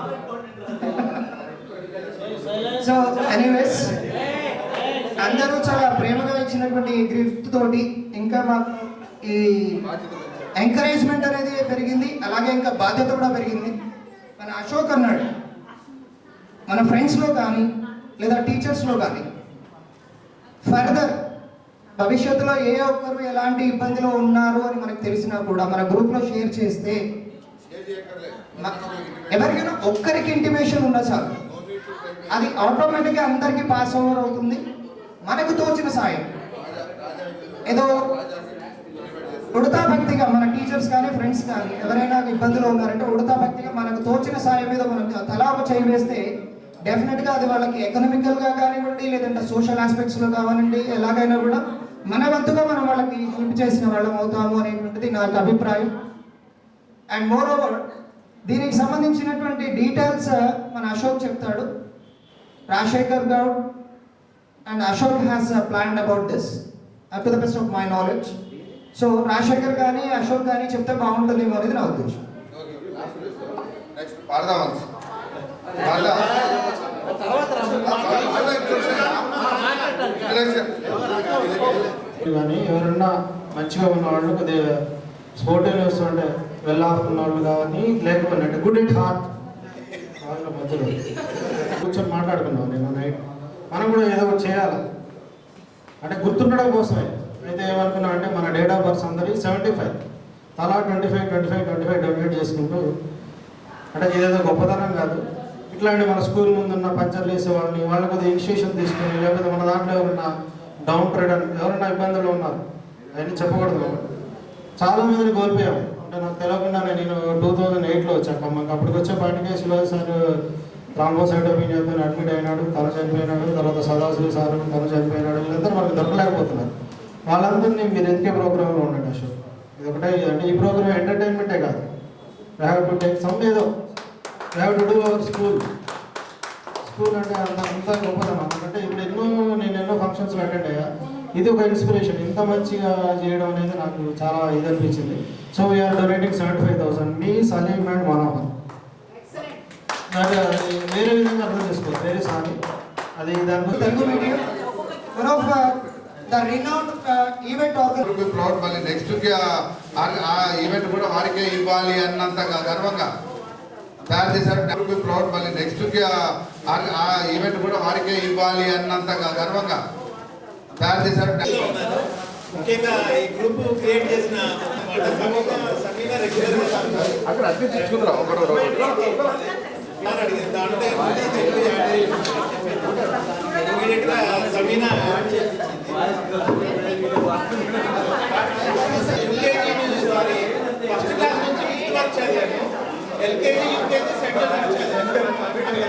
సో ఎనీవేస్ అందరూ చాలా ప్రేమగా ఇచ్చినటువంటి గిఫ్ట్ తోటి ఇంకా మాకు ఈ ఎంకరేజ్మెంట్ అనేది పెరిగింది, అలాగే ఇంకా బాధ్యత కూడా పెరిగింది. మన అశోక్ అన్నాడు, మన ఫ్రెండ్స్లో కానీ లేదా టీచర్స్లో కానీ ఫర్దర్ భవిష్యత్తులో ఏ ఒక్కరు ఎలాంటి ఇబ్బందిలో ఉన్నారు అని మనకు తెలిసినా కూడా మన గ్రూప్లో షేర్ చేస్తే ఎవరికైనా ఒక్కరికి ఇంటిమేషన్ ఉన్నా చాలు, అది ఆటోమేటిక్గా అందరికీ పాస్ ఓవర్ అవుతుంది. మనకు తోచిన సాయం ఏదో ఉడతా భక్తిగా మన టీచర్స్ కానీ ఫ్రెండ్స్ కానీ ఎవరైనా ఇబ్బందులు ఉన్నారంటే ఉడతా భక్తిగా మనకు తోచిన సాయం మీద మనం తలా ఒక చేయి వేస్తే డెఫినెట్గా అది వాళ్ళకి ఎకనామికల్గా కానివ్వండి లేదంటే సోషల్ ఆస్పెక్ట్స్లో కావాలండి ఎలాగైనా కూడా మన వంతుగా మనం వాళ్ళకి హెల్ప్ చేసిన వాళ్ళం అవుతాము అనేటువంటిది నాకు అభిప్రాయం. అండ్ మోర్ ఓవర్ దీనికి సంబంధించినటువంటి డీటెయిల్స్ మన అశోక్ చెప్తాడు. Rajasekhar Goud and Ashok has planned about this to the best of my knowledge. So Rajasekhar కానీ అశోక్ కానీ చెప్తే బాగుంటుందేమో అనేది నా ఉద్దేశం. కానీ ఎవరన్నా మంచిగా ఉన్నవాళ్ళు కొద్దిగా స్పోర్టివ్నెస్ అంటే వెల్ ఆఫ్ ఉన్నవాళ్ళు కానీ లేకపోయినట్టు గుడ్ ఇట్ హార్ట్ వాళ్ళ మధ్యలో కూర్చొని మాట్లాడుకున్నాం. నేను నైట్ మనం కూడా ఏదో ఒకటి చేయాలి అంటే గుర్తుండడం కోసమే. అయితే ఏమనుకున్నాం అంటే మన డేట్ ఆఫ్ బర్త్ అందరి 75 తలా 25 డొనేట్ చేసుకుంటూ అంటే ఇదేదో గొప్పతనం కాదు. ఇట్లాంటి మన స్కూల్ ముందున్న పంచర్లు వేసే వాళ్ళని వాళ్ళని కొద్దిగా ఇనిషియేషన్ తీసుకొని లేకపోతే మన దాంట్లో ఎవరన్నా డౌన్ ట్రేడ్ అని ఎవరైనా ఇబ్బందులు ఉన్నారు అవన్నీ చెప్పకూడదు. చాలా మందిని కోల్పోయాము. అంటే నాకు తెలియకుండానే నేను 2008లో వచ్చాక మాకు అప్పటికి వచ్చే పాటికే శివాజీ సార్ థ్రాంబోసైటోపీనియాతో అడ్మిట్ అయినాడు, తను చనిపోయినాడు. తర్వాత సదాశివ సార్ తను చనిపోయినాడు. వీళ్ళందరూ మనకు దొరకలేకపోతున్నారు. వాళ్ళందరినీ మీరు ఎదిగే ప్రోగ్రాంలో ఉండండి అశోక్. ఇది ఒకటే అంటే ఈ ప్రోగ్రామ్ ఎంటర్టైన్మెంటే కాదు. We have to take some ఏదో we have to do our school అంటే అంత గొప్పదనం. అంటే ఇప్పుడు నేను ఎన్నో ఫంక్షన్స్లో అటెండ్ అయ్యా. ఇది ఒక ఇన్స్పిరేషన్. ఇంత మంచిగా చేయడం అనేది నాకు చాలా ఇది అనిపించింది. సో వీఆర్ డొనేటింగ్ 75,000 మీ సలీం అండ్ మనోహర్. అది వేరే విధంగా అర్థం చేసుకోవచ్చు. వేరే సారీ అది దాని Telugu medium one of the renowned event organizer. Proud మళ్ళీ నెక్స్ట్ ఆ ఈవెంట్ కూడా వాడికే ఇవ్వాలి అన్నంత గర్వంగా తయారు చేశారు. ప్రౌడ్ మళ్ళీ నెక్స్ట్ ఆ ఈవెంట్ కూడా వాడికే ఇవ్వాలి అన్నంత గర్వంగా తయారు చేశారు. ముఖ్యంగా ఈ గ్రూప్ క్రియేట్ చేసిన సమీనా అక్కడ అన్ని తెచ్చుకుంటారా ఒకరు అడిగింది దాంట్లో ఇమీడియట్గా సమీనా ఫస్ట్ క్లాస్ నుంచి 5th వరకు చదివాను. ఎల్కేజీ యూకేజీ సెంటర్ చదివాను.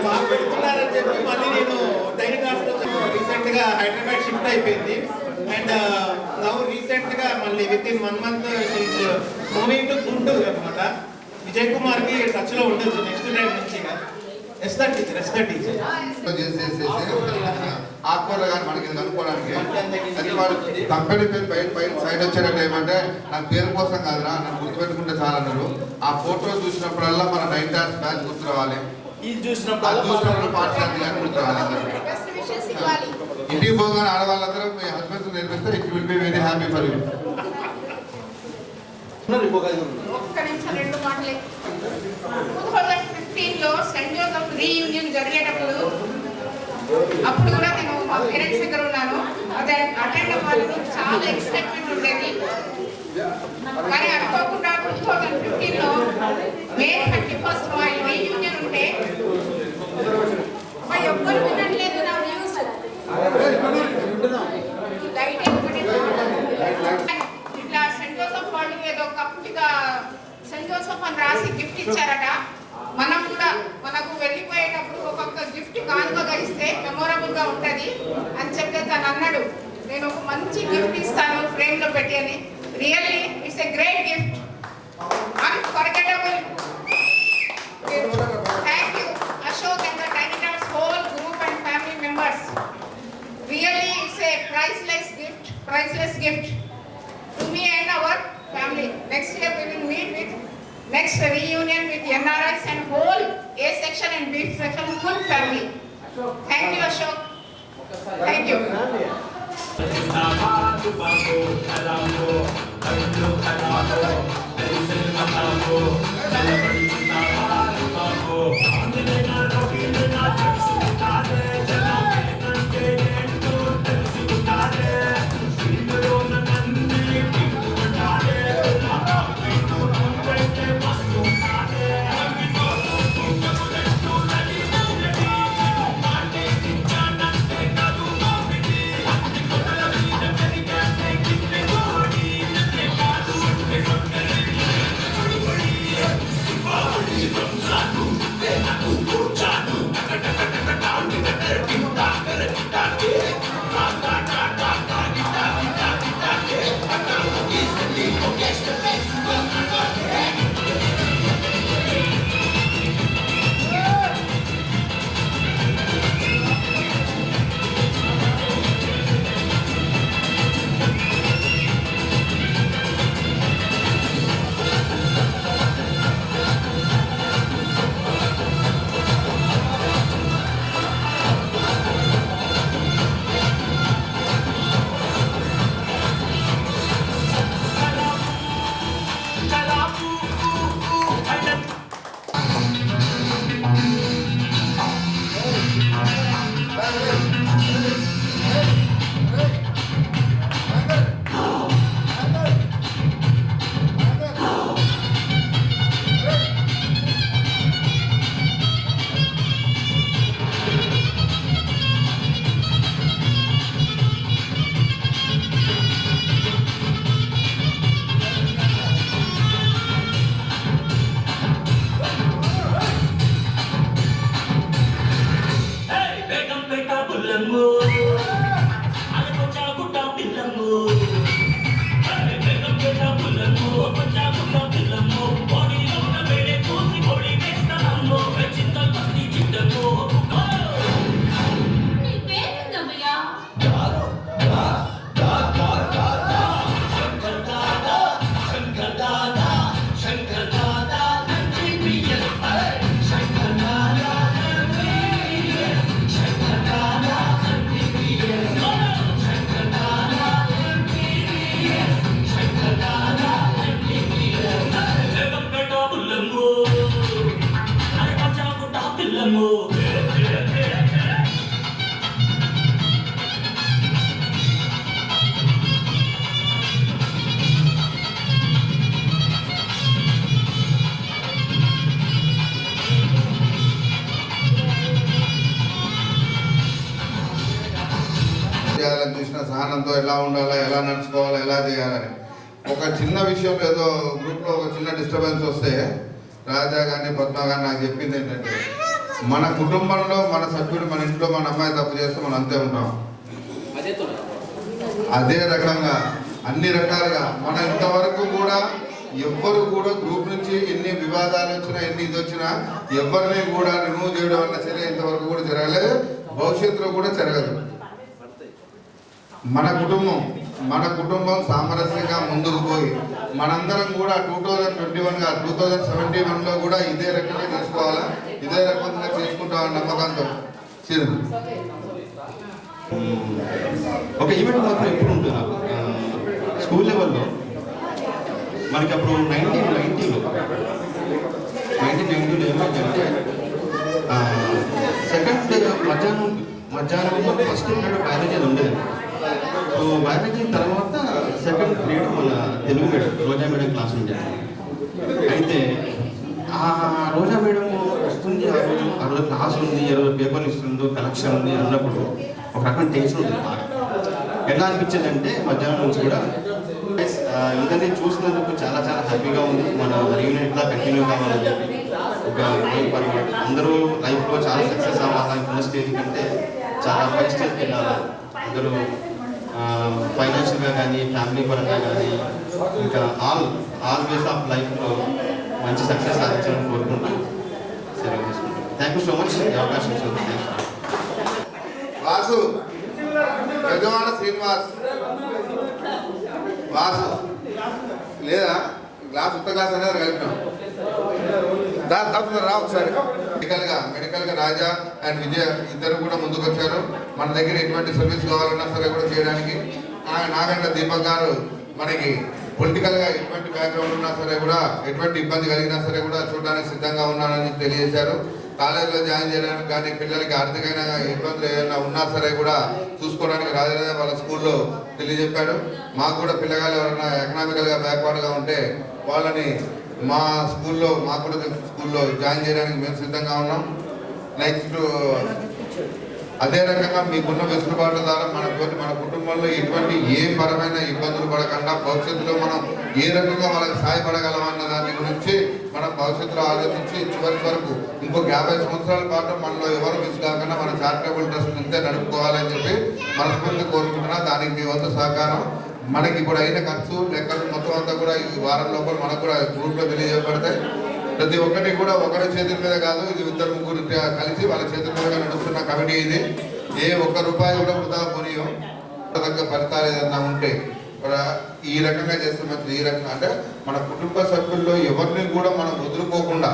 బాగా పెడుతున్నారని చెప్పి మళ్ళీ నేను డైరెక్ట్ హాస్టల్ రీసెంట్గా హైదరాబాద్ షిఫ్ట్ అయిపోయింది. అండ్ నౌ రీసెంట్గా మళ్ళీ within 1 month she's moving to Guntur అనమాట. విజయ్ కుమార్కి టచ్లో ఉండొచ్చు నెక్స్ట్ టైం నుంచి. ఎస్ ద టీచర్ ఆత్మలో కానీ మనకి కనుక్కోవడానికి కంపెనీ పేరు పైన సైడ్ వచ్చేటట్టు ఏమంటే నాకు పేరు కోసం కాదురా నన్ను గుర్తుపెట్టుకుంటే చాలా అన్నారు. ఆ ఫోటో చూసినప్పుడల్లా మన 9 టైమ్స్ మ్యాచ్ గుర్తు రావాలి. చూసినప్పుడు పాఠశాల కానీ గుర్తు రావాలి. ఇంటికి పోగానే ఆడవాళ్ళందరూ మీ హస్బెండ్స్ నేర్పిస్తే it will be very happy for you. ఒక్క నిమిషం 2 మాటలే. 2015లో సెయింట్ జోసెఫ్ రీయూనియన్ జరిగేటప్పుడు అప్పుడు కూడా నేను మా పేరెంట్స్ దగ్గర ఉన్నాను. అదే అటెండ్ అవ్వాలని చాలా ఎక్సైట్మెంట్ ఉండేది. కానీ అనుకోకుండా 2015లో మే 31 రీయూనియన్ ఉంటే ఎవ్వరు వినట్లేదు నా వ్యూస్. ఇట్లా సెయింట్ జోసెఫ్ వాళ్ళు ఏదో కప్గా సెయింట్ జోసెఫ్ అని రాసి గిఫ్ట్ ఇచ్చారట. మనం కూడా మనకు వెళ్ళిపోయేటప్పుడు ఒక్కొక్క గిఫ్ట్ కానుకగా ఇస్తే మెమొరబుల్ గా ఉంటది అని చెప్తే తను అన్నాడు, నేను ఒక మంచి గిఫ్ట్ ఇస్తాను ఫ్రేమ్ లో పెట్టి అని. Really it's a great gift, unforgettable. Thank you Ashok and the Tiny Tots whole group and family members. Really it's a priceless gift to me and our family. Next year we will meet with next reunion with NRIs and whole A section and B section full family. Thank you Ashok. Thank you. Wow. బంగారము చేయాలని చూసిన సహనంతో ఎలా ఉండాలా, ఎలా నడుచుకోవాలా, ఎలా చేయాలని. ఒక చిన్న విషయం ఏదో గ్రూప్లో ఒక చిన్న డిస్టర్బెన్స్ వస్తే రాజా కానీ పద్మ కానీ నాకు చెప్పింది ఏంటంటే, మన కుటుంబంలో మన సభ్యుడు మన ఇంట్లో మన అమ్మాయి తప్పు చేస్తే మనం అంతే ఉంటాం. అదే రకంగా అన్ని రకాలుగా మన ఇంతవరకు కూడా ఎవ్వరు కూడా గ్రూప్ నుంచి ఎన్ని వివాదాలు వచ్చినా ఎన్ని ఇది వచ్చినా ఎవరిని కూడా రిమూవ్ చేయడం వల్ల చర్య ఇంతవరకు కూడా జరగలేదు, భవిష్యత్తులో కూడా జరగదు. మన కుటుంబం సామరస్యంగా ముందుకు పోయి మనందరం కూడా 2021లో కూడా ఇదే రకంగా చేసుకోవాలా, ఇదే రకంగా చేసుకుంటామని నమ్మకంతో ఒక ఈవెంట్ మాత్రం ఎప్పుడు ఉంటుంది స్కూల్ లెవెల్లో. మనకి అప్పుడు 1990లో ఏమైందంటే సెకండ్ మధ్యాహ్నం ఫస్ట్ పీరియడ్ బయాలజీ అది ఉండేది. సో బయాలజీ తర్వాత సెకండ్ పీరియడ్ మన తెలుగు మేడం రోజా మేడం క్లాస్ ఉండేది. అయితే ఆ రోజా మేడం వస్తుంది, ఆ రోజు క్లాస్ ఉంది, ఆ రోజు పేపర్లు ఇస్తుందో కలెక్షన్ ఉంది అన్నప్పుడు ఒక రకమైన టెన్షన్ ఉంటుంది బాగా. ఎలా అనిపించింది అంటే మధ్యాహ్నం నుంచి కూడా ఇందరినీ చూసినందుకు చాలా చాలా హ్యాపీగా ఉంది. మన రీయూనియన్ ఇట్లా కంటిన్యూ కావాలని చెప్పి ఒక అందరూ లైఫ్లో చాలా సక్సెస్ అవ్వాలా, ఇప్పుడున్న స్టేజ్ కంటే చాలా పై స్టేజ్కి వెళ్ళాలి. అందరూ ఫైనాన్షియల్గా కానీ ఫ్యామిలీ పరంగా కానీ ఇంకా ఆల్ వేస్ ఆఫ్ లైఫ్లో మంచి సక్సెస్ సాధించాలని కోరుకుంటూ సెలవు తీసుకుంటాం. థ్యాంక్ యూ సో మచ్ ఈ అవకాశం ఇచ్చింది. వాసు యజమాన శ్రీనివాస్ వాసు లేదా గ్లాస్ ఉత్త గ్లాస్ అనేది కలిపినాం. రా ఒకసారి. మెడికల్గా రాజా అండ్ విజయ ఇద్దరు కూడా ముందుకు వచ్చారు. మన దగ్గర ఎటువంటి సర్వీస్ కావాలన్నా సరే కూడా చేయడానికి. నాగంట దీపక్ గారు మనకి పొలిటికల్గా ఎటువంటి బ్యాక్గ్రౌండ్ ఉన్నా సరే కూడా ఎటువంటి ఇబ్బంది కలిగినా సరే కూడా చూడడానికి సిద్ధంగా ఉన్నారని తెలియజేశారు. కాలేజీలో జాయిన్ చేయడానికి కానీ పిల్లలకి ఆర్థికమైన ఇబ్బందులు ఏమైనా ఉన్నా సరే కూడా చూసుకోవడానికి రాజరాజా వాళ్ళ స్కూల్లో తెలియజెప్పాడు. మాకు కూడా పిల్లగాళ్ళు ఎవరైనా ఎకనామికల్గా బ్యాక్వర్డ్గా ఉంటే వాళ్ళని మా స్కూల్లో మాకు కూడా స్కూల్లో జాయిన్ చేయడానికి మేము సిద్ధంగా ఉన్నాం. నెక్స్ట్ అదే రకంగా మీకున్న వెసులుబాటు ద్వారా మన కుటుంబంలో ఎటువంటి ఏ పరమైన ఇబ్బందులు పడకుండా భవిష్యత్తులో మనం ఏ రకంగా వాళ్ళకి సహాయపడగలమన్న దాని గురించి మనం భవిష్యత్తులో ఆలోచించి చివరి వరకు ఇంకొక 50 సంవత్సరాల పాటు మనలో ఎవరు మిస్ కాకుండా మన చారిటబుల్ ట్రస్ట్ ఇంతే నడుపుకోవాలని చెప్పి మనస్ఫూర్తిగా కోరుకుంటున్నా. దానికి మీ వంతు సహకారం. మనకి ఇప్పుడు అయిన ఖర్చు లెక్కలు మొత్తం అంతా కూడా ఈ వారం లోపల మనకు కూడా గ్రూప్లో తెలియజేయబడతాయి. ప్రతి ఒక్కటి కూడా ఒకరి చేతుల మీద కాదు, ఇది 2-3 కలిసి వాళ్ళ చేతుల మీద నడుస్తున్న కమిటీ ఇది. ఏ ఒక్క రూపాయి కూడా వృధా పోనీయో. తగ్గ ఫలితాలు ఏదన్నా ఉంటే ఈ రకంగా చేస్తే మంచిది. ఈ రకంగా అంటే మన కుటుంబ సభ్యుల్లో ఎవరిని కూడా మనం వదులుకోకుండా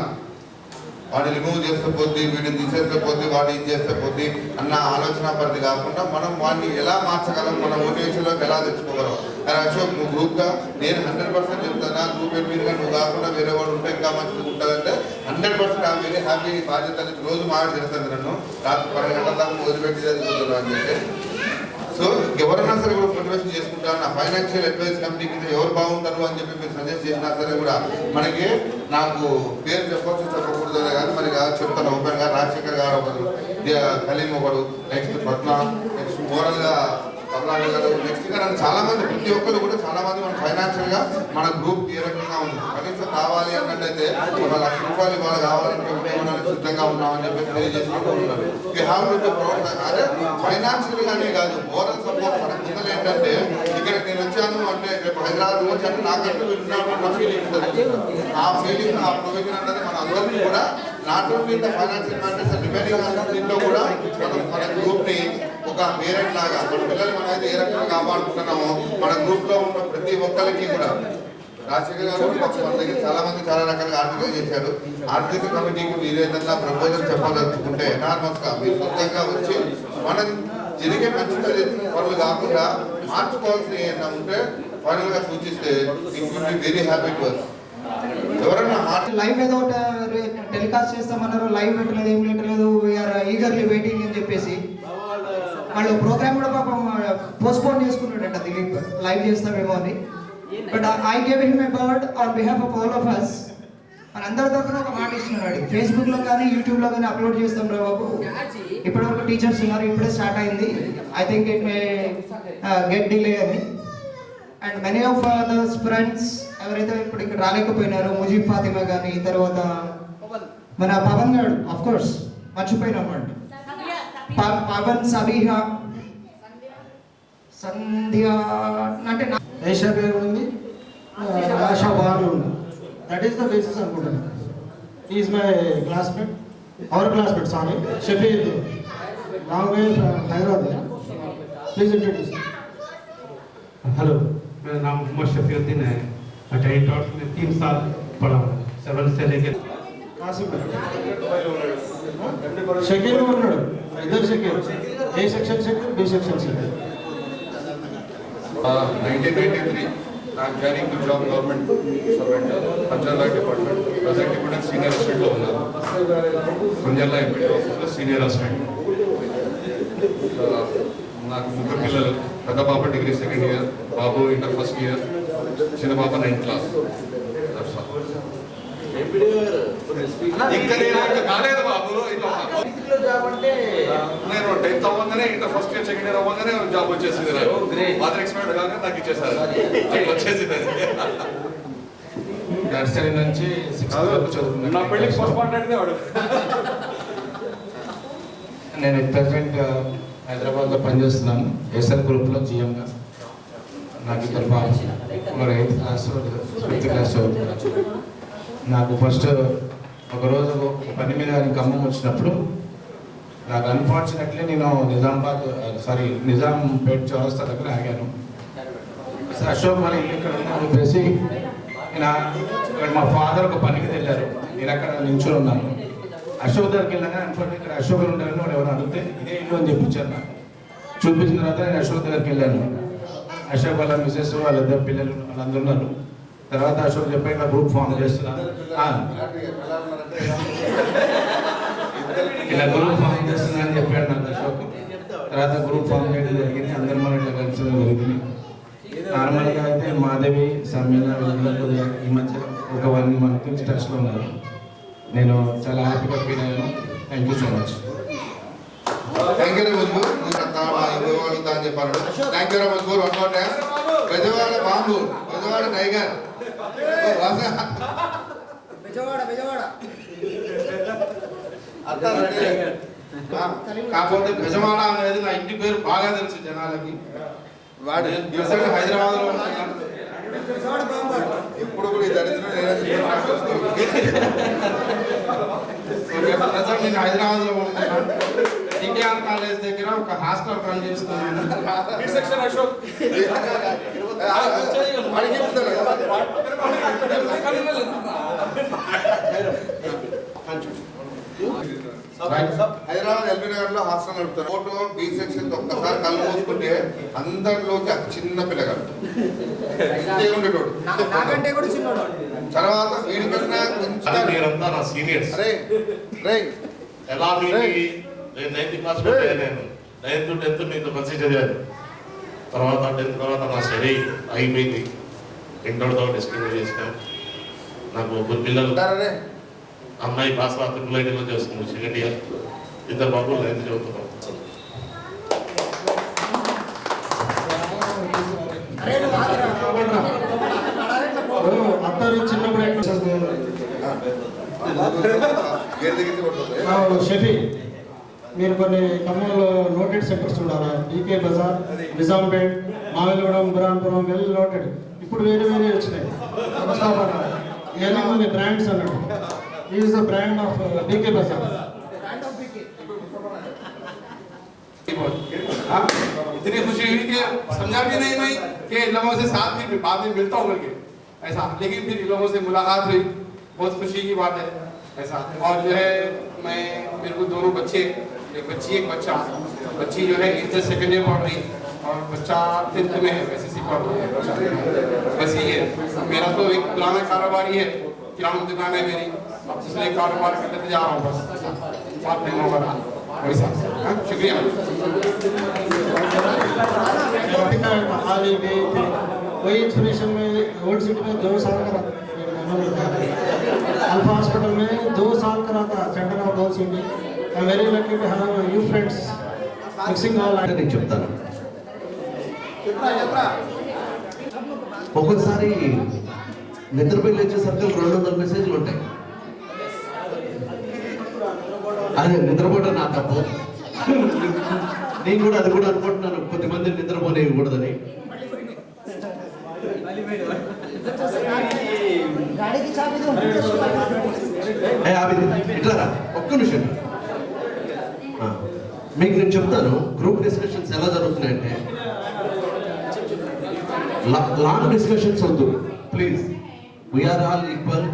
వాడిని రిమూవ్ చేస్తే పోద్ది, వీడిని తీసేస్తే పోద్ది, వాడిని ఇది చేస్తే పోద్ది అన్న ఆలోచన పరిధి కాకుండా మనం వాడిని ఎలా మార్చగలం, మన మోటివేషన్లోకి ఎలా తెచ్చుకోగలం. అశోక్ నువ్వు గ్రూప్గా నేను 100% చెప్తాను. నా గ్రూప్ ఎడ్మిన్గా నువ్వు కాకుండా వేరే వాడు ఉంటే ఇంకా మంచిగా ఉంటుందంటే 100% ఆ వెరీ హ్యాపీ బాధ్యత రోజు మాట్లాడి తెలుస్తుంది. నన్ను రాత్రి 12 గంటల దాకా వదిలిపెట్టి చదువుతున్నాను అని చెప్పి. సో ఎవరైనా సరే కూడా మోటివేషన్ చేసుకుంటారు. నా ఫైనాన్షియల్ అడ్వైస్ కమిటీ కింద ఎవరు బాగుంటారు అని చెప్పి మీరు సజెస్ట్ చేసినా సరే కూడా మనకి నాకు పేరు చెప్పచ్చు చెప్పకూడదు కానీ మరి చెప్తాను ఓపెన్గా. రాజశేఖర్ గారు ఒకరు, కలీం ఒకడు, నెక్స్ట్ పద్మ, నెక్స్ట్ మోరల్గా కమలాడు గారు, నెక్స్ట్ ఇంకా నన్ను చాలా మంది ప్రతి ఒక్కరు కూడా చాలా మంది మన ఫైనాన్షియల్గా మన గ్రూప్ ఏ రకంగా ఉంది. కనీసం కావాలి అన్నట్టయితే ₹1,00,000 ఇవాళ కావాలంటే ఉండడానికి సిద్ధంగా ఉన్నామని చెప్పి తెలియజేసుకుంటూ ఉంటారు. యూ హ్యావ్ టు అదే ఫైనాన్షియల్గానే కాదు, మోరల్ సపోర్ట్. మన కింద ఏంటంటే ఇక్కడ నేను వచ్చాను అంటే రేపు హైదరాబాద్ వచ్చాను నాకంటూ విన్నాను ఫీలింగ్ ఉంటుంది. ఆ ఫీలింగ్ ఆ ప్రొవిజన్ అనేది మన అందరినీ కూడా not only the financial matters remaining దీంట్లో కూడా మన గ్రూప్ని ఒక పేరెంట్ లాగా మన పిల్లలు మనం అయితే ఏ రకంగా కాపాడుకుంటున్నామో మన గ్రూప్లో ఉన్న ప్రతి ఒక్కరికి కూడా రాజశేఖర్ గారు మన దగ్గర చాలా మంది చాలా రకాలుగా ఆర్థిక చేశారు. ఆర్థిక కమిటీకి మీరు ఏదైనా ప్రపోజల్ చెప్పాలనుకుంటే ఎనార్మస్గా మీరు సొంతంగా వచ్చి మనం జరిగే మంచి పనులు కాకుండా మార్చుకోవాల్సిన ఏదైనా ఉంటే ఫైనల్గా సూచిస్తే it will be very happy to us. ఎవరన్నా లైవ్ ఏదో టెలికాస్ట్ చేస్తామన్నారు, లైవ్ పెట్టలేదు, ఏం పెట్టలేదు, వీఆర్ ఈగర్లీ వెయిటింగ్ అని చెప్పేసి వాళ్ళు ప్రోగ్రామ్ కూడా పాపం పోస్ట్పోన్ చేసుకున్నాడంట దిలీప్, లైవ్ చేస్తామేమో అని. But I gave him a bird on behalf of all of us. మన అందరి తరఫున ఒక మాట ఇస్తున్నాడు. ఫేస్బుక్లో కానీ యూట్యూబ్లో కానీ అప్లోడ్ చేస్తాం రా బాబు, ఇప్పటివరకు టీచర్స్ ఉన్నారు, ఇప్పుడే స్టార్ట్ అయింది, I think it may get delay అని. And many of those friends ఎవరైతే ఇప్పుడు ఇక్కడ రాలేకపోయినారో, ముజీబ్ ఫాతిమా కానీ, తర్వాత మన పవన్ గారు ఆఫ్ కోర్స్ మర్చిపోయినామండి, పవన్, సబీహా, సంధ్య, అంటే ఏషియా పేరు ఉంది, ఆశా బాగా ఉంది. దట్ ఈస్ ద బేసిస్ అనుకుంటున్నాను. Is my classmate, our classmate, sorry, Shafi long way Hyderabad. Please introduce. Hello, मेरा नाम मोहम्मद शफीउद्दीन है. अटैक डॉट में 3 साल पढ़ा हूँ, 7 से लेकर షకీల్ ఉన్నాడు, ఇద్దరు Shakeel, A section Shakeel, B section Shakeel. 1993 I'm joining to job government servant Panchayat department. Present ఇప్పుడు సీనియర్ అసిస్టెంట్ లో ఉన్నాను. కొంజర్లా ఎంపీ ఆఫీస్లో సీనియర్ అసిస్టెంట్. నాకు 3 పిల్లలు. పెద్ద పాప డిగ్రీ 2nd ఇయర్, బాబు ఇంటర్ 1st ఇయర్, చిన్న పాప 9th క్లాస్. ఇంకా నేను కాలేదు బాబు. నేను 10th అవ్వగానే inter 1st year 2nd year అవ్వగానే జాబ్ వచ్చేసింది. ఫాదర్ ఎక్స్పైర్డ్ కాగానే నాకు ఇచ్చేసారు, వచ్చేసింది. నర్సరీ నుంచి 6th వరకు చదువుకున్నాను. నా పెళ్ళికి ఫస్ట్ మాట్లాడితే వాడు. నేను ప్రెసెంట్ హైదరాబాద్లో పనిచేస్తున్నాను, ఎస్ఆర్ గ్రూప్లో జిఎంగా. నాకు ఇద్దరు పాప, 8th క్లాస్, 5th క్లాస్ చదువుతున్నాను. నాకు ఫస్ట్ ఒకరోజు పని మీద ఖమ్మం వచ్చినప్పుడు నాకు అన్ఫార్చునేట్లీ నేను నిజాంపేట్ చౌరస్తా దగ్గర ఆగాను. అశోక్ మన ఇల్లు ఇక్కడ ఉందని చెప్పేసి నేను ఇక్కడ మా ఫాదర్ ఒక పనికి వెళ్ళారు, నేను అక్కడ నించుని ఉన్నాను. అశోక్ దగ్గరికి వెళ్ళాక అనుకోండి ఇక్కడ అశోక్ ఉంటారని వాడు ఎవరు అడిగితే ఇదే ఇల్లు అని చెప్పించారు. నాకు చూపించిన తర్వాత నేను అశోక్ దగ్గరికి వెళ్ళాను. అశోక్ వాళ్ళ మిసెస్, వాళ్ళిద్దరు పిల్లలు, వాళ్ళందరూ ఉన్నారు. తర్వాత అశోక్ చెప్పి ఇట్లా గ్రూప్ ఫామ్ చేస్తున్నాను, ఇలా గ్రూప్ ఫామ్ చేస్తున్నా అని చెప్పాడు నాకు అశోక్. తర్వాత గ్రూప్ ఫామ్ చేయడం జరిగింది, అందరు మనం ఇట్లా కలిసడం జరిగింది. నార్మల్గా అయితే మాధవి, సమీన, వీళ్ళందరూ ఈ మధ్య ఒక 1 month నుంచి టచ్లో ఉన్నారు. నేను చాలా హ్యాపీగా ఫీల్ అయ్యాను. Thank you so much. Thank you very much. అని చెప్పారు. Thank you very much. One more time. Bezawada bomb, Bezawada tiger, కాకపోతే బెజవాడ అనేది నా ఇంటి పేరు బాగా తెలుసు జనాలకి. హైదరాబాద్ లో ఎప్పుడు కూడా ఈ దరిద్రం నేను హైదరాబాద్ లో ఉంటున్నాను. ఎన్టీఆర్ కాలేజ్ దగ్గర ఒక హాస్టల్ రన్ చేస్తున్నాను. హైదరాబాద్ ఎల్బీ నగర్ లో హాస్టల్ నడుపుతారు. ఫోటో బి సెక్షన్ ఒక్కసారి కళ్ళు మూసుకుంటే అందరిలోకి అతి చిన్న పిల్లగాడు ఉండేటోడు. తర్వాత వీడి మీరంతా నా సీనియర్స్. ఎలా నేను 9th క్లాస్ నేను 9th 10th మీతో కలిసి చదివాను. తర్వాత 10th తర్వాత నా స్టడీ అయిపోయింది. ఇంటర్తో డిస్కంటిన్యూ చేశాను. నాకు 3 పిల్లలు. అమ్మాయి పాస్ ట్రిపుల్ చేస్తుంది 2nd ఇయర్, 2 బాబులు 9th చదువుతున్నాం. అత్తారు చిన్నప్పుడు షఫీ, మీరు కొన్ని ఖమ్మంలో నోటెడ్ సెంటర్స్ ఉండాలా, DK Bazar, Nizampet, Mavilagudem, Buranpuram, well noted. ఇప్పుడు వేరే వచ్చినాయి. ఇవన్నీ కొన్ని బ్రాండ్స్ అన్నాడు. Is the brand of DK Bazar. इतनी खुशी हुई कि समझा भी नहीं कि इन लोगों से साथ में बाद में मिलता हूँ करके ऐसा, लेकिन फिर इन लोगों से मुलाकात हुई, बहुत खुशी की बात है ऐसा. और जो है मेरे को 2 बच्चे, एक बच्ची एक बच्चा. बच्ची जो है इंटर 2nd ईयर पढ़ रही और बच्चा 10th में है, SSC पढ़ रहा है. बस ये है. मेरा तो एक पुराना कारोबारी है, किराना दुकान है मेरी, अब इसलिए कारोबार करते जा रहा हूँ बस, साथ में होगा वैसा। शुक्रिया। वही इंस्पिरेशन में ओल्ड सिटी में 2 साल का अल्फा हॉस्पिटल में 2 साल का रहा था, centre of girls city. I am very lucky to have you friends mixing all. నేను చెప్తాను, ఒక్కొక్కసారి నిద్రపోయి లేచేసరికి 200 మెసేజ్లు ఉంటాయి. అదే నిద్రపోవడం నా తప్పు. నేను కూడా అది కూడా అనుకుంటున్నాను, కొద్దిమంది నిద్రపోనేయకూడదని. ఇట్లారా ఒక్క నిమిషం, మీకు నేను చెప్తాను గ్రూప్ డిస్కషన్స్ ఎలా జరుగుతున్నాయంటే, లాంగ్ డిస్కషన్స్ వద్దు ప్లీజ్. వీఆర్ ఆల్ ఈక్వల్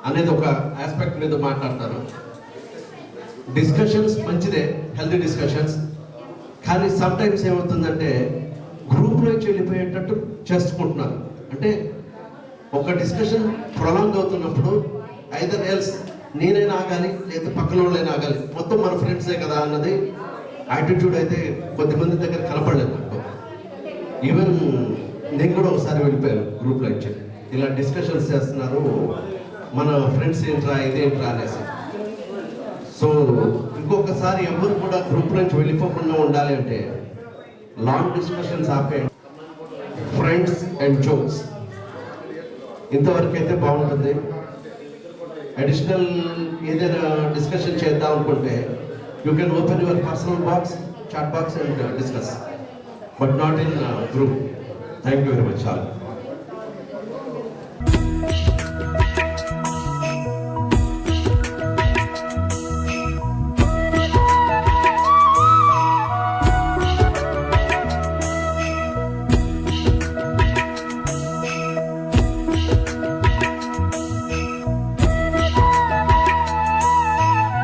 అనేది ఒక ఆస్పెక్ట్ మీద మాట్లాడతారు. డిస్కషన్స్ మంచిదే, హెల్తీ డిస్కషన్స్. కానీ సమ్ టైమ్స్ ఏమవుతుందంటే గ్రూప్లోంచి వెళ్ళిపోయేటట్టు చేసుకుంటున్నారు. అంటే ఒక డిస్కషన్ ప్రొలాంగ్ అవుతున్నప్పుడు ఐదర్ ఎల్స్ నేనైనా ఆగాలి లేదా పక్కన వాళ్ళైనా ఆగాలి, మొత్తం మన ఫ్రెండ్సే కదా అన్నది యాటిట్యూడ్ అయితే కొద్దిమంది దగ్గర కనపడలేదు నాకు. ఈవెన్ నేను కూడా ఒకసారి వెళ్ళిపోయాను గ్రూప్లో ఇచ్చి, ఇలా డిస్కషన్స్ చేస్తున్నారు మన ఫ్రెండ్స్ ఏంట్రా ఇదేంట్రా అనేసి. సో ఇంకొకసారి ఎవరు కూడా గ్రూప్ నుంచి వెళ్ళిపోకుండా ఉండాలి అంటే లాంగ్ డిస్కషన్స్ ఆపేయండి, ఫ్రెండ్స్ అండ్ జోక్స్ ఇంతవరకు అయితే బాగుంటుంది. అడిషనల్ ఏదైనా డిస్కషన్ చేద్దాం అనుకుంటే you can open your personal box, chat box and discuss, but not in group. Thank you very much all.